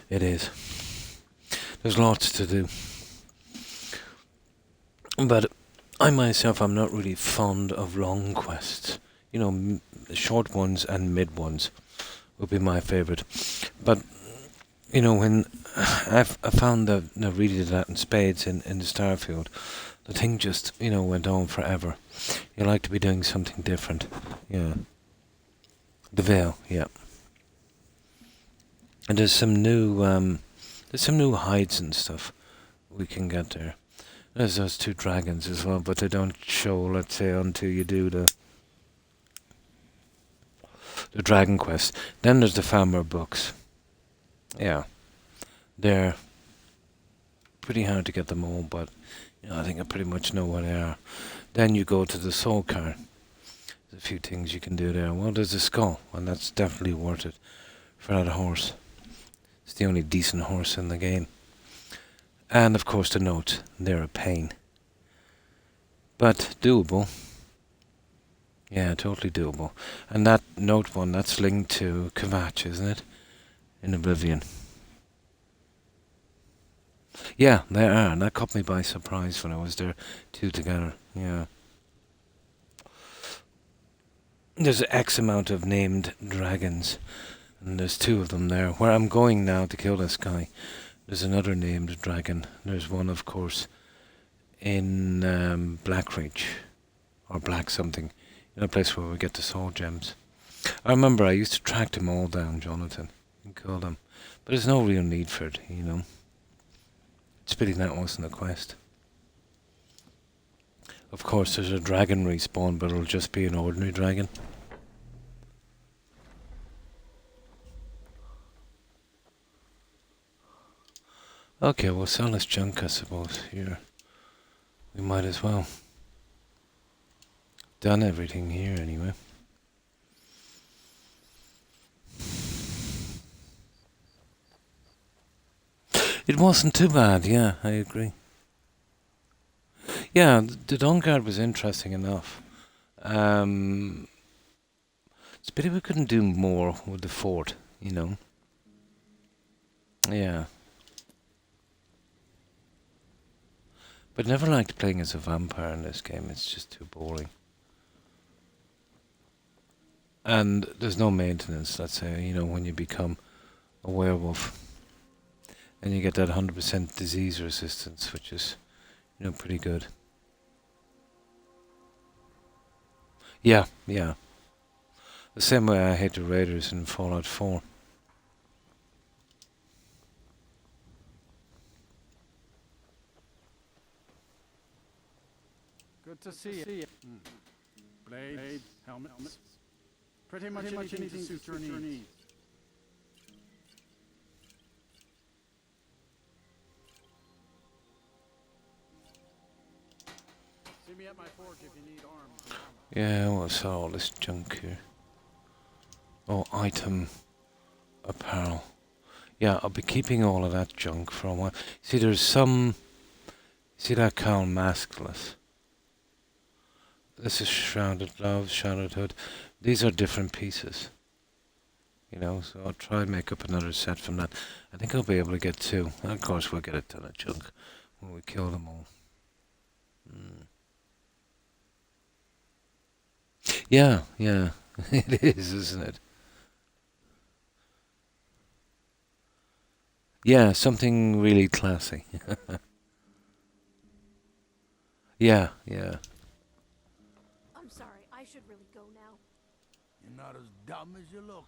It is. There's lots to do. But I myself, I'm not really fond of long quests. You know, short ones and mid ones would be my favourite. But, you know, when I found that I really did that in spades in the Starfield, the thing just, you know, went on forever. You like to be doing something different. Yeah. The Vale, yeah. And there's some new hides and stuff we can get there. There's those 2 dragons as well, but they don't show, let's say, until you do the dragon quest. Then there's the farmer books. Yeah. They're pretty hard to get them all, but you know, I think I pretty much know what they are. Then you go to the Soul Cairn. There's a few things you can do there. Well, there's a skull, and that's definitely worth it for that horse. It's the only decent horse in the game. And of course the notes, they're a pain. But doable. Yeah, totally doable. And that note one, that's linked to Kvatch, isn't it? In Oblivion. Yeah, they are, and that caught me by surprise when I was there, 2 together. Yeah. There's X amount of named dragons. And there's 2 of them there. Where I'm going now to kill this guy, there's another named dragon. There's one, of course, in Blackridge. Or Black something. In a place where we get the soul gems. I remember I used to track them all down, Jonathan. And kill them. But there's no real need for it, you know. It's pity that wasn't a quest. Of course, there's a dragon respawn, but it'll just be an ordinary dragon. Okay, we'll sell this junk, I suppose, here. We might as well. Done everything here, anyway. It wasn't too bad, yeah, I agree. Yeah, the Dawnguard was interesting enough. It's a pity we couldn't do more with the fort, you know. Yeah. But never liked playing as a vampire in this game, it's just too boring. And there's no maintenance, let's say, you know, when you become a werewolf. And you get that 100% disease resistance, which is, you know, pretty good. Yeah, yeah. The same way I hate the Raiders in Fallout 4. Good to see you. Blade, helmets. Pretty much anything to suit your needs. See me at my forge if you need arms. Yeah, we'll sell all this junk here. Oh, item, apparel. Yeah, I'll be keeping all of that junk for a while. See, there's some... See that cowl maskless? This is shrouded gloves, shrouded hood. These are different pieces. You know, so I'll try and make up another set from that. I think I'll be able to get 2. And of course we'll get a ton of junk when we kill them all. Yeah, yeah. It is, isn't it? Yeah, something really classy. Yeah, yeah. I'm sorry, I should really go now. You're not as dumb as you look.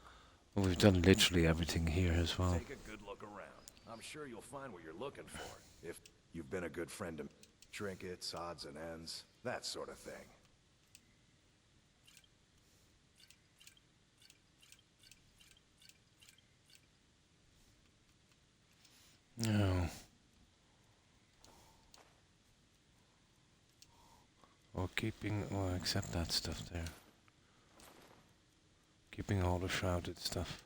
Well, we've done literally everything here as well. Take a good look around. I'm sure you'll find what you're looking for. If you've been a good friend to trinkets, odds and ends, that sort of thing. No. Or keeping, or except that stuff there. Keeping all the shrouded stuff.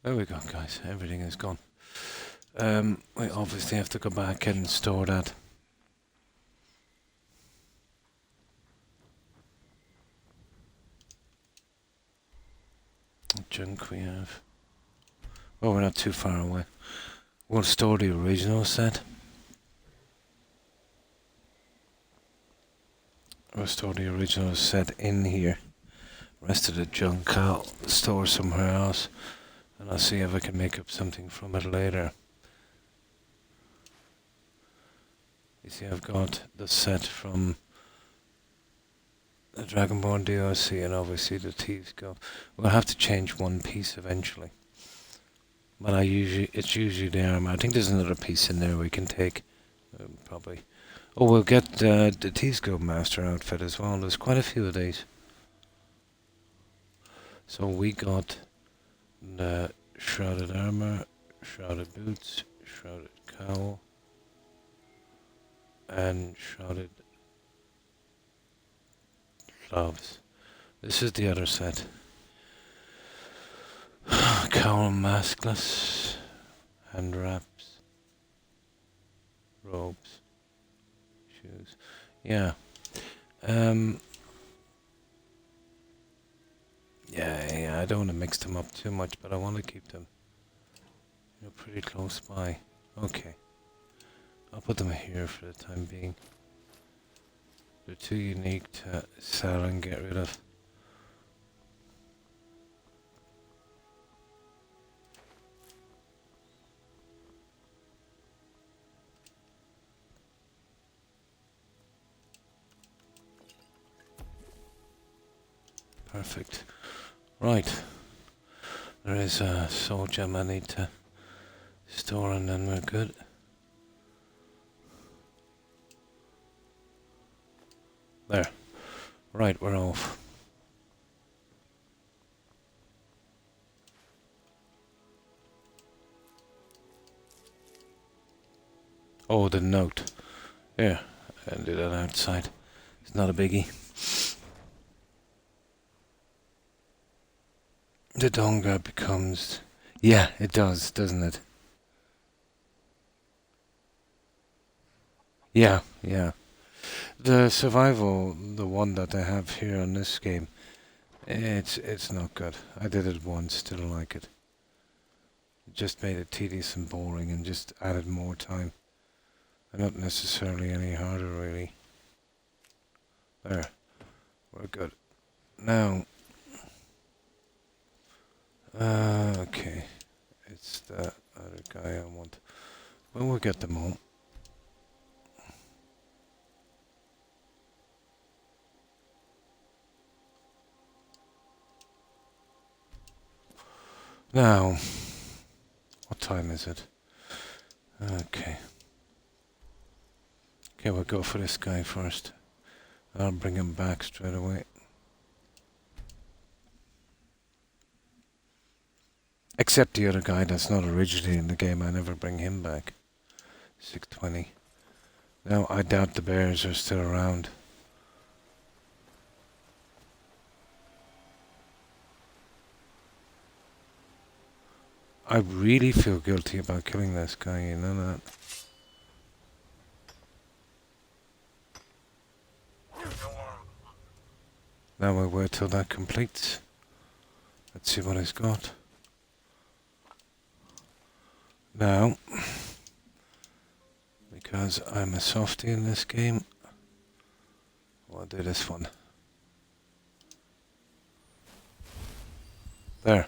There we go, guys. Everything is gone. We obviously have to go back and store that. What junk we have. Oh, we're not too far away. We'll store the original set. We'll store the original set in here. Rest of the junk I'll store somewhere else. And I'll see if I can make up something from it later. You see, I've got the set from the Dragonborn DLC and obviously the Thieves Guild. We'll have to change one piece eventually. But it's usually the armor. I think there's another piece in there we can take. Probably. Oh, we'll get the Thieves Guild Master outfit as well. There's quite a few of these. So we got the shrouded armor, shrouded boots, shrouded cowl, and shrouded gloves. This is the other set. Cowl maskless, hand wraps, robes, shoes. Yeah. Yeah, I don't want to mix them up too much, but I want to keep them, you know, pretty close by. Okay. I'll put them here for the time being. They're too unique to sell and get rid of. Perfect. Right. There is a soul gem I need to store and then we're good. There. Right, we're off. Oh, the note. Yeah, I'll do that outside. It's not a biggie. The Donga becomes... Yeah, it does, doesn't it? Yeah, yeah. The survival, the one that I have here on this game, it's not good. I did it once, didn't like it. It just made it tedious and boring and just added more time. And not necessarily any harder, really. There. We're good. Now... okay. It's the other guy I want. Well, we'll get them all. Now, what time is it? Okay. Okay, we'll go for this guy first. I'll bring him back straight away. Except the other guy that's not originally in the game, I never bring him back. 620. Now, I doubt the bears are still around. I really feel guilty about killing this guy, you know that? Now we'll wait till that completes. Let's see what he's got. Now, because I'm a softie in this game, I'll do this one. There.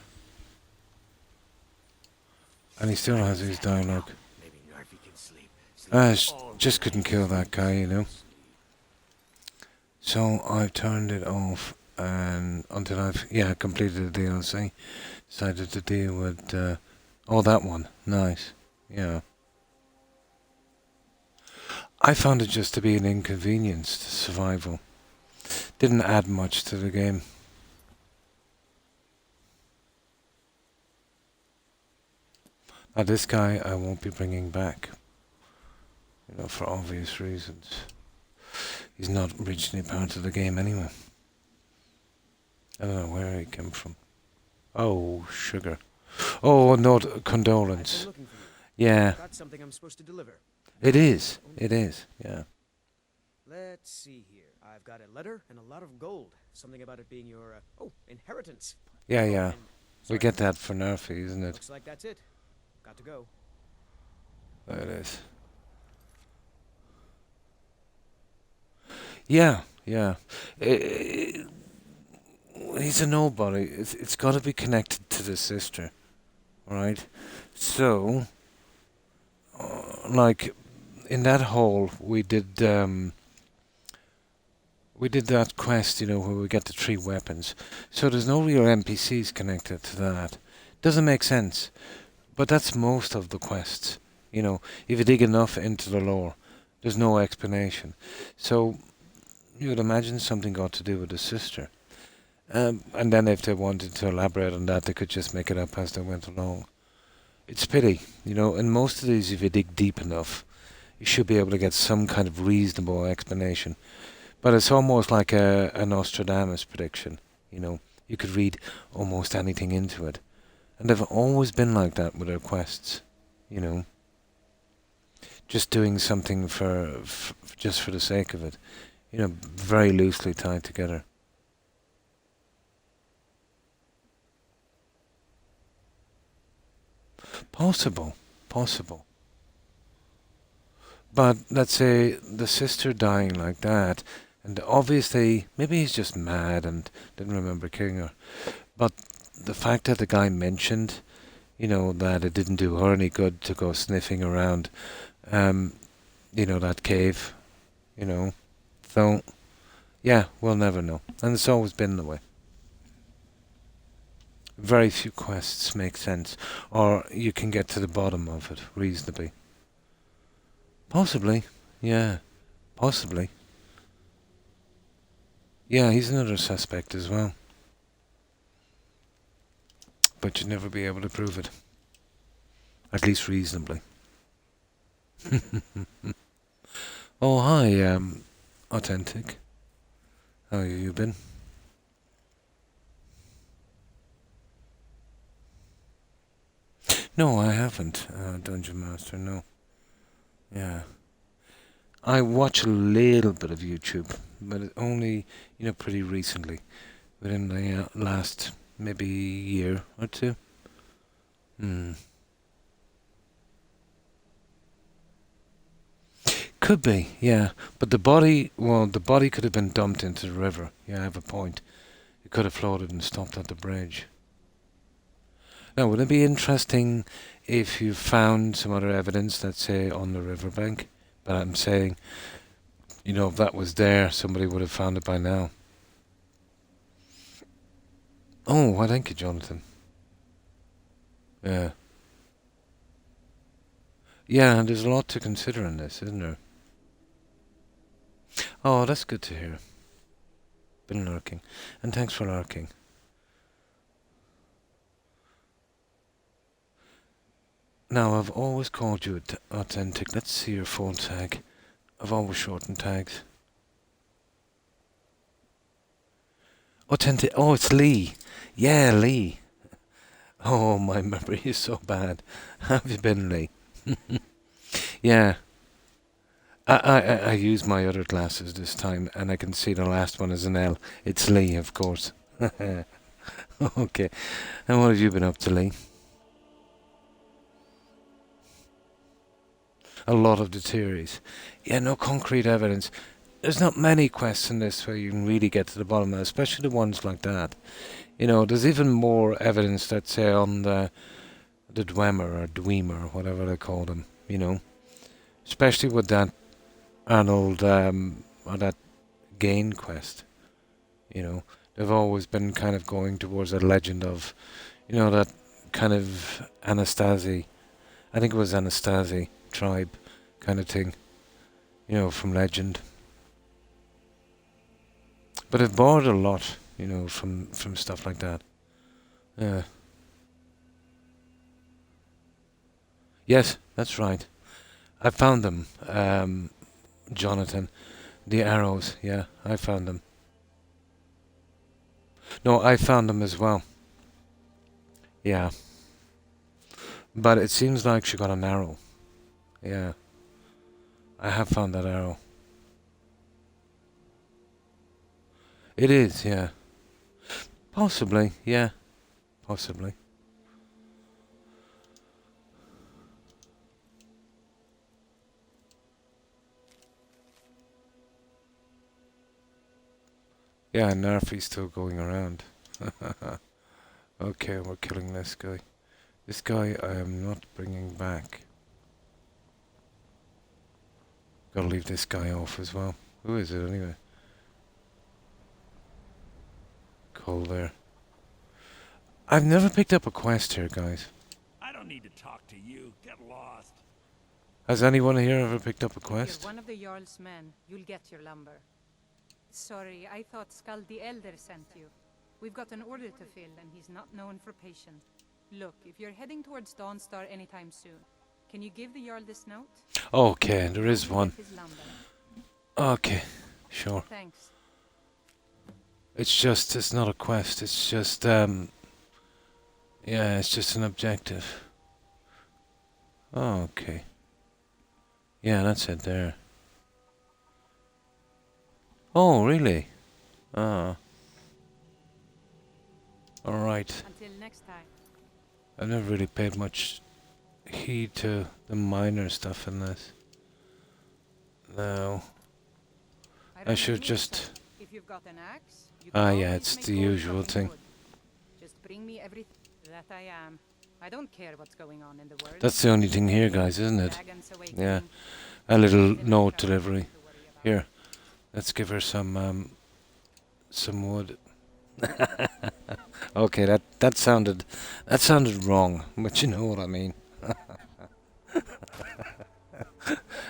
And he still has his dialogue. Maybe Narfi can sleep. Just couldn't kill that guy, you know. So I've turned it off, and until I've completed the DLC, decided to deal with that one. Nice, yeah. I found it just to be an inconvenience to survival. Didn't add much to the game. Now this guy I won't be bringing back, you know, for obvious reasons. He's not originally part of the game anyway. I don't know where he came from. Oh, sugar. Oh, no, condolence. Yeah. Got something I'm supposed to deliver. It is, yeah. Let's see here. I've got a letter and a lot of gold. Something about it being your, inheritance. Yeah. We get that for Nerfy, isn't it? Looks like that's it. Got to go. There it is. Yeah. He's a nobody. It's got to be connected to the sister, right? So, like, in that hole, we did that quest, you know, where we get the 3 weapons. So there's no real NPCs connected to that. Doesn't make sense. But that's most of the quests. You know, if you dig enough into the lore, there's no explanation. So you would imagine something got to do with the sister. And then if they wanted to elaborate on that, they could just make it up as they went along. It's a pity, you know, in most of these, if you dig deep enough, you should be able to get some kind of reasonable explanation. But it's almost like a Nostradamus prediction, you know. You could read almost anything into it. And they've always been like that with their quests, you know. Just doing something just for the sake of it. You know, very loosely tied together. Possible. But let's say the sister dying like that, and obviously, maybe he's just mad and didn't remember killing her. But the fact that the guy mentioned, you know, that it didn't do her any good to go sniffing around, you know, that cave, you know. So, yeah, we'll never know. And it's always been the way. Very few quests make sense, or you can get to the bottom of it reasonably. Possibly, yeah, possibly. Yeah, he's another suspect as well. But you'd never be able to prove it. At least reasonably. Oh, hi, Authentic. How have you been? No, I haven't, Dungeon Master, no. Yeah. I watch a little bit of YouTube, but only, you know, pretty recently. Within the last, maybe year or two. Could be, yeah. But the body could have been dumped into the river. Yeah, I have a point. It could have floated and stopped at the bridge. Now, would it be interesting if you found some other evidence, let's say, on the riverbank? But I'm saying, you know, if that was there, somebody would have found it by now. Oh, why thank you, Jonathan. Yeah. Yeah, and there's a lot to consider in this, isn't there? Oh, that's good to hear. Been lurking. And thanks for lurking. Now, I've always called you Authentic. Let's see your phone tag. I've always shortened tags. Authentic. Oh, it's Lee. Yeah, Lee. Oh, my memory is so bad. How have you been, Lee? Yeah. I use my other glasses this time, and I can see the last one is an L. It's Lee, of course. Okay. And what have you been up to, Lee? A lot of the theories. Yeah, no concrete evidence. There's not many quests in this where you can really get to the bottom of it, especially the ones like that. You know, there's even more evidence, let's say, on the Dwemer or Dwemer, whatever they call them, you know. Especially with that Arnold, or that Gain quest, you know. They've always been kind of going towards a legend of, you know, that kind of Anastasi, I think it was Anastasi tribe kind of thing, you know, from legend. But it borrowed a lot, you know, from stuff like that. Yeah. Yes, that's right. I found them, Jonathan. The arrows, yeah, I found them. No, I found them as well. Yeah. But it seems like she got an arrow. Yeah. I have found that arrow. It is, yeah. Possibly, yeah. Possibly. Yeah, Narfi's still going around. Okay, we're killing this guy. This guy I am not bringing back. Gotta leave this guy off as well. Who is it anyway? Cole there. I've never picked up a quest here, guys. I don't need to talk to you. Get lost. Has anyone here ever picked up a If quest? you're one of the Jarl's men, you'll get your lumber. Sorry, I thought Skull the Elder sent you. We've got an order to fill, and he's not known for patience. Look, if you're heading towards Dawnstar anytime soon, can you give the Jarl this note? Okay, there is one. Okay, sure. Thanks. It's not a quest, it's just, yeah, it's just an objective. Oh, okay. Yeah, that's it there. Oh, really? Ah. Alright. Until next time. I've never really paid much heed to the minor stuff in this. No. I should just... If you've got an axe, you Ah, can yeah, always it's make the gold usual from thing. wood. Just bring me everything that I am. I don't care what's going on in the world. That's the only thing here, guys, isn't it? Yeah. A little note delivery. Here. Let's give her some wood. Okay, that sounded wrong, but you know what I mean.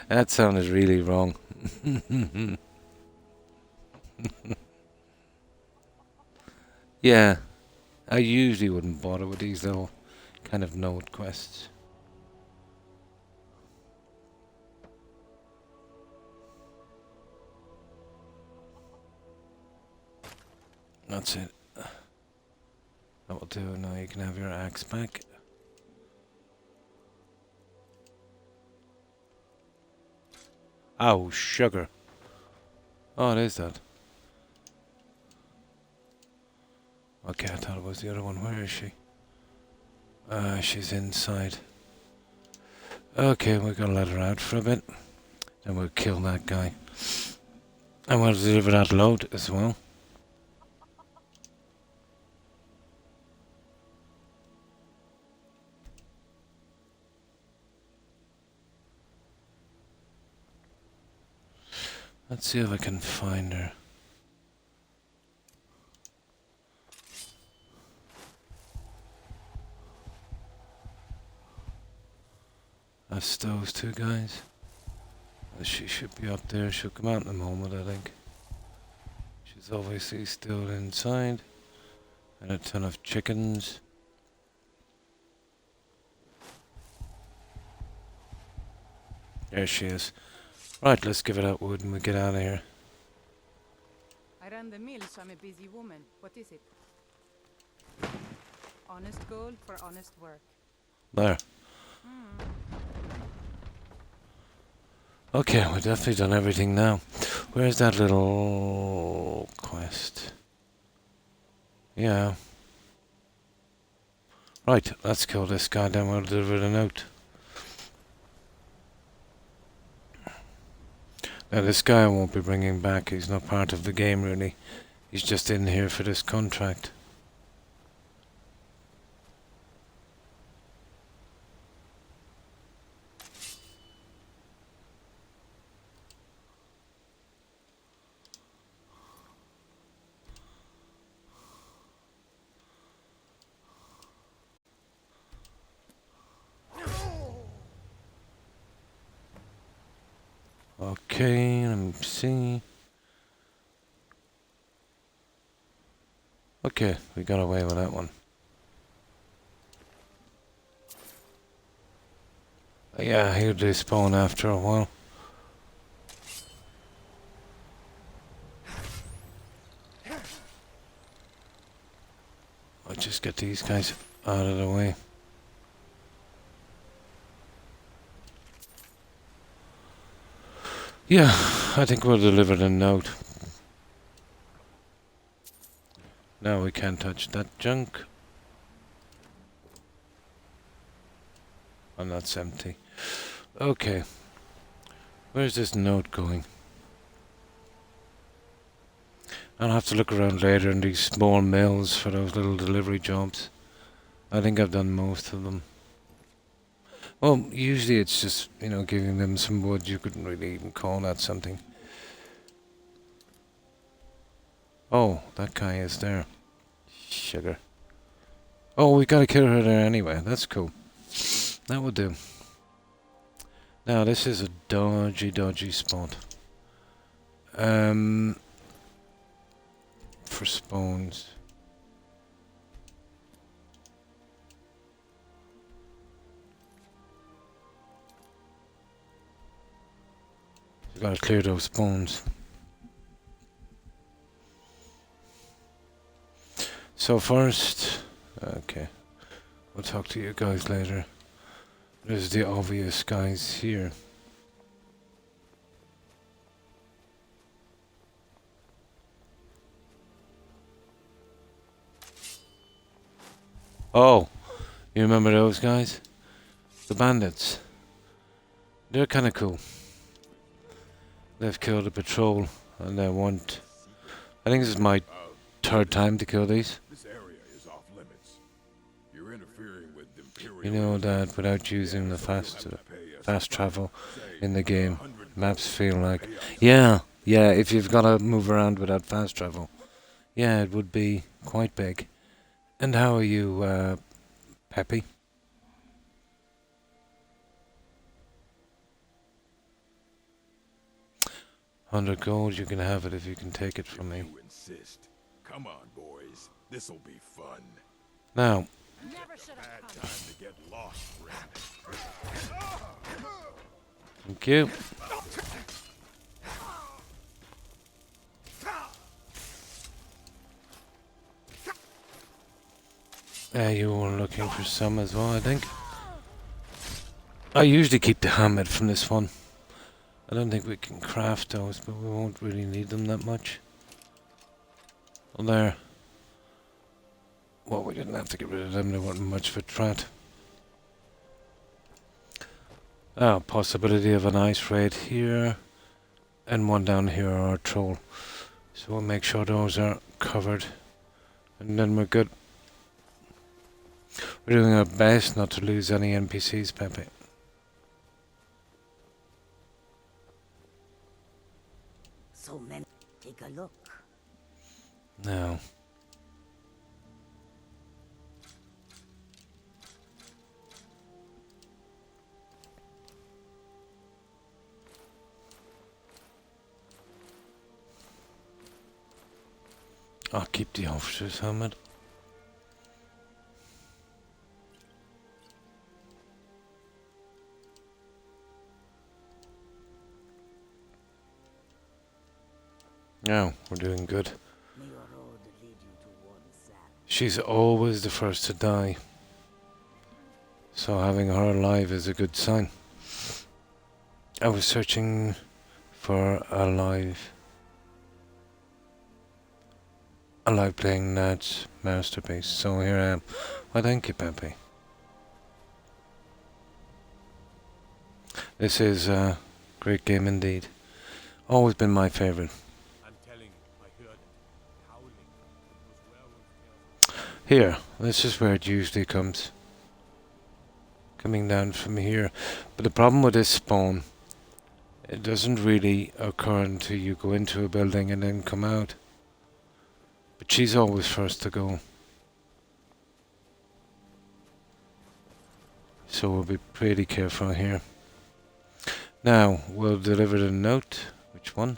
That sounded really wrong. Yeah, I usually wouldn't bother with these little kind of note quests. That's it. That will do. Now you can have your axe back. Oh, sugar. Oh, it is that. Okay, I thought it was the other one. Where is she? She's inside. Okay, we're gonna let her out for a bit. And we'll kill that guy. And we'll deliver that load as well. Let's see if I can find her. That's those two guys. She should be up there. She'll come out in a moment, I think. She's obviously still inside. And a ton of chickens. There she is. Right, let's give it that wood and we'll get out of here. I run the mill, so I'm a busy woman. What is it? Honest gold for honest work. There. Okay, we've definitely done everything now. Where's that little quest? Yeah. Right, let's kill this guy, then we'll deliver the note. Now this guy I won't be bringing back, he's not part of the game really. He's just in here for this contract. Okay, let me see. Okay, we got away with that one. Yeah, he'll despawn after a while. I'll just get these guys out of the way. Yeah, I think we'll deliver the note. Now we can't touch that junk. And that's empty. Okay. Where's this note going? I'll have to look around later in these small mills for those little delivery jobs. I think I've done most of them. Well, usually it's just, you know, giving them some wood. You couldn't really even call that something. Oh, that guy is there. Sugar. Oh, we gotta kill her there anyway. That's cool. That would do. Now, this is a dodgy spot. For spawns. You gotta clear those spawns. So first, okay, we'll talk to you guys later. There's the obvious guys here. Oh, you remember those guys? The bandits. They're kind of cool. They've killed a patrol, and they want... I think this is my third time to kill these. This area is off limits. You're interfering with Imperial. You know that without using the fast travel in the game, maps feel like... Yeah, if you've got to move around without fast travel. Yeah, it would be quite big. And how are you, Peppy? $100 you can have it if you can take it from me. You insist. Come on, boys. This'll be fun. Now. Bad time to get lost, friend. Thank you. You were looking for some as well, I think. I usually keep the helmet from this one. I don't think we can craft those, but we won't really need them that much. Well, there. Well, we didn't have to get rid of them, they weren't much of a threat. Oh, possibility of an ice raid here. And one down here, our troll. So we'll make sure those are covered. And then we're good. We're doing our best not to lose any NPCs, Pepe. So many. Take a look. No. I'll keep the officer's helmet. No, we're doing good. She's always the first to die. So having her alive is a good sign. I was searching for a live playing Nad's masterpiece, so here I am. Well, thank you, Pepe. This is a great game indeed. Always been my favourite. Here, this is where it usually comes. Coming down from here. But the problem with this spawn, it doesn't really occur until you go into a building and then come out. But she's always first to go. So we'll be pretty careful here. Now, we'll deliver the note. Which one?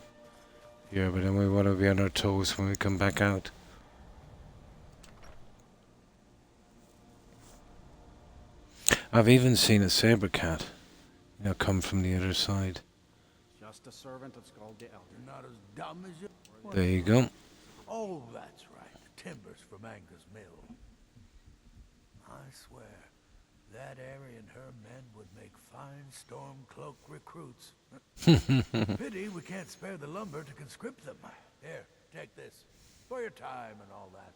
Here, but then we want to be on our toes when we come back out. I've even seen a saber cat, come from the other side. Just a servant of Skull the Elder. You're not as dumb as you... There you go. Oh, that's right. Timbers from Anger's mill. I swear, that Ari and her men would make fine Stormcloak recruits. Pity we can't spare the lumber to conscript them. Here, take this. For your time and all that.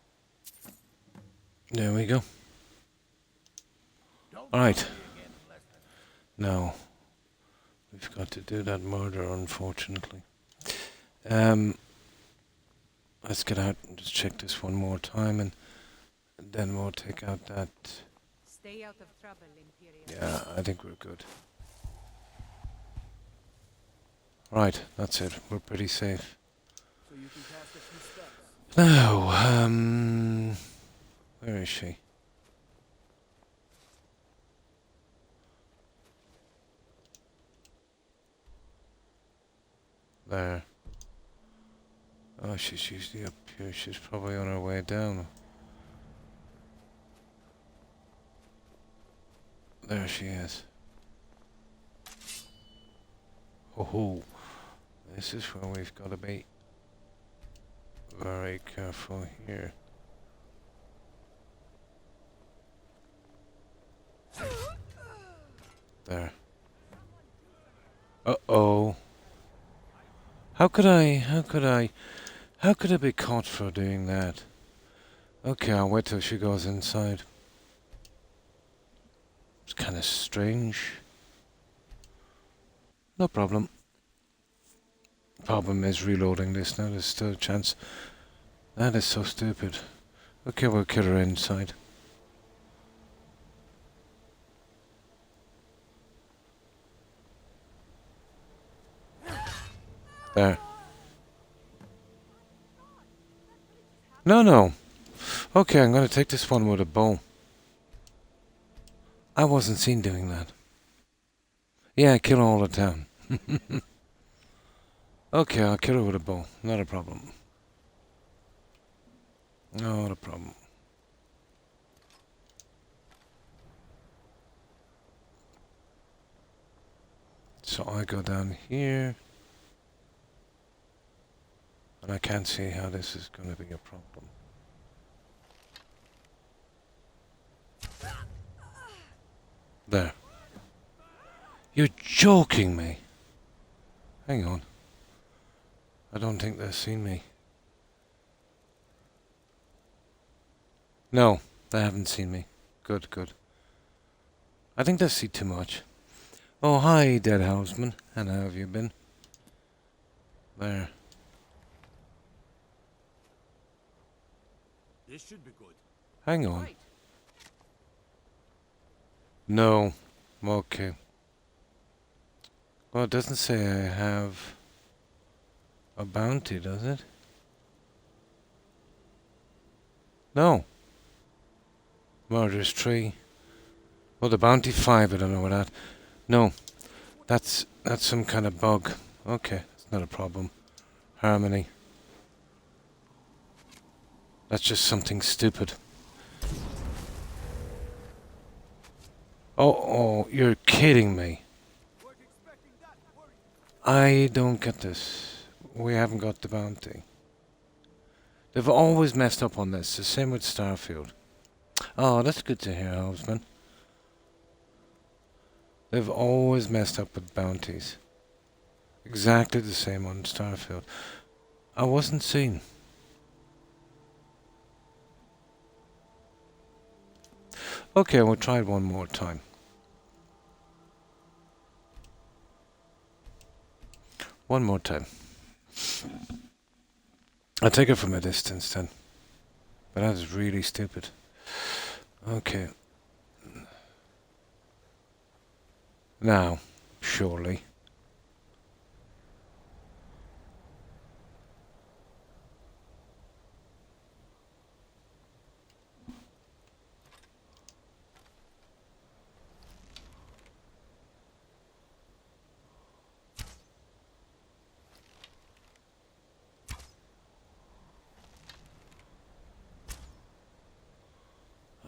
There we go. Alright. Now, we've got to do that murder, unfortunately. Let's get out and just check this one more time, and then we'll take out that... Stay out of trouble, Imperial. Yeah, I think we're good. Right, that's it. We're pretty safe. So you can cast a few spells. Now, where is she? There. Oh, she's usually up here. She's probably on her way down. There she is. Oh, this is where we've got to be very careful here. There. Uh-oh. How could I be caught for doing that? Okay, I'll wait till she goes inside. It's kind of strange. No problem. Problem is reloading this now. There's still a chance. That is so stupid. Okay, we'll kill her inside. There. No. Okay, I'm going to take this one with a bow. I wasn't seen doing that. Yeah, kill all the town. Okay, I'll kill her with a bow. Not a problem. Not a problem. So I go down here. And I can't see how this is going to be a problem. There. You're joking me. Hang on. I don't think they've seen me. No, they haven't seen me. Good. I think they see too much. Oh, hi, dead houseman. And how have you been? There. This should be good. Hang on. No. Okay. Well, it doesn't say I have a bounty, does it? No. Murderous tree. Well, the bounty 5, I don't know what that. No. That's some kind of bug. Okay, it's not a problem. Harmony. That's just something stupid. Oh, you're kidding me. I don't get this. We haven't got the bounty. They've always messed up on this. The same with Starfield. Oh, that's good to hear, husband. They've always messed up with bounties. Exactly the same on Starfield. I wasn't seen. Okay, we'll try it one more time. One more time. I'll take it from a distance then. But that is really stupid. Okay. Now, surely.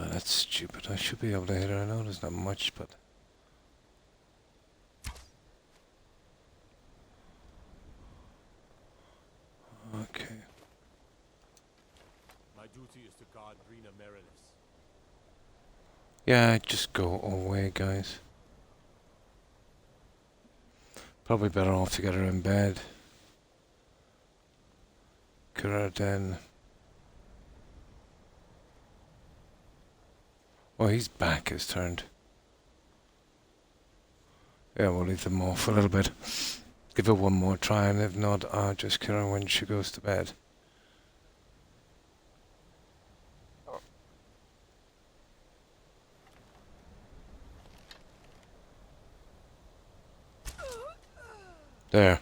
Oh, that's stupid. I should be able to hit her. I know there's not much, but... Okay. My duty is to guard Rena Marinus. Yeah, just go away, guys. Probably better off to get her in bed. Get her then. Oh, his back is turned. Yeah, we'll leave them off a little bit. Give it one more try, and if not, I'll just kill her when she goes to bed. There.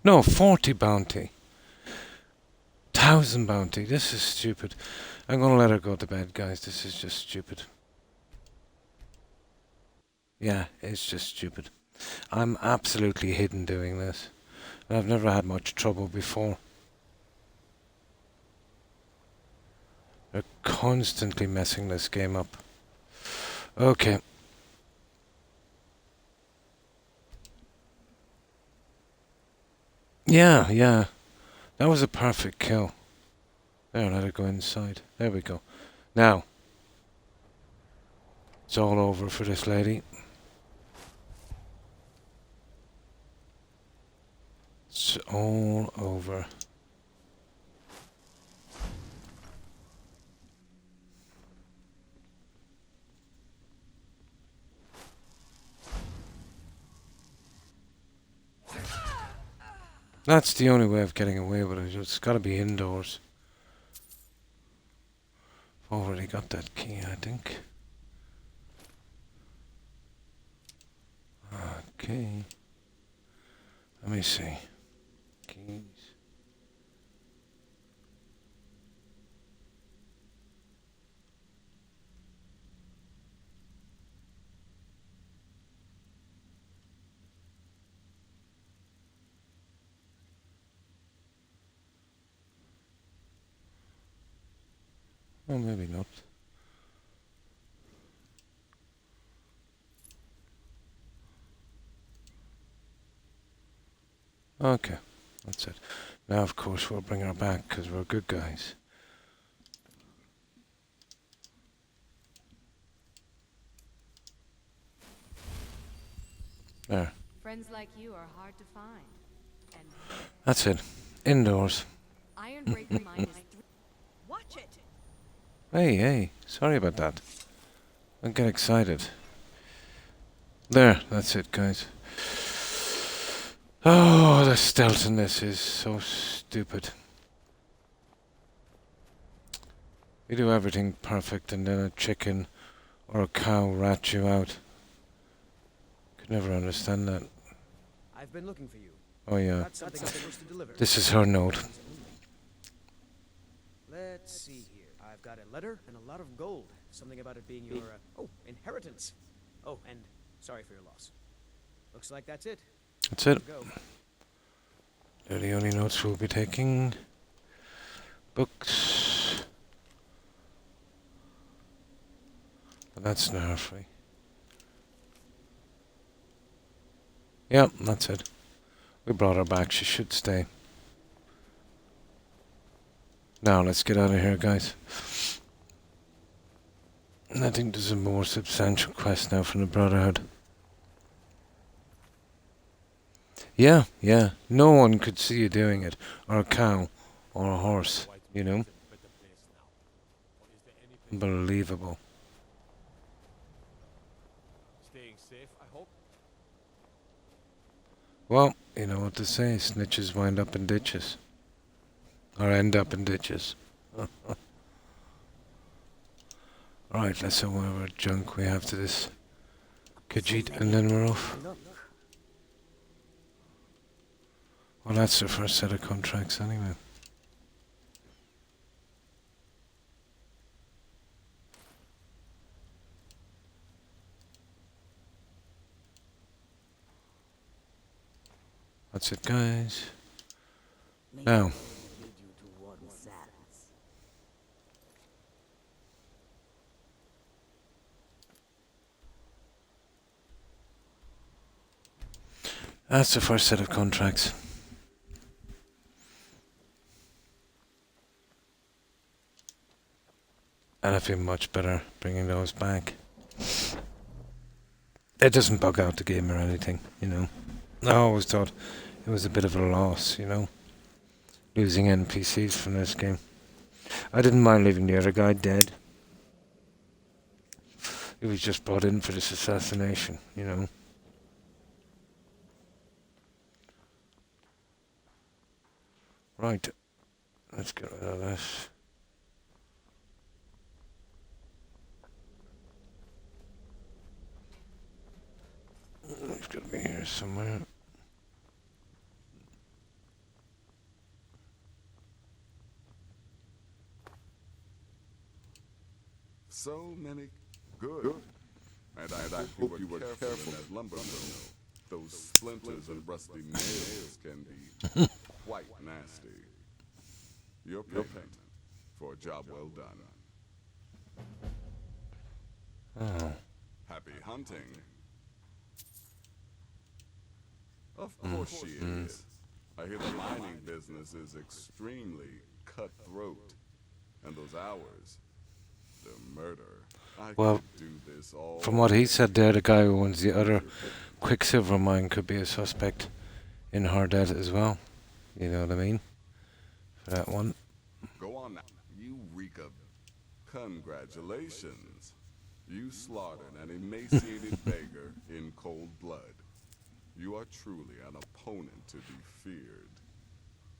No, 40 bounty. 1,000 bounty. This is stupid. I'm gonna let her go to bed, guys. This is just stupid. Yeah, it's just stupid. I'm absolutely hidden doing this. And I've never had much trouble before. They're constantly messing this game up. Okay. Yeah. That was a perfect kill. There, let her go inside. There we go. Now. It's all over for this lady. It's all over. That's the only way of getting away with it. It's got to be indoors. I've already got that key, I think. Okay. Let me see. Keys. Oh, maybe not. Okay, that's it. Now, of course, we'll bring her back because we're good guys. There. Friends like you are hard to find. And That's it. Indoors. Ironbreaker mine is Watch it. Hey, sorry about that. Don't get excited. There, that's it, guys. Oh, the stealth in this is so stupid. You do everything perfect and then a chicken or a cow rats you out. Could never understand that. I've been looking for you. Oh yeah. Got something I'm supposed to deliver. This is her note. Let's see here. I've got a letter and a lot of gold. Something about it being your, inheritance. Oh, and sorry for your loss. Looks like that's it. That's it. They're the only notes we'll be taking. Books. But that's nerfy. Yep, that's it. We brought her back. She should stay. Now, let's get out of here, guys. I think there's a more substantial quest now from the Brotherhood. Yeah, yeah. No one could see you doing it. Or a cow. Or a horse. You know? Unbelievable. Staying safe, I hope. Well, you know what they say. Snitches wind up in ditches. Or end up in ditches. Right, let's see whatever junk we have to this Khajiit, and then we're off. Well, that's the first set of contracts anyway. That's it, guys. Now. That's the first set of contracts. And I feel much better bringing those back. It doesn't bug out the game or anything, you know. I always thought it was a bit of a loss, you know. Losing NPCs from this game. I didn't mind leaving the other guy dead. He was just brought in for this assassination, you know. Right. Let's get rid of this. It's got to be here somewhere. So many good. And I hope you were careful in that lumber mill. Those splinters and rusty nails can be quite nasty. Your payment for a job well done. Oh. Happy hunting. Of course she is. I hear the mining business is extremely cutthroat. And those hours, the murder. Well, do this all from what he said there, the guy who owns the other Quicksilver mine could be a suspect in her death as well. You know what I mean? For that one. Go on now. You reek of congratulations. You slaughtered an emaciated beggar in cold blood. You are truly an opponent to be feared.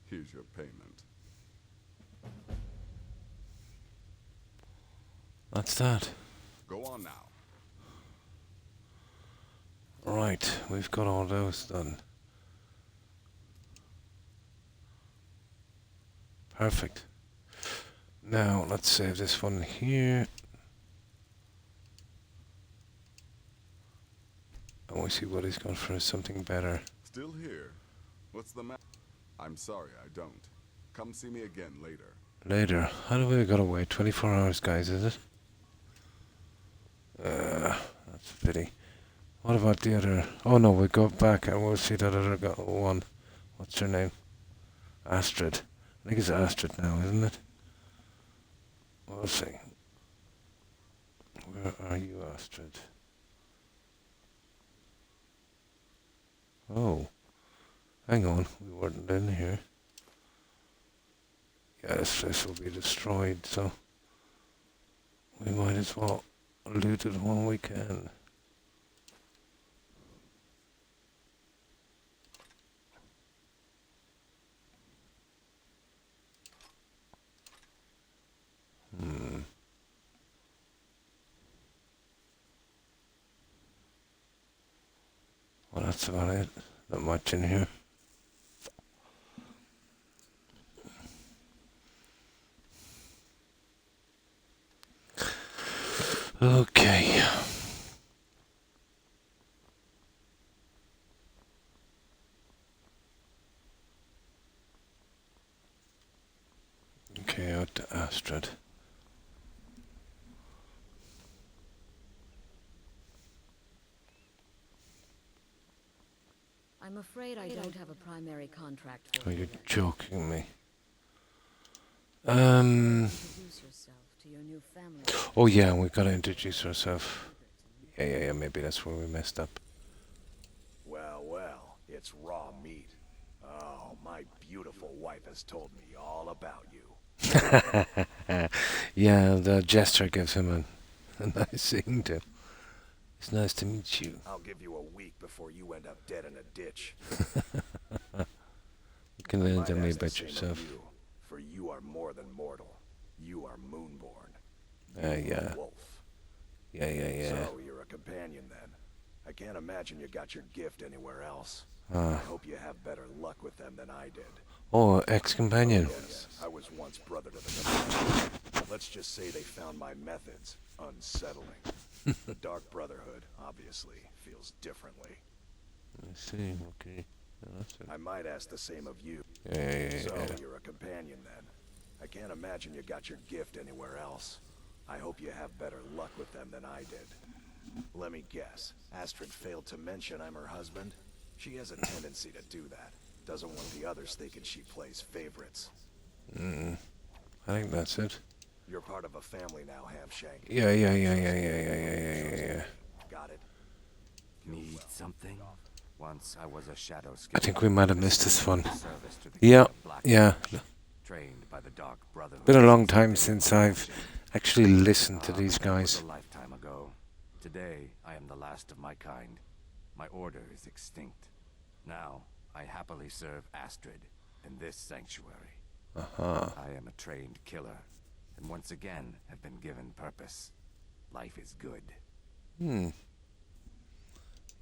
Here's your payment. That's that. Go on now. Right, we've got all those done. Perfect. Now, let's save this one here. And we see what he's got for something better. Still here? What's the matter? I'm sorry, I don't. Come see me again later. Later. How do we gotta wait? 24 hours, guys, is it? That's a pity. What about the other? Oh no, we go back and we'll see that other one. What's her name? Astrid. I think it's Astrid now, isn't it? We'll see. Where are you, Astrid? Oh. Hang on, we weren't in here. Yeah, this place will be destroyed, so we might as well loot it when we can. Well, that's about it. Not much in here. Okay. Okay, out to Astrid. I'm afraid I don't have a primary contract for Oh, you. you're joking me. Introduce yourself to your new family. Oh yeah, we gotta introduce ourselves. Yeah, maybe that's where we messed up. Well, well, it's raw meat. beautiful wife has told me all about you. Yeah, the gesture gives him a nice thing to. It's nice to meet you. I'll give you a week before you end up dead in a ditch. You can I learn might to me ask the about same of yourself. you, for you are more than mortal. You are moonborn. Yeah. Wolf. Yeah. So you're a companion then. I can't imagine you got your gift anywhere else. Ah. I hope you have better luck with them than I did. Oh, ex-companion. Yes, I was once brother to the companion. Let's just say they found my methods unsettling. The Dark Brotherhood, obviously, feels differently. I see, okay. I might ask the same of you. Yeah. So you're a companion then. I can't imagine you got your gift anywhere else. I hope you have better luck with them than I did. Let me guess. Astrid failed to mention I'm her husband? She has a tendency to do that. Doesn't want the others thinking she plays favorites. I think that's it. You're part of a family now, Hamshank. Yeah. Got it? Need something? Once I was a shadow I think we might have missed this one. service to the Yeah, King of Black yeah. trained by the Dark Brotherhood. Been a long time since I've actually listened to these guys. A lifetime ago. Today, I am the last of my kind. My order is extinct. Now, I happily serve Astrid in this sanctuary. I am a trained killer, and once again have been given purpose. Life is good.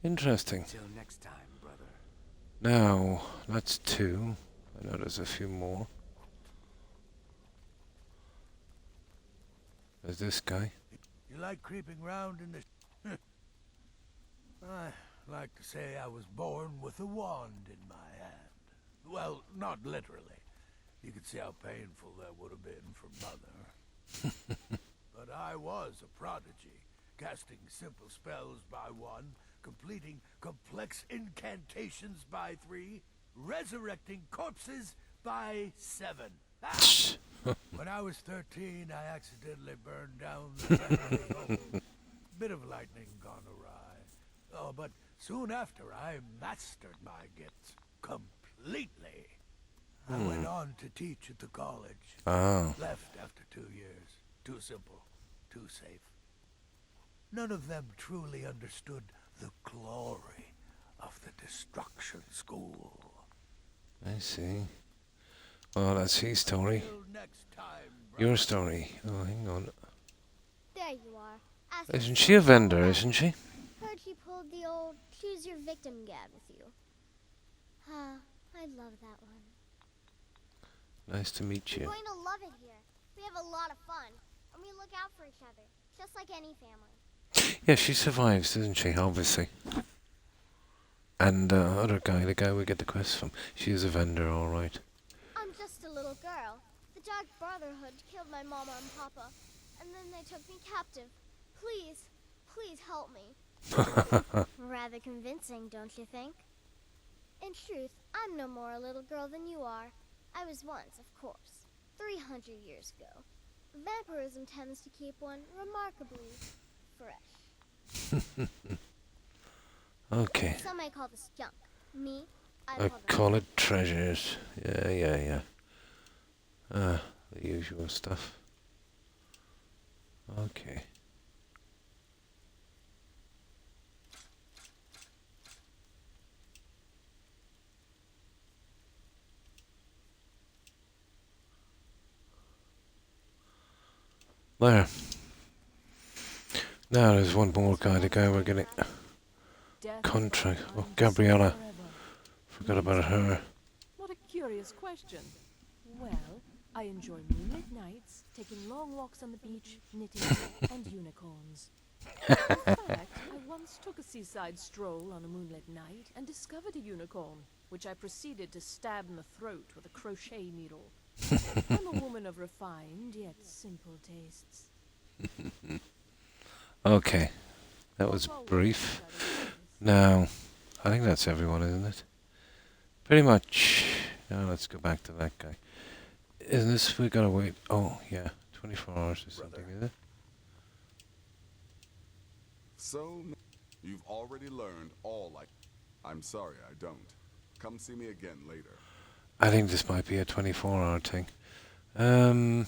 Interesting. Till next time, brother. Now, that's 2. I know there's a few more. There's this guy. You like creeping round in the... I like to say I was born with a wand in my hand. Well, not literally. You could see how painful that would have been for Mother. But I was a prodigy, casting simple spells by 1, completing complex incantations by 3, resurrecting corpses by 7. When I was 13, I accidentally burned down the family home. Bit of lightning gone awry. Oh, but soon after, I mastered my gifts completely. I went on to teach at the college. Left after 2 years. Too simple. Too safe. None of them truly understood the glory of the Destruction School. I see. Well, that's his story. Your story. Oh, hang on. There you are. Isn't she a vendor, isn't she? Heard she pulled the old choose your victim gad with you. I love that one. Nice to meet You're you. going to love it here. We have a lot of fun, and we look out for each other, just like any family. Yeah, she survives, doesn't she? Obviously. And other guy, the guy we get the quest from, she is a vendor, all right. I'm just a little girl. The Dark Brotherhood killed my mama and papa, and then they took me captive. Please help me. Rather convincing, don't you think? In truth, I'm no more a little girl than you are. I was once, of course, 300 years ago. Vampirism tends to keep one remarkably fresh. Okay. Some may call this junk. Me, I call it treasures. Yeah. The usual stuff. Okay. There. Now there's one more guy, the guy we're getting contract. Oh, Gabriella. Forgot about her. What a curious question. Well, I enjoy moonlit nights, taking long walks on the beach, knitting, and unicorns. In fact, I once took a seaside stroll on a moonlit night and discovered a unicorn, which I proceeded to stab in the throat with a crochet needle. I'm a woman of refined yet simple tastes. Okay. That was brief. Now, I think that's everyone, isn't it? Pretty much. Now let's go back to that guy. Isn't this, we gotta wait, oh yeah, 24 hours or something, is it? So, you've already learned all I'm sorry I don't. Come see me again later. I think this might be a 24-hour thing. Brother.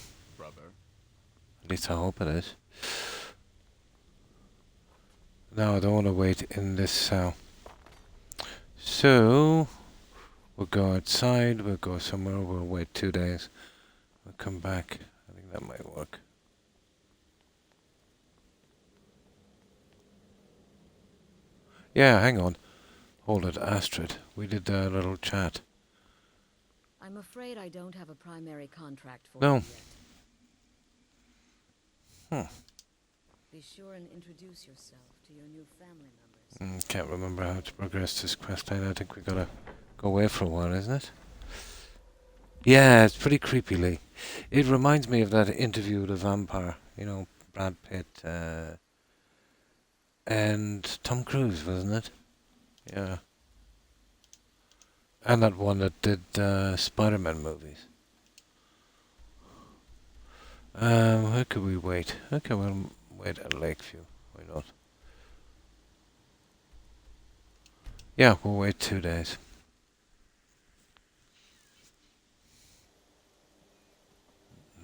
At least I hope it is. No, I don't want to wait in this cell. So, we'll go outside, we'll go somewhere, we'll wait 2 days. We'll come back. I think that might work. Yeah, hang on. Hold it, Astrid. We did a little chat. I'm afraid I don't have a primary contract for No. you yet. Hmm. Be sure and introduce yourself to your new family members. Can't remember how to progress this quest line. I think we gotta go away for a while, isn't it? Yeah, it's pretty creepy, Lee. It reminds me of that interview with a vampire. You know, Brad Pitt and Tom Cruise, wasn't it? Yeah. And that one that did Spider-Man movies. Where could we wait? Okay, we'll wait at Lakeview. Why not? Yeah, we'll wait 2 days.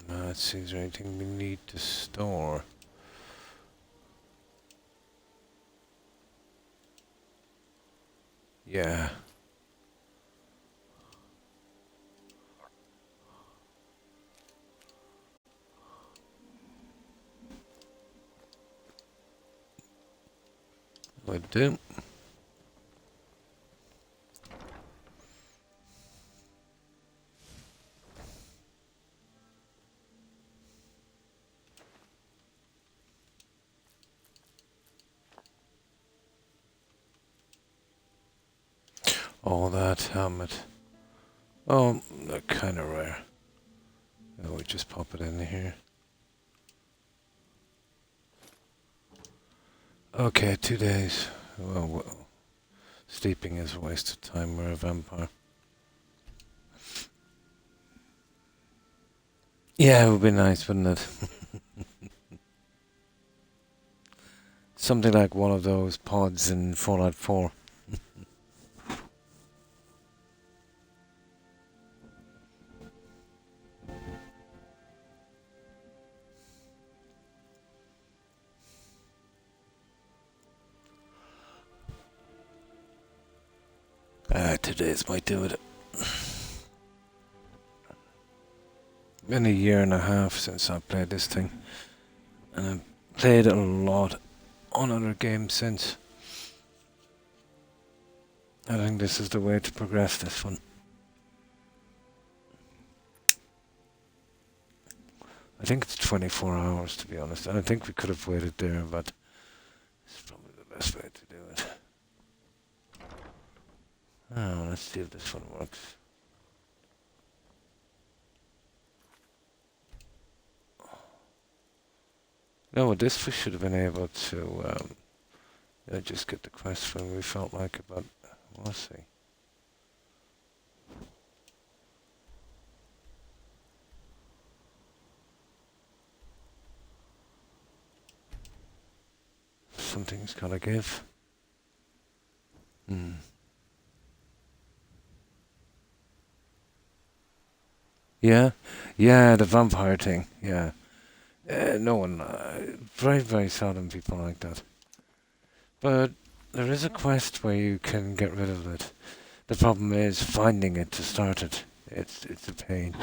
Let's see, is there anything we need to store? Yeah. We do. Oh, that helmet. Oh, they're kind of rare. Oh, we just pop it in here. Okay, 2 days. Well, sleeping is a waste of time. We're a vampire. Yeah, it would be nice, wouldn't it? Something like one of those pods in Fallout 4. Today's might do it. Been a year and a half since I played this thing, and I've played it a lot on other games since. I think this is the way to progress this one. I think it's 24 hours, to be honest. And I think we could have waited there, but it's probably the best way to do it. Oh, let's see if this one works. No, with this we should have been able to just get the quest when we felt like it, but we'll see. Something's gotta give. Yeah? Yeah, the vampire thing, yeah. No one, very, very seldom people like that. But there is a quest where you can get rid of it. The problem is finding it to start it. It's a pain.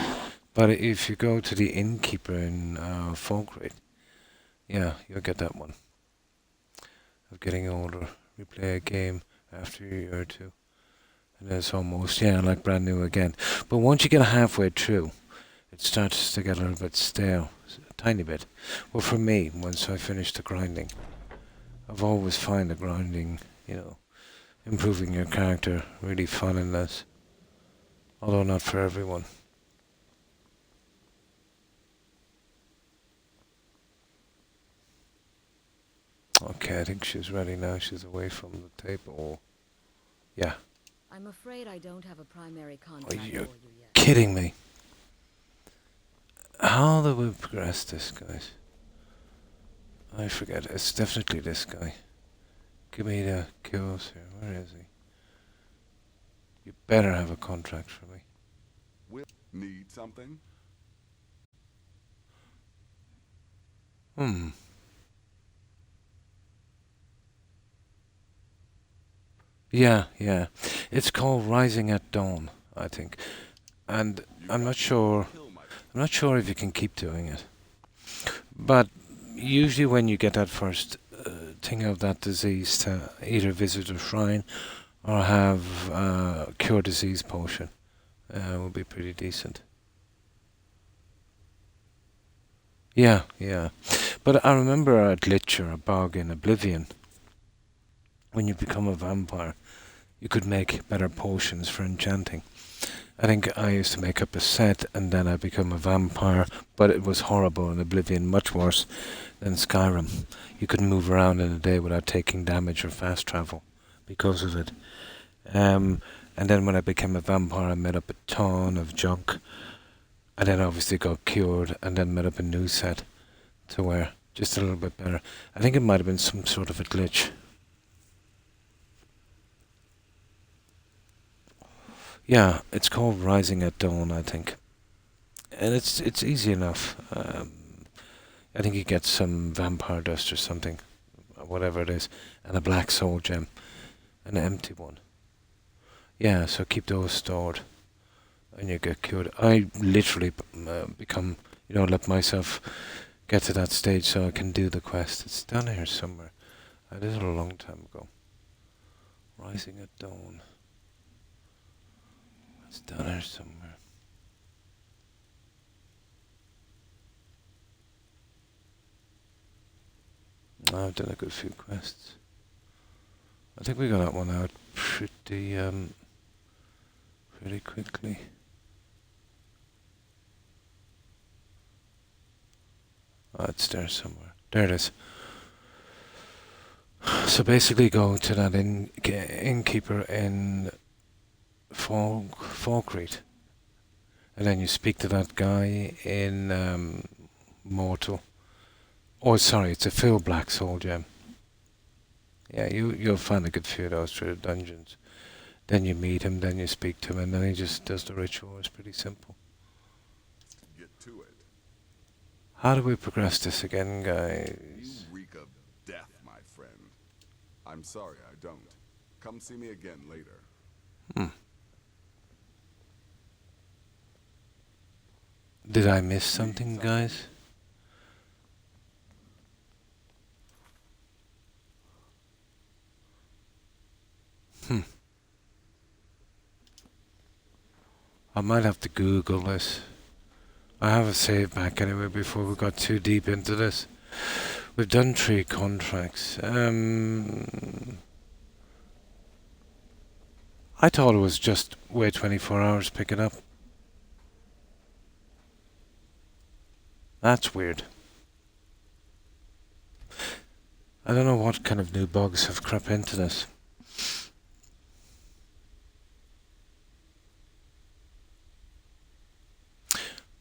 But if you go to the innkeeper in Falkreath, yeah, you'll get that one. Of getting older, replay a game after a year or two. And it's almost, yeah, like brand new again. But once you get halfway through, it starts to get a little bit stale. A tiny bit. Well, for me, once I finish the grinding, I've always found the grinding, improving your character really fun in this. Although not for everyone. Okay, I think she's ready now. She's away from the table. Yeah. I'm afraid I don't have a primary Oh, contract for you you're yet. kidding me. How do we progress this, guys? I forget. It's definitely this guy. Give me the kills here. Where is he? You better have a contract for me. Need something? Hmm. Yeah, yeah. It's called Rising at Dawn, I think. And I'm not sure if you can keep doing it. But usually when you get that first thing of that disease, to either visit a shrine or have a cure disease potion, will be pretty decent. Yeah, yeah. But I remember a glitch or a bug in Oblivion. When you become a vampire, you could make better potions for enchanting. I think I used to make up a set and then I become a vampire, but it was horrible in Oblivion, much worse than Skyrim. You couldn't move around in a day without taking damage or fast travel because of it. And then when I became a vampire, I made up a ton of junk, and then obviously got cured, and then made up a new set to wear, just a little bit better. I think it might have been some sort of a glitch. Yeah, it's called Rising at Dawn, I think. And it's easy enough. I think you get some vampire dust or something, or whatever it is, and a black soul gem, an empty one. Yeah, so keep those stored, and you get cured. I literally become, let myself get to that stage so I can do the quest. It's down here somewhere. I did it a long time ago. Rising at Dawn. It's down here somewhere. I've done a good few quests. I think we got that one out pretty quickly. Oh, it's there somewhere. There it is. So basically go to that innkeeper in Falkreath. And then you speak to that guy in Mortal. Oh, sorry, it's a full black soul gem. Yeah, you'll find a good few of those through the dungeons. Then you meet him, then you speak to him, and then he just does the ritual. It's pretty simple. Get to it. How do we progress this again, guys? You reek of death, my friend. I'm sorry I don't. Come see me again later. Did I miss something, guys? I might have to Google this. I have a save back anyway before we got too deep into this. We've done 3 contracts. I thought it was just wait 24 hours, pick it up. That's weird. I don't know what kind of new bugs have crept into this.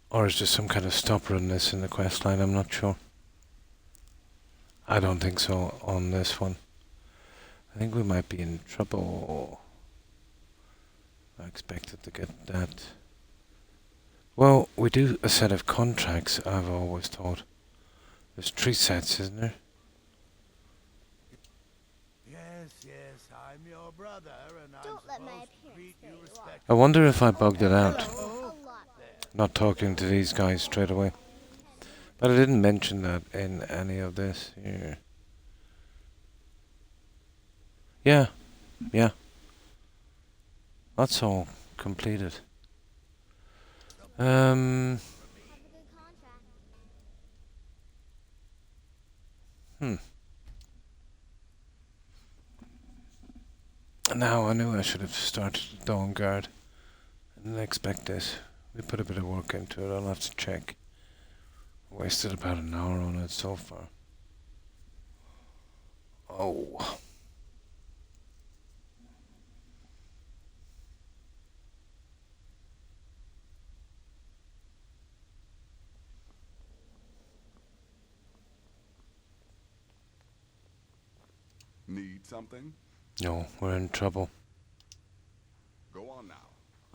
Or is there some kind of stopper in this in the quest line? I'm not sure. I don't think so on this one. I think we might be in trouble. I expected to get that. Well, we do a set of contracts, I've always thought. There's 3 sets, isn't there? Yes, I'm your brother, and Don't I'm let my supposed to appearance treat throw you you off. respectfully. I wonder if I bugged it out. A lot. Not talking to these guys straight away. But I didn't mention that in any of this here. Yeah. That's all completed. Have a good contract. Now I knew I should have started the Dawn Guard. I didn't expect this. We put a bit of work into it. I'll have to check. Wasted about an hour on it so far. Oh. Need something? No, we're in trouble. Go on now.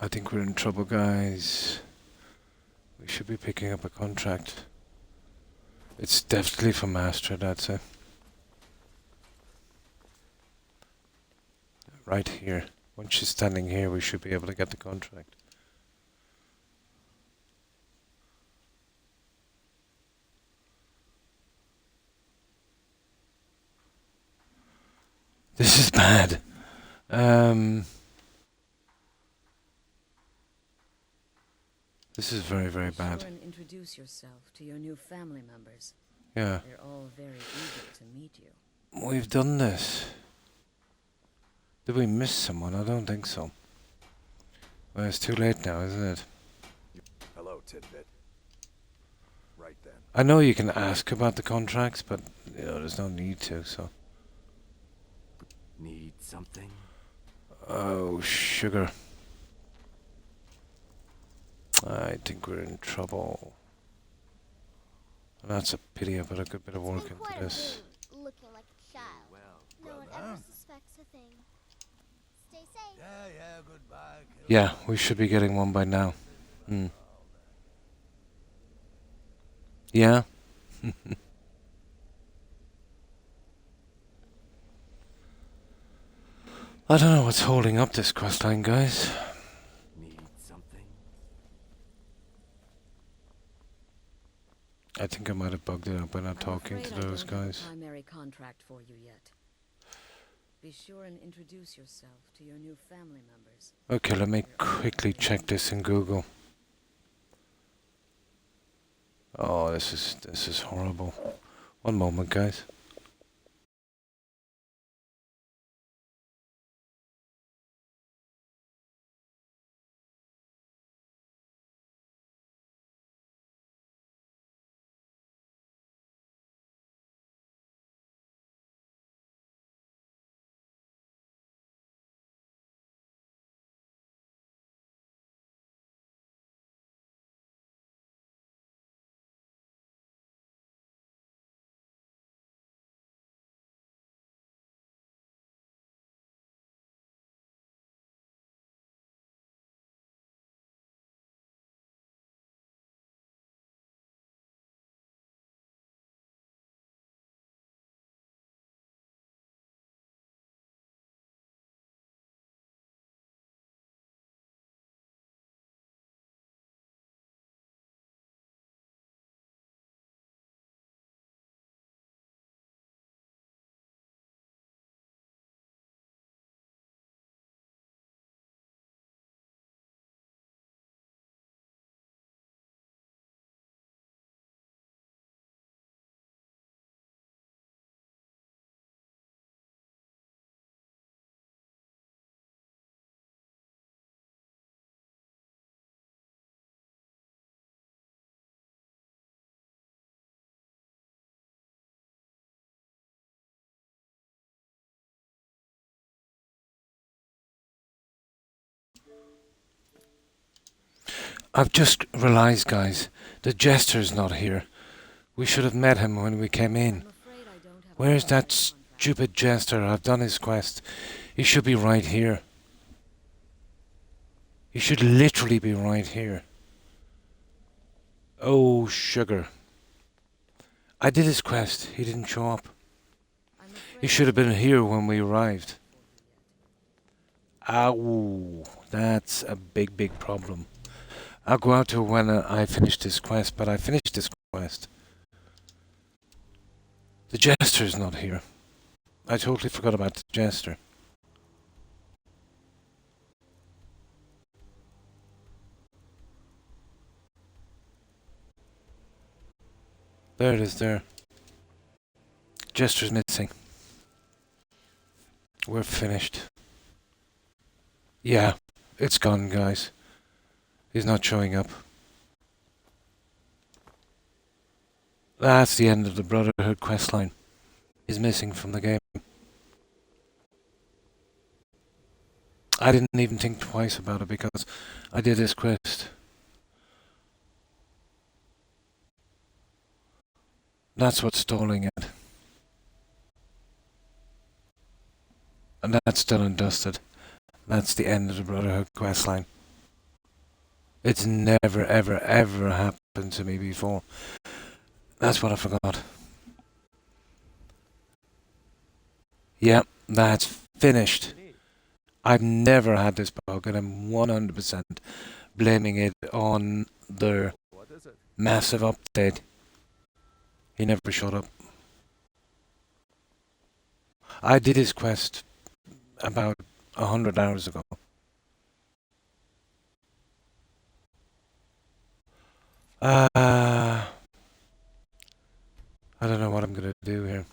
I think we're in trouble, guys. We should be picking up a contract. It's definitely from Astrid, I'd say. Right here. Once she's standing here, we should be able to get the contract. This is bad. This is very, very Be bad. sure and introduce yourself to your new family members. Yeah. They're all very eager to meet you. We've done this. Did we miss someone? I don't think so. Well, it's too late now, isn't it? Hello, Tidbit. Right then. I know you can ask about the contracts, but you know, there's no need to, so. Need something? Oh, sugar. I think we're in trouble. That's a pity. I put a good bit of work into this. Looking like a child. No one ever suspects a thing. Stay safe. Yeah, goodbye. Yeah, we should be getting one by now. Yeah? I don't know what's holding up this questline, guys. Need something? I think I might have bugged it up by not talking I'm to afraid I those don't have a guys. primary contract for you yet. Be sure and introduce yourself to your new family members. Okay, let me quickly check this in Google. Oh, this is horrible. One moment, guys. I've just realized, guys, the Jester's not here. We should have met him when we came in. Where's that stupid Jester? I've done his quest. He should be right here. He should literally be right here. Oh, sugar. I did his quest. He didn't show up. He should have been here when we arrived. Ow. That's a big, big problem. I'll go out to when I finish this quest, but I finished this quest. The Jester's not here. I totally forgot about the Jester. There it is there. Jester's missing. We're finished. Yeah, it's gone, guys. He's not showing up. That's the end of the Brotherhood questline. He's missing from the game. I didn't even think twice about it because I did this quest. That's what's stalling it. And that's done and dusted. That's the end of the Brotherhood questline. It's never, ever, ever happened to me before. That's what I forgot. Yep, that's finished. I've never had this bug, and I'm 100% blaming it on their massive update. He never showed up. I did his quest about 100 hours ago. I don't know what I'm gonna do here.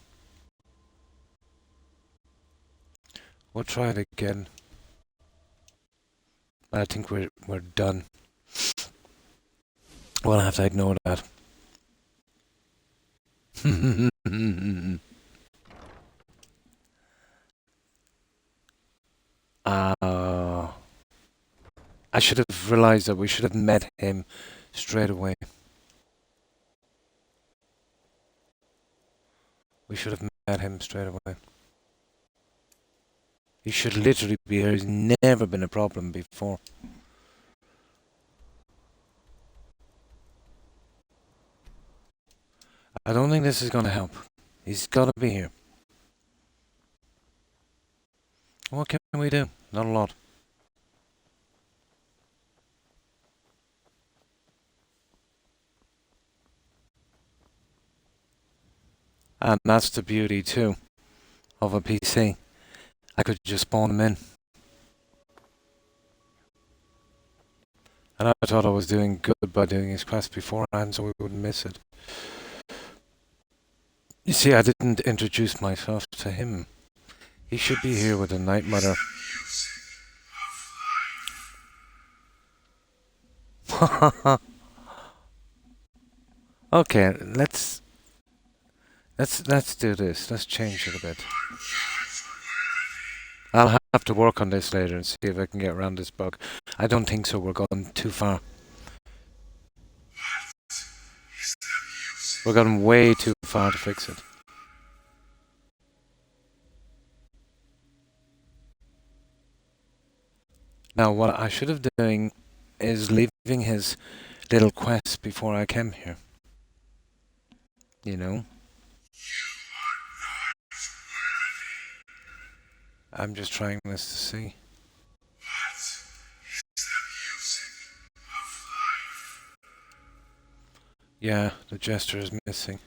We'll try it again. I think we're done. We'll have to ignore that. I should have realized that we should have met him straight away. We should have met him straight away. He should literally be here. He's never been a problem before. I don't think this is going to help. He's got to be here. What can we do? Not a lot. And that's the beauty too of a PC. I could just spawn him in. And I thought I was doing good by doing his quest beforehand so we wouldn't miss it. You see, I didn't introduce myself to him. He should be here with the Night Mother. Okay, let's do this. Let's change it a bit. I'll have to work on this later and see if I can get around this bug. I don't think so. We're going too far. We're going way too far to fix it. Now, what I should have doing is leaving his little quest before I came here. You know? I'm just trying this to see. Yeah, the gesture is missing.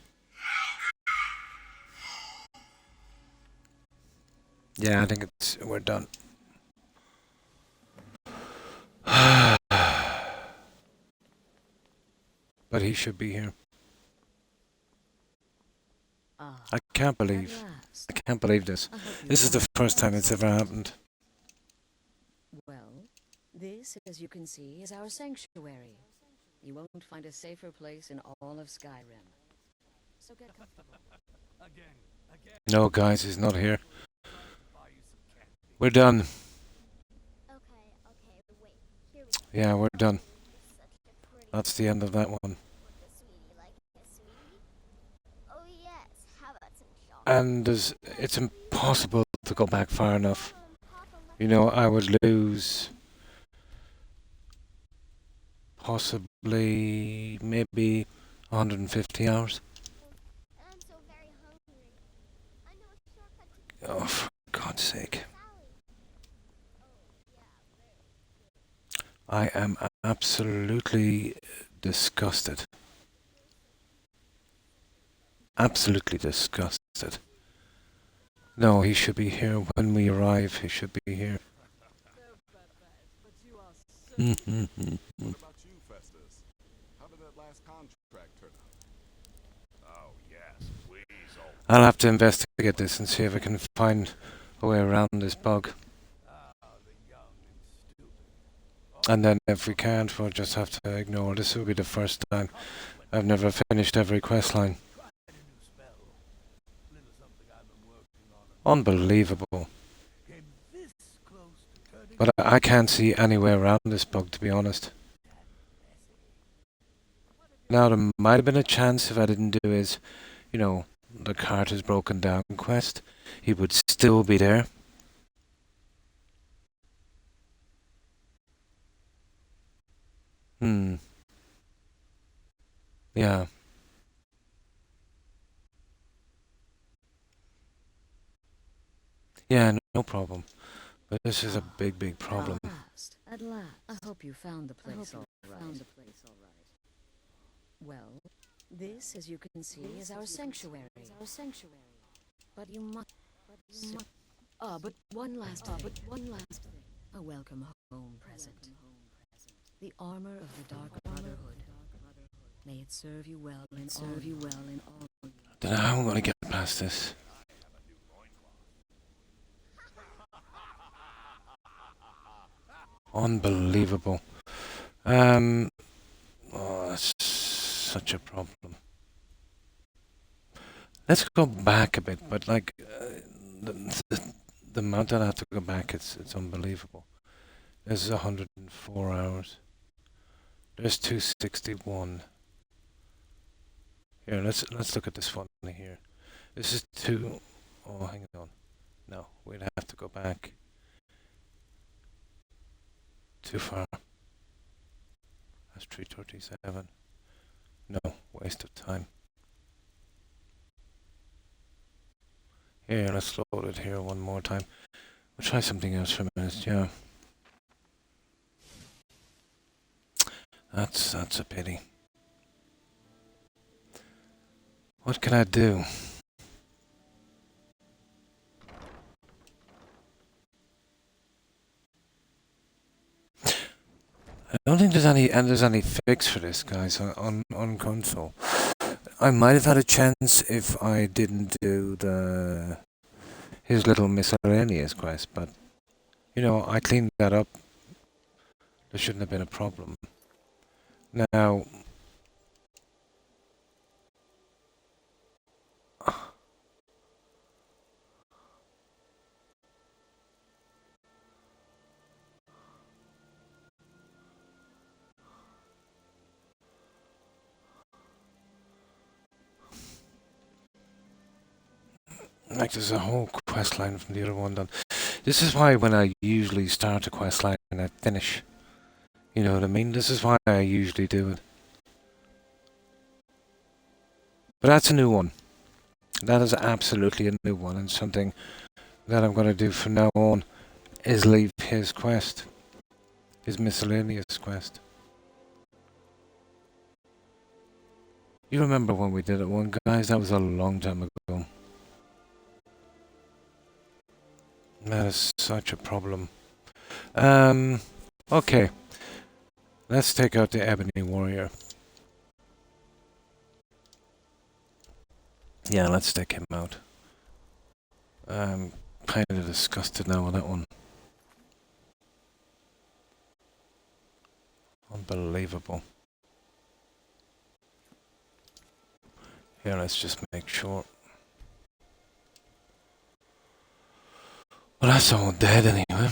Yeah, I think we're done. But he should be here. I can't believe this. This is the first time it's ever happened. Well, this, as you can see, is our sanctuary. You won't find a safer place in all of Skyrim. So get comfortable. No, guys, he's not here. We're done. Yeah, we're done. That's the end of that one. And it's impossible to go back far enough. You know, I would lose possibly maybe 150 hours. Oh, for God's sake. I am absolutely disgusted. Absolutely disgusted. No, he should be here when we arrive. He should be here. What about you, Festus? How did that last contract turn out? Oh, yes, weasel. I'll have to investigate this and see if I can find a way around this bug. And then if we can't, we'll just have to ignore. This will be the first time. I've never finished every quest line. Unbelievable. But I can't see any way around this bug, to be honest. Now, there might have been a chance if I didn't do his, you know, the cart is broken down quest. He would still be there. Hmm. Yeah. Yeah, no problem. But this is a big, big problem. At last. I hope you found the place all right. Well, this, as you can see, is our sanctuary. But you must. But one last thing. A welcome home present. The armor of the Dark Brotherhood. May it serve you well in all. Don't know how I'm gonna get past this. Unbelievable. Oh, that's such a problem. Let's go back a bit, but like the amount that I have to go back, it's unbelievable. This is 104 hours. There's 261. Here, let's look at this one here. This is two. Oh, hang on. No, we'd have to go back too far. That's 337. No, waste of time. Here, let's load it here one more time. We'll try something else for a minute, yeah. That's a pity. What can I do? I don't think there's any fix for this, guys, on console. I might have had a chance if I didn't do his little miscellaneous quest, but you know, I cleaned that up. There shouldn't have been a problem. Now, like there's a whole quest line from the other one done. This is why when I usually start a quest line and I finish, you know what I mean? This is why I usually do it. But that's a new one. That is absolutely a new one, and something that I'm going to do from now on is leave his quest. His miscellaneous quest. You remember when we did it one, guys? That was a long time ago. That is such a problem. Okay. Let's take out the Ebony Warrior. Yeah, let's take him out. I'm kind of disgusted now with that one. Unbelievable. Here, let's just make sure. Well, that's all dead anyway.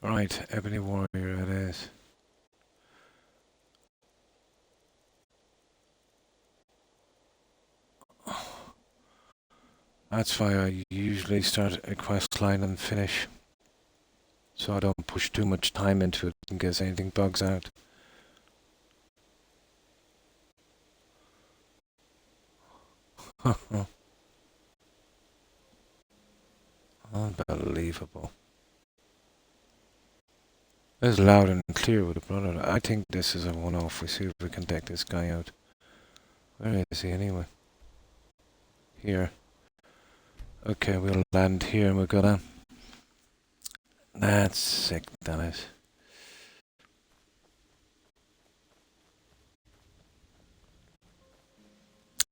Right, Ebony Warrior it is. That's why I usually start a quest line and finish. So I don't push too much time into it in case anything bugs out. Unbelievable. It's loud and clear with the brother. I think this is a one-off. We see if we can take this guy out. Where is he anyway? Here. Okay, we'll land here and we'll go down. That's sick, that is.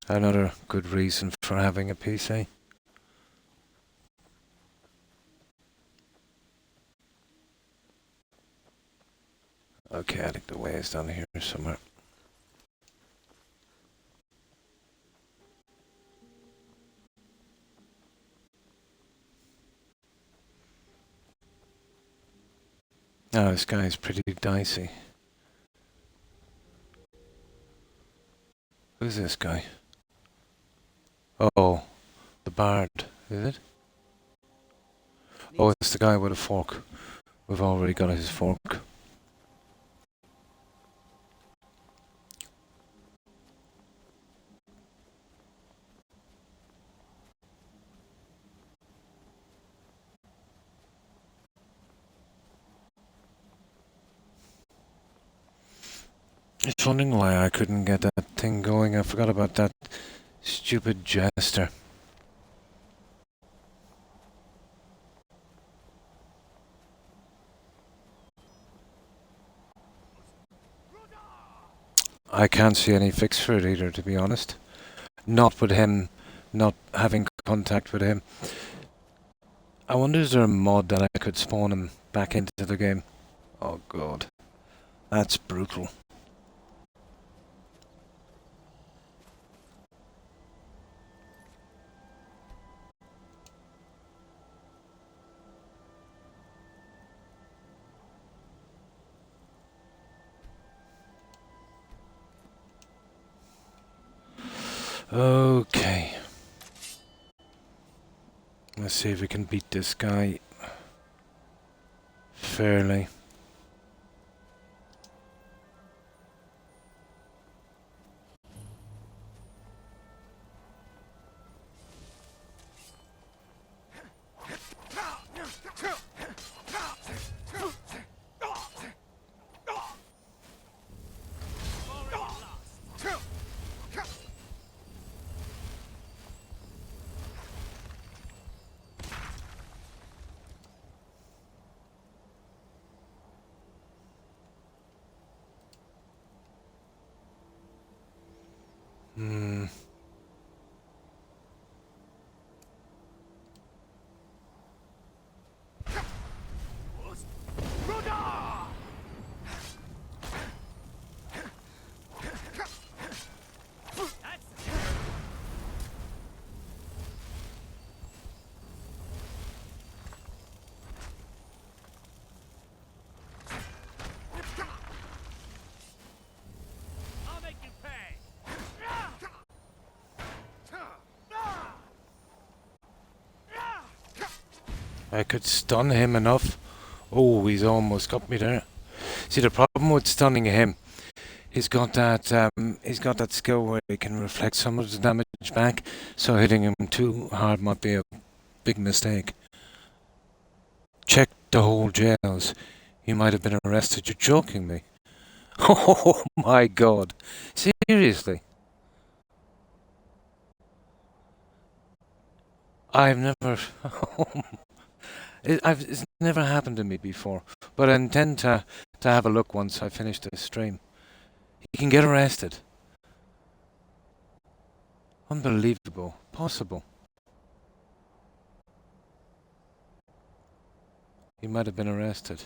Another good reason for having a PC. Okay, I think the way is down here somewhere. Oh, this guy's pretty dicey. Who's this guy? Oh, the bard, is it? Oh, it's the guy with a fork. We've already got his fork. Just wondering why I couldn't get that thing going. I forgot about that stupid jester. I can't see any fix for it either, to be honest. Not with him, not having contact with him. I wonder, is there a mod that I could spawn him back into the game? Oh god. That's brutal. Okay. Let's see if we can beat this guy fairly. I could stun him enough. Oh, he's almost got me there. See, the problem with stunning him, he's got that skill where he can reflect some of the damage back, so hitting him too hard might be a big mistake. Check the whole jails. You might have been arrested. You're joking me. Oh my god. Seriously. I've never... It's never happened to me before, but I intend to have a look once I finish this stream. He can get arrested. Unbelievable. Possible. He might have been arrested.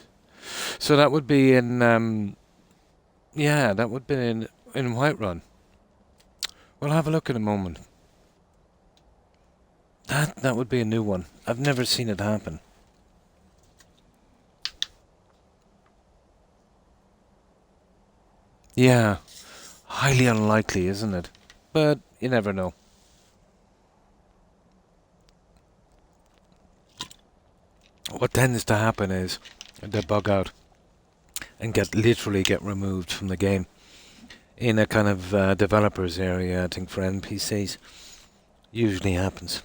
So that would be in, yeah, that would be in Whiterun. We'll have a look in a moment. That would be a new one. I've never seen it happen. Yeah, highly unlikely, isn't it? But you never know. What tends to happen is they bug out and literally get removed from the game in a kind of developers area. I think for NPCs usually happens.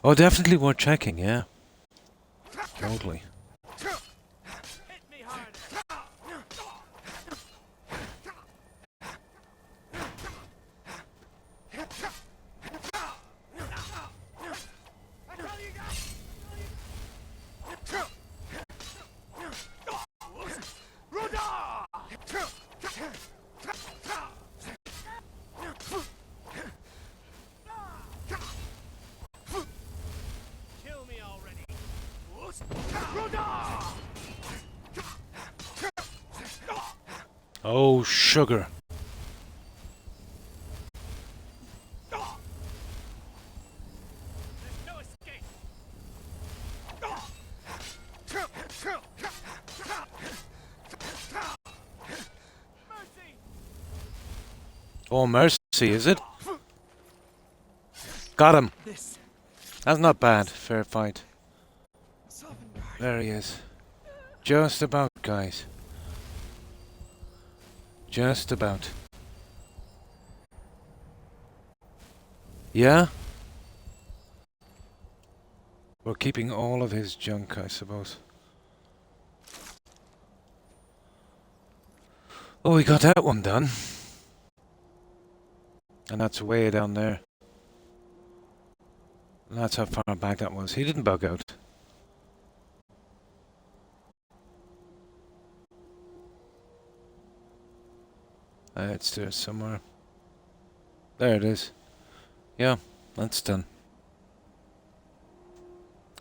Oh, definitely worth checking. Yeah, totally. Oh, sugar. Oh, mercy, is it? Got him. That's not bad. Fair fight. There he is. Just about, guys. Just about. Yeah? We're keeping all of his junk, I suppose. Oh, we got that one done. And that's way down there. And that's how far back that was. He didn't bug out. It's there somewhere. There it is. Yeah, that's done.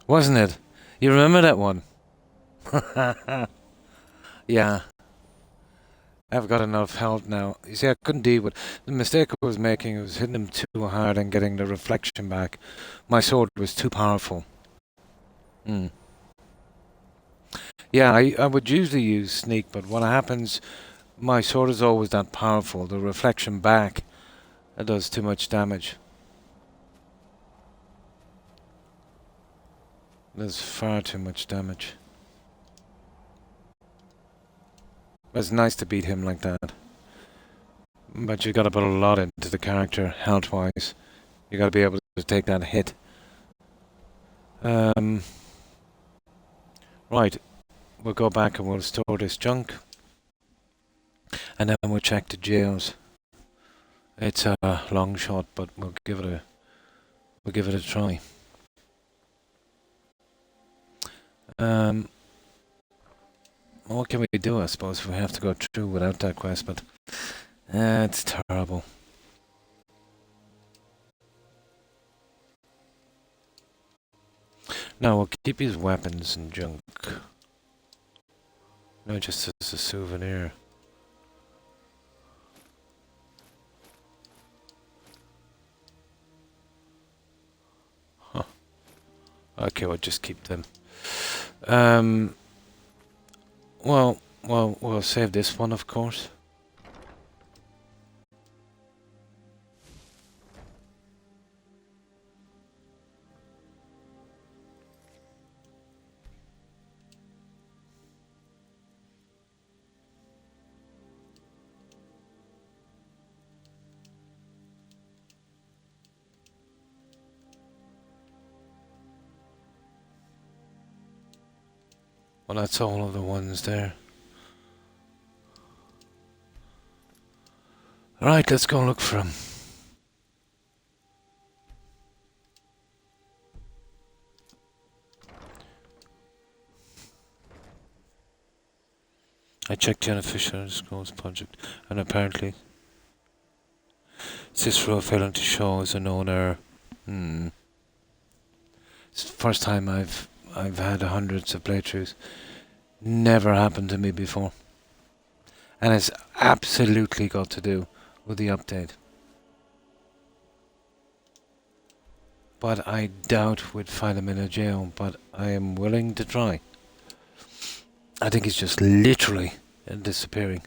Wasn't it? You remember that one? Yeah. I've got enough health now. You see, I couldn't deal with the mistake I was making. I was hitting him too hard and getting the reflection back. My sword was too powerful. Yeah, I would usually use sneak, but what happens, my sword is always that powerful. The reflection back, it does too much damage. There's far too much damage. It's nice to beat him like that. But you gotta put a lot into the character, health-wise. You gotta be able to take that hit. Right. We'll go back and we'll store this junk. And then we'll check the jails. It's a long shot, but we'll give it a try. What can we do? I suppose we have to go through without that quest, but it's terrible. No, we'll keep his weapons and junk. No, just as a souvenir. Huh. Okay, we'll just keep them. Well, we'll save this one, of course. Well, that's all of the ones there. Alright, let's go look for him. I checked Jenna Fisher's Scrolls project, and apparently Cicero failing to show is a known error. It's the first time I've had hundreds of playthroughs. Never happened to me before. And it's absolutely got to do with the update. But I doubt we'd find him in a jail, but I am willing to try. I think he's just literally disappearing.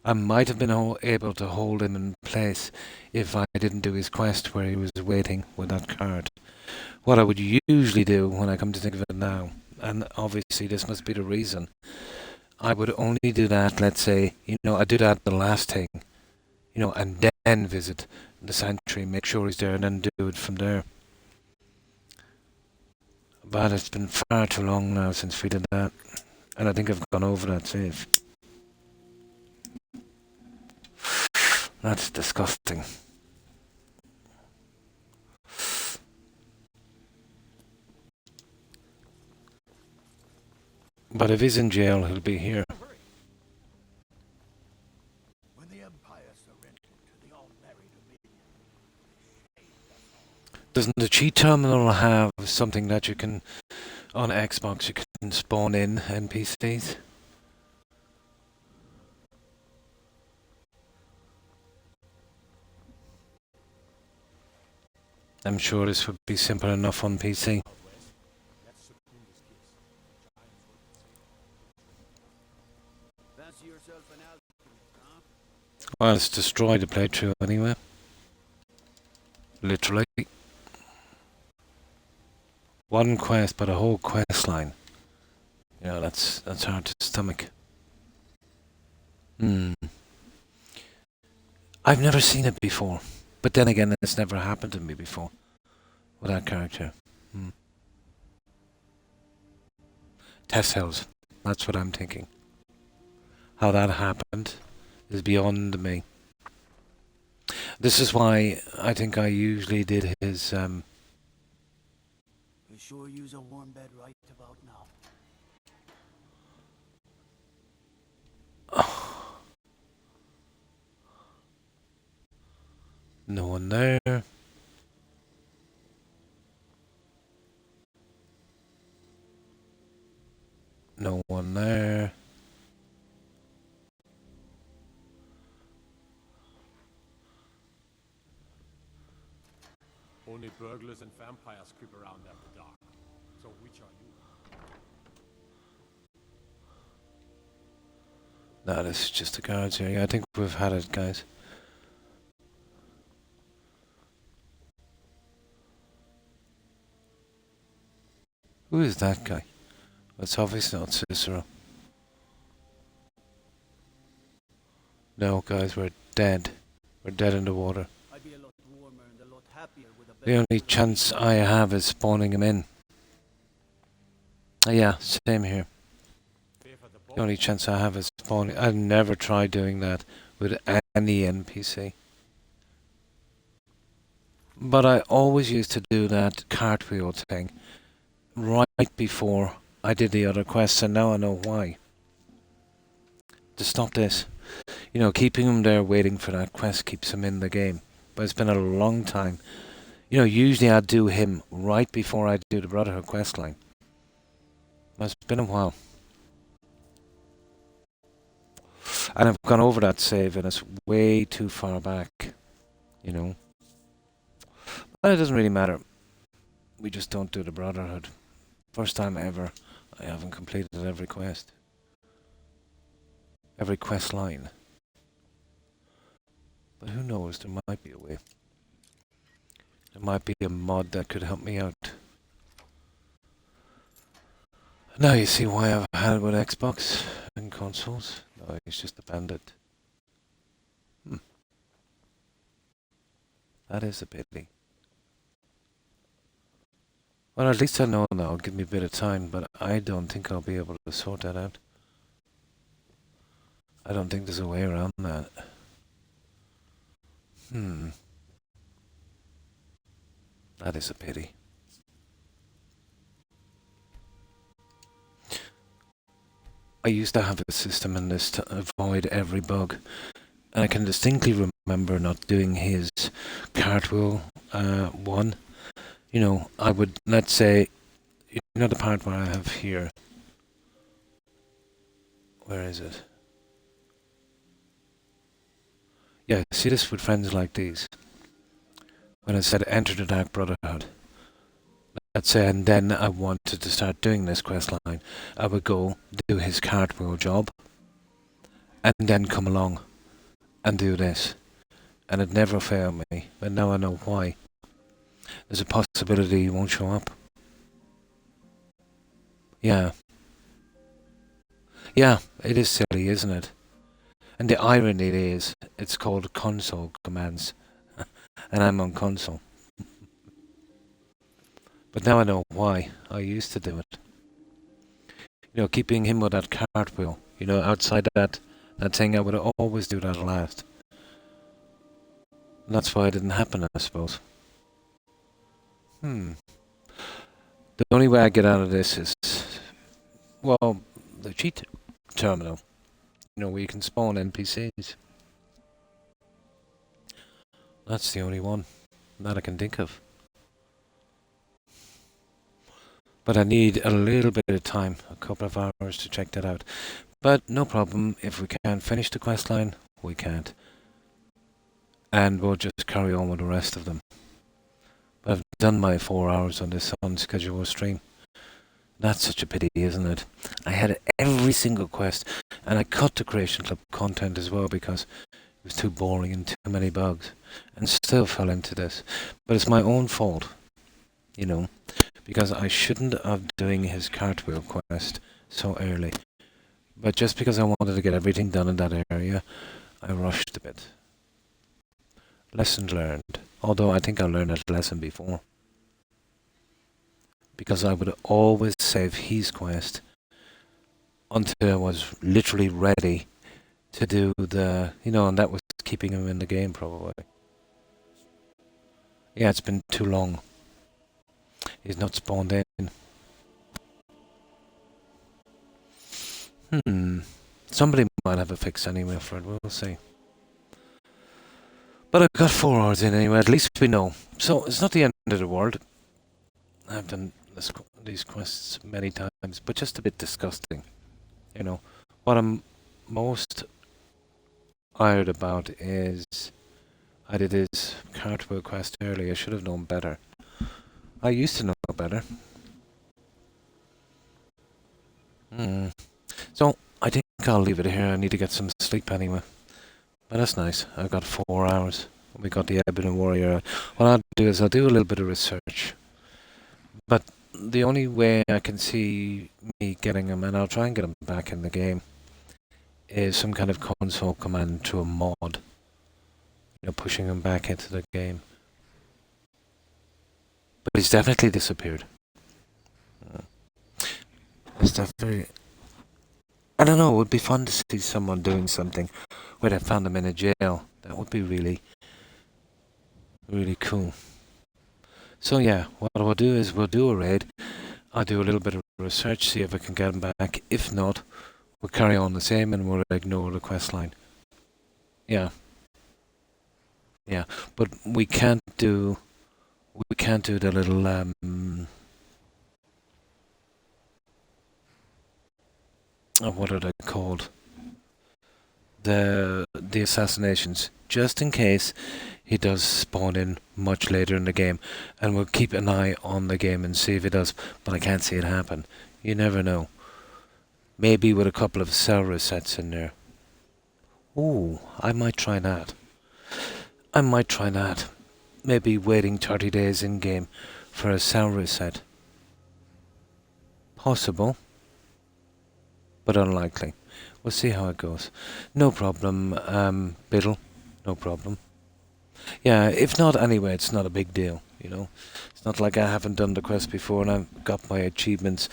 I might have been able to hold him in place if I didn't do his quest where he was waiting with that card. What I would usually do when I come to think of it now, and obviously this must be the reason, I would only do that, let's say, I do that the last thing, and then visit the sanctuary, make sure he's there, and then do it from there. But it's been far too long now since we did that, and I think I've gone over that save. That's disgusting. But if he's in jail, he'll be here. When the Empire surrendered to the all-married Doesn't the cheat terminal have something that you can, on Xbox, you can spawn in NPCs? I'm sure this would be simple enough on PC. Well, it's destroyed the playthrough anyway. Literally. One quest, but a whole quest line. You know, that's hard to stomach. I've never seen it before. But then again, it's never happened to me before. With that character. Test cells. That's what I'm thinking. How that happened is beyond me. This is why I think I usually did his, You sure use a warm bed right about now? No one there. No one there. Only burglars and vampires creep around after dark. So which are you? No, this is just the guards here. Yeah, I think we've had it, guys. Who is that guy? It's obviously not Cicero. No, guys, we're dead. We're dead in the water. I'd be a lot warmer and a lot happier with a The only chance I have is spawning him in. Yeah, same here. The only chance I have is spawning. I've never tried doing that with any NPC. But I always used to do that cartwheel thing right before I did the other quests, and now I know why. To stop this. You know, keeping him there waiting for that quest keeps him in the game. But it's been a long time. You know, usually I'd do him right before I do the Brotherhood quest line. But it's been a while. And I've gone over that save and it's way too far back. You know. But it doesn't really matter. We just don't do the Brotherhood. First time ever I haven't completed every quest. Every quest line. But who knows, there might be a way. There might be a mod that could help me out. Now you see why I've had it with Xbox and consoles. No, he's just a bandit. That is a pity. Well, at least I know now. Give me a bit of time, but I don't think I'll be able to sort that out. I don't think there's a way around that. That is a pity. I used to have a system in this to avoid every bug. And I can distinctly remember not doing his cartwheel one. You know, I would, let's say, you know the part where I have here. Where is it? Yeah, see this with friends like these. When I said enter the Dark Brotherhood. Let's say, and then I wanted to start doing this quest line. I would go do his cartwheel job. And then come along and do this. And it never failed me. But now I know why. There's a possibility he won't show up. Yeah. Yeah, it is silly, isn't it? And the irony is, it's called console commands. And I'm on console. But now I know why I used to do it. You know, keeping him with that cartwheel. You know, outside that thing, I would always do that last. And that's why it didn't happen, I suppose. The only way I get out of this is, well, the cheat terminal. You know, where you can spawn NPCs. That's the only one that I can think of. But I need a little bit of time, a couple of hours to check that out. But no problem, if we can't finish the quest line, we can't. And we'll just carry on with the rest of them. But I've done my 4 hours on this unscheduled stream. That's such a pity, isn't it? I had every single quest, and I cut the Creation Club content as well because It was too boring and too many bugs. And still fell into this. But it's my own fault, you know, because I shouldn't have doing his cartwheel quest so early. But just because I wanted to get everything done in that area, I rushed a bit. Lesson learned. Although I think I learned that lesson before. Because I would always save his quest until I was literally ready to do the, and that was keeping him in the game probably. Yeah, it's been too long. He's not spawned in. Somebody might have a fix anyway for it, we'll see. But I've got 4 hours in anyway, at least we know. So, it's not the end of the world. I've done these quests many times, but just a bit disgusting. What I'm most tired about is I did his cartwheel quest earlier. I should have known better. I used to know better. So, I think I'll leave it here. I need to get some sleep anyway. But that's nice. I've got 4 hours. We got the Ebony Warrior. What I'll do is I'll do a little bit of research. But the only way I can see me getting him, and I'll try and get him back in the game, is some kind of console command to a mod. Pushing him back into the game. But he's definitely disappeared. It's definitely... I don't know, it would be fun to see someone doing something where they found him in a jail. That would be really, really cool. So yeah, what we'll do is we'll do a raid. I'll do a little bit of research, see if I can get him back. If not, we'll carry on the same and we'll ignore the quest line. Yeah. Yeah, but we can't do the little what are they called? The assassinations, just in case he does spawn in much later in the game, and we'll keep an eye on the game and see if he does, but I can't see it happen. You never know. Maybe with a couple of cell resets in there. Ooh, I might try that. Maybe waiting 30 days in game for a cell reset. Possible, but unlikely. We'll see how it goes. No problem, Biddle. No problem. Yeah, if not anyway, it's not a big deal, It's not like I haven't done the quest before and I've got my achievements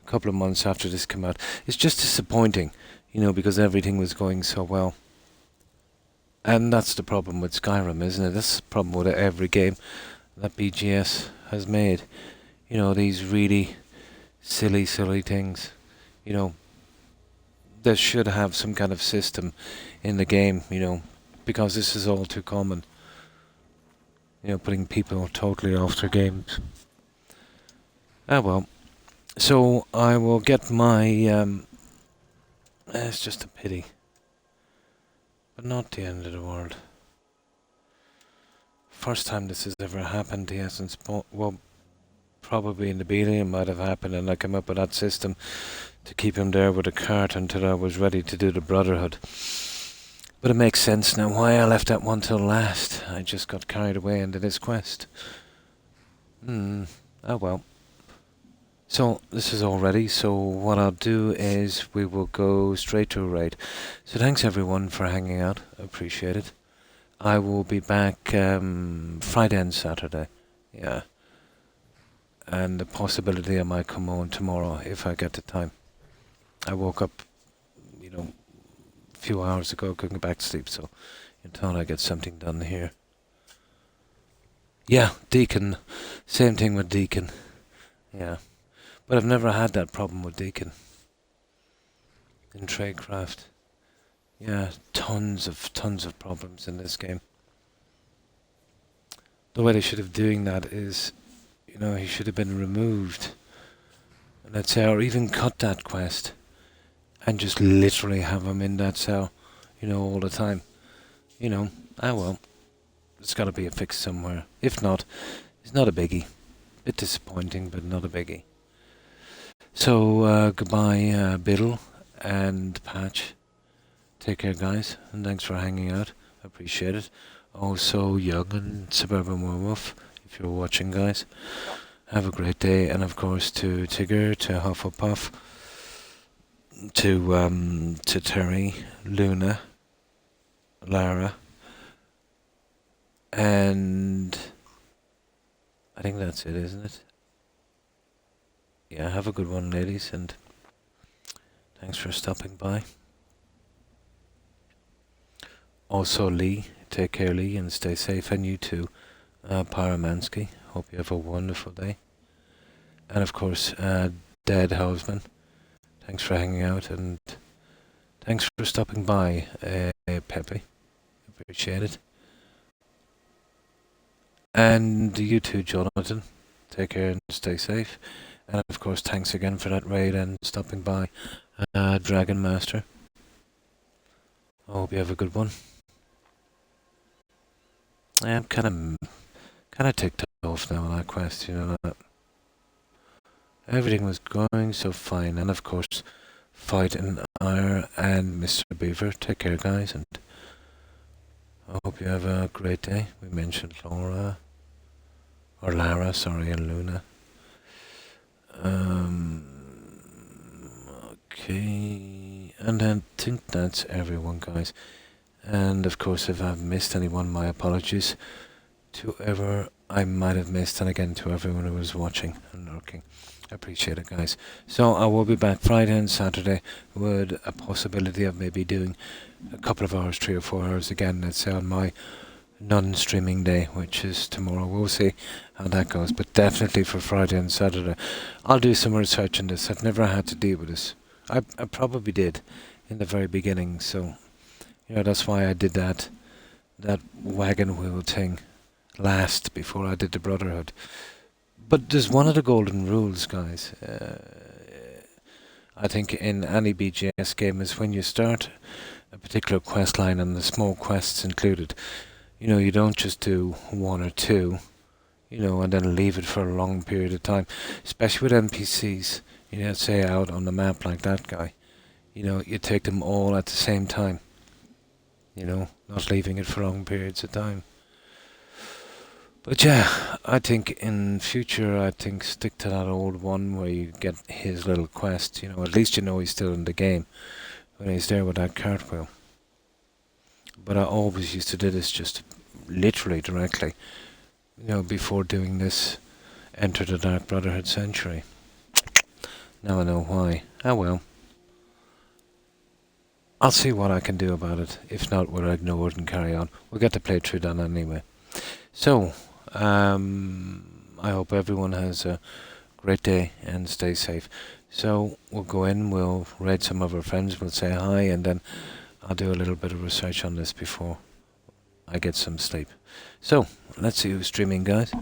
a couple of months after this came out. It's just disappointing, because everything was going so well. And that's the problem with Skyrim, isn't it? That's the problem with every game that BGS has made. These really silly things. They should have some kind of system in the game, because this is all too common. Putting people totally off their games. Ah well. So I will get my... it's just a pity. But not the end of the world. First time this has ever happened, he hasn't well, probably in the beginning it might have happened and I came up with that system to keep him there with a cart until I was ready to do the Brotherhood. But it makes sense now why I left that one till last. I just got carried away into this quest. Oh well. So, this is all ready, so what I'll do is we will go straight to a raid. So thanks everyone for hanging out, I appreciate it. I will be back Friday and Saturday, yeah. And the possibility I might come on tomorrow if I get the time. I woke up, a few hours ago, couldn't get back to sleep, so until I get something done here. Yeah, Deacon, same thing with Deacon, yeah. But I've never had that problem with Deacon in Tradecraft. Yeah, tons of problems in this game. The way they should have doing that is, he should have been removed. And let's say, or even cut that quest. And just literally have him in that cell, all the time. Well, there's got to be a fix somewhere. If not, it's not a biggie. Bit disappointing, but not a biggie. So, goodbye, Biddle and Patch. Take care, guys, and thanks for hanging out. Appreciate it. Also, Young and Suburban Werewolf, if you're watching, guys. Have a great day. And of course to Tigger, to Hufflepuff, to Terry, Luna, Lara, and I think that's it, isn't it? Yeah, have a good one, ladies, and thanks for stopping by. Also, Lee, take care, Lee, and stay safe. And you too, Paramansky. Hope you have a wonderful day. And of course, Dead Houseman, thanks for hanging out, and thanks for stopping by, Pepe. Appreciate it. And you too, Jonathan. Take care and stay safe. And of course, thanks again for that raid and stopping by, Dragon Master. I hope you have a good one. I'm kind of ticked off now on that quest, you know that. Everything was going so fine, and of course, Fight and Ire and Mr. Beaver. Take care, guys, and I hope you have a great day. We mentioned Lara, sorry, and Luna. Okay, and I think that's everyone, guys. And of course, if I've missed anyone, my apologies to whoever I might have missed, and again to everyone who was watching and lurking. I appreciate it, guys. So I will be back Friday and Saturday with a possibility of maybe doing a couple of hours, 3 or 4 hours again, let's say on my non-streaming day, which is tomorrow. We'll see how that goes, but definitely for Friday and Saturday I'll do some research on this. I've never had to deal with this. I probably did in the very beginning, so you know, that's why I did that wagon wheel thing last before I did the Brotherhood. But there's one of the golden rules, guys, I think in any BGS game, is when you start a particular quest line and the small quests included, you know, you don't just do 1 or 2, you know, and then leave it for a long period of time, especially with NPCs, you know, say out on the map like that guy, you know, you take them all at the same time, you know, not leaving it for long periods of time. But yeah, I think in future, I think stick to that old one where you get his little quest, you know, at least you know he's still in the game when he's there with that cartwheel. But I always used to do this just literally directly, you know, before doing this Enter the Dark Brotherhood Century. Now I know why. Ah well. I'll see what I can do about it. If not, we'll ignore it and carry on. We'll get the playthrough done anyway. So, I hope everyone has a great day and stay safe. So, we'll go in, we'll raid some of our friends, we'll say hi, and then I'll do a little bit of research on this before I get some sleep. So, let's see who's streaming, guys.